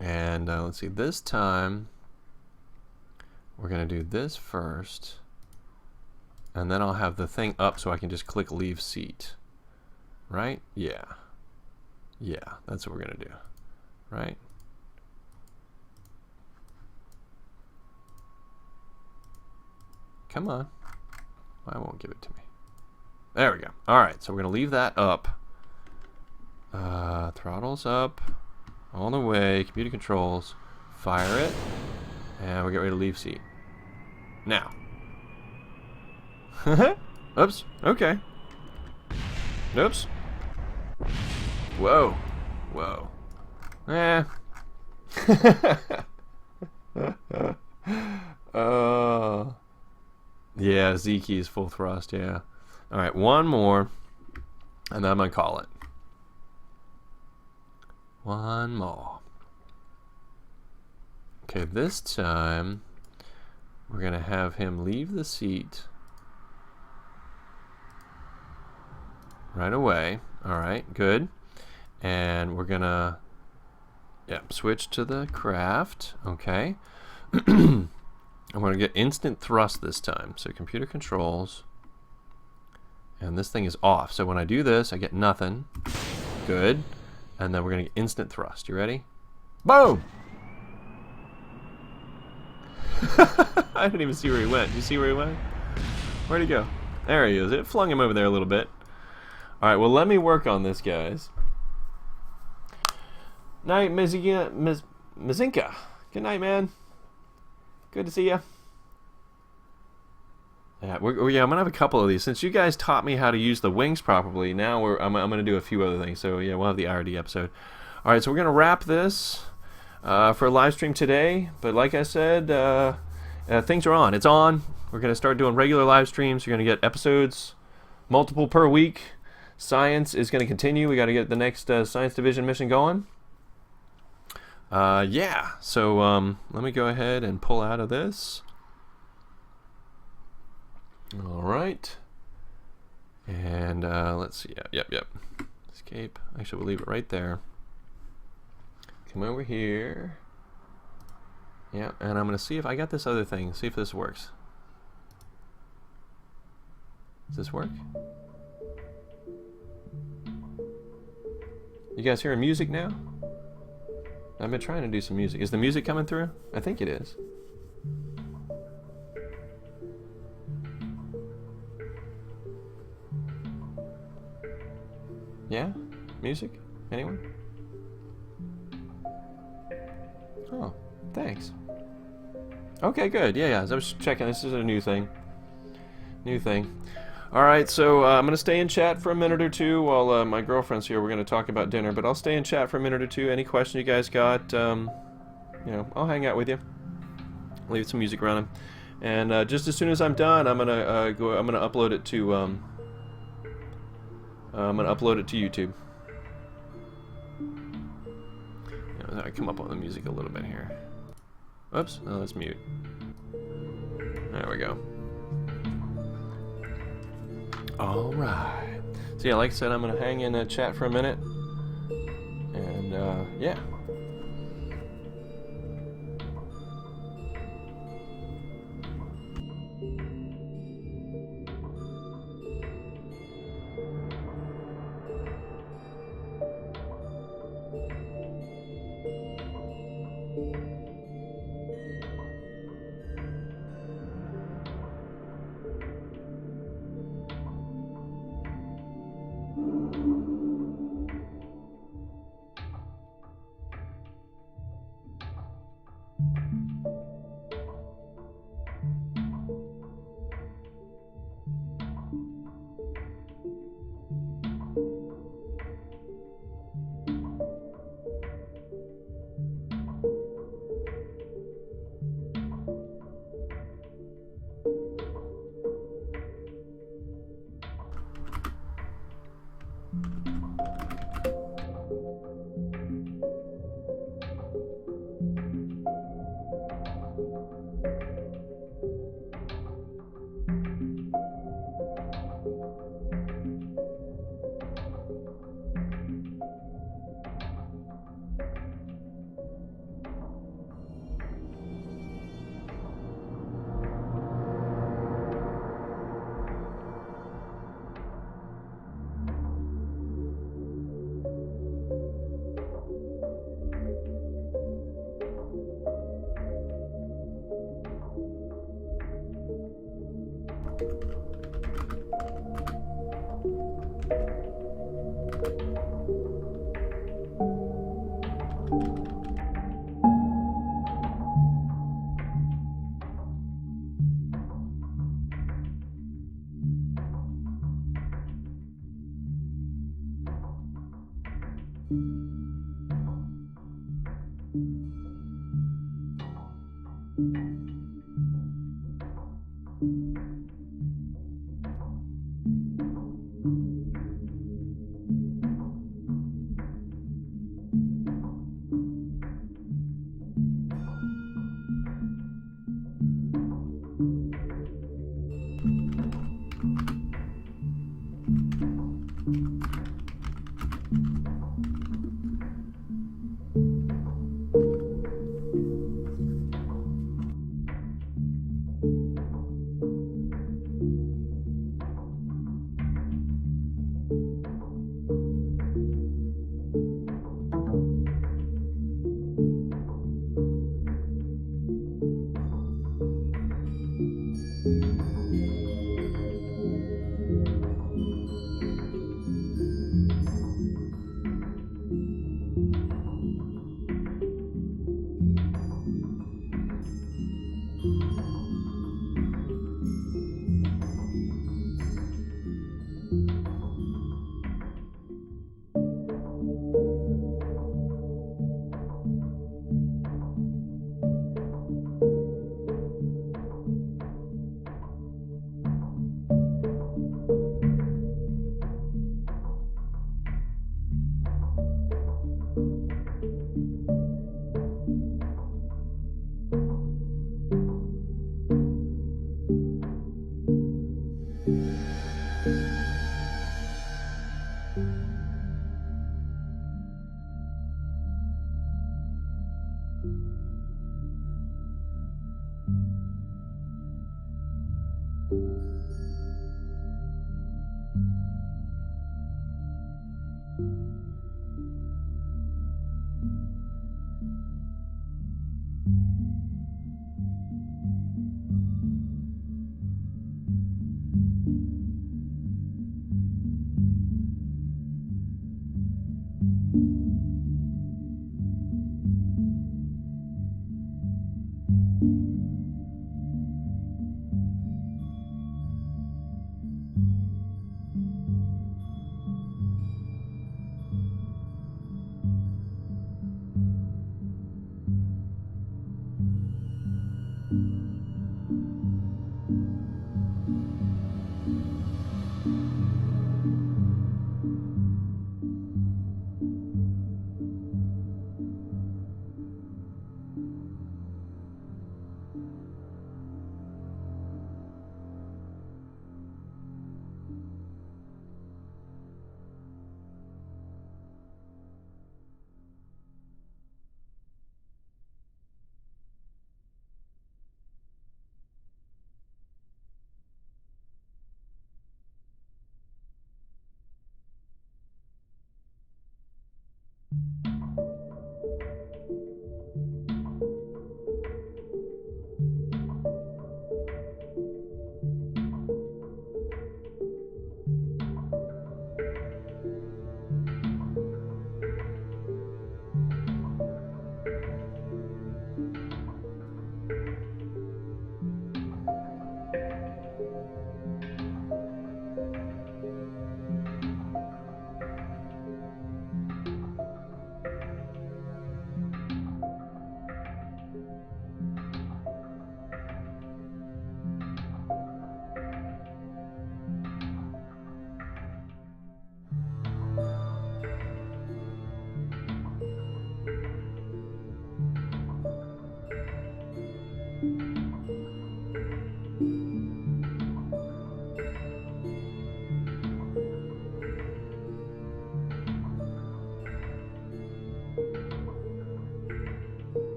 And let's see, this time we're going to do this first. And then I'll have the thing up so I can just click leave seat. Right? Yeah. Yeah, that's what we're going to do. Right? Come on. I won't give it to me. There we go. Alright, so we're going to leave that up. Throttle's up. All the way. Computer controls. Fire it. And we'll get ready to leave seat. Now. Oops. Okay. Oops. Whoa. Whoa. Eh. Yeah, Z key is full thrust, yeah. Alright, one more. And then I'm going to call it. One more. Okay, this time we're going to have him leave the seat right away. Alright, good. And we're going to switch to the craft. Okay. I'm going to get instant thrust this time. So computer controls. And this thing is off. So when I do this, I get nothing. Good. And then we're going to get instant thrust. You ready? Boom! I didn't even see where he went. Did you see where he went? Where'd he go? There he is. It flung him over there a little bit. Alright, well, let me work on this, guys. Night, Mizinka. Good night, man. Good to see ya. Yeah, I'm gonna have a couple of these. Since you guys taught me how to use the wings properly, now I'm gonna do a few other things. So yeah, we'll have the IRD episode. All right, so we're gonna wrap this for a live stream today. But like I said, things are on. It's on. We're gonna start doing regular live streams. You're gonna get episodes, multiple per week. Science is gonna continue. We got to get the next science division mission going. Yeah. So let me go ahead and pull out of this. All right, and let's see. Yep. Escape. Actually, we'll leave it right there. Come over here. Yeah, and I'm gonna see if I got this other thing. See if this works. Does this work? You guys hearing music now? I've been trying to do some music. Is the music coming through? I think it is. Yeah? Music? Anyone? Oh, thanks. Okay, good. Yeah. I was checking. This is a new thing. Alright, so I'm going to stay in chat for a minute or two while my girlfriend's here. We're going to talk about dinner, but I'll stay in chat for a minute or two. Any question you guys got, you know, I'll hang out with you. Leave some music running. And just as soon as I'm done, I'm going to upload it to YouTube. I come up on the music a little bit here. Oops, no, let's mute. There we go. Alright. So yeah, like I said, I'm going to hang in chat for a minute. And yeah.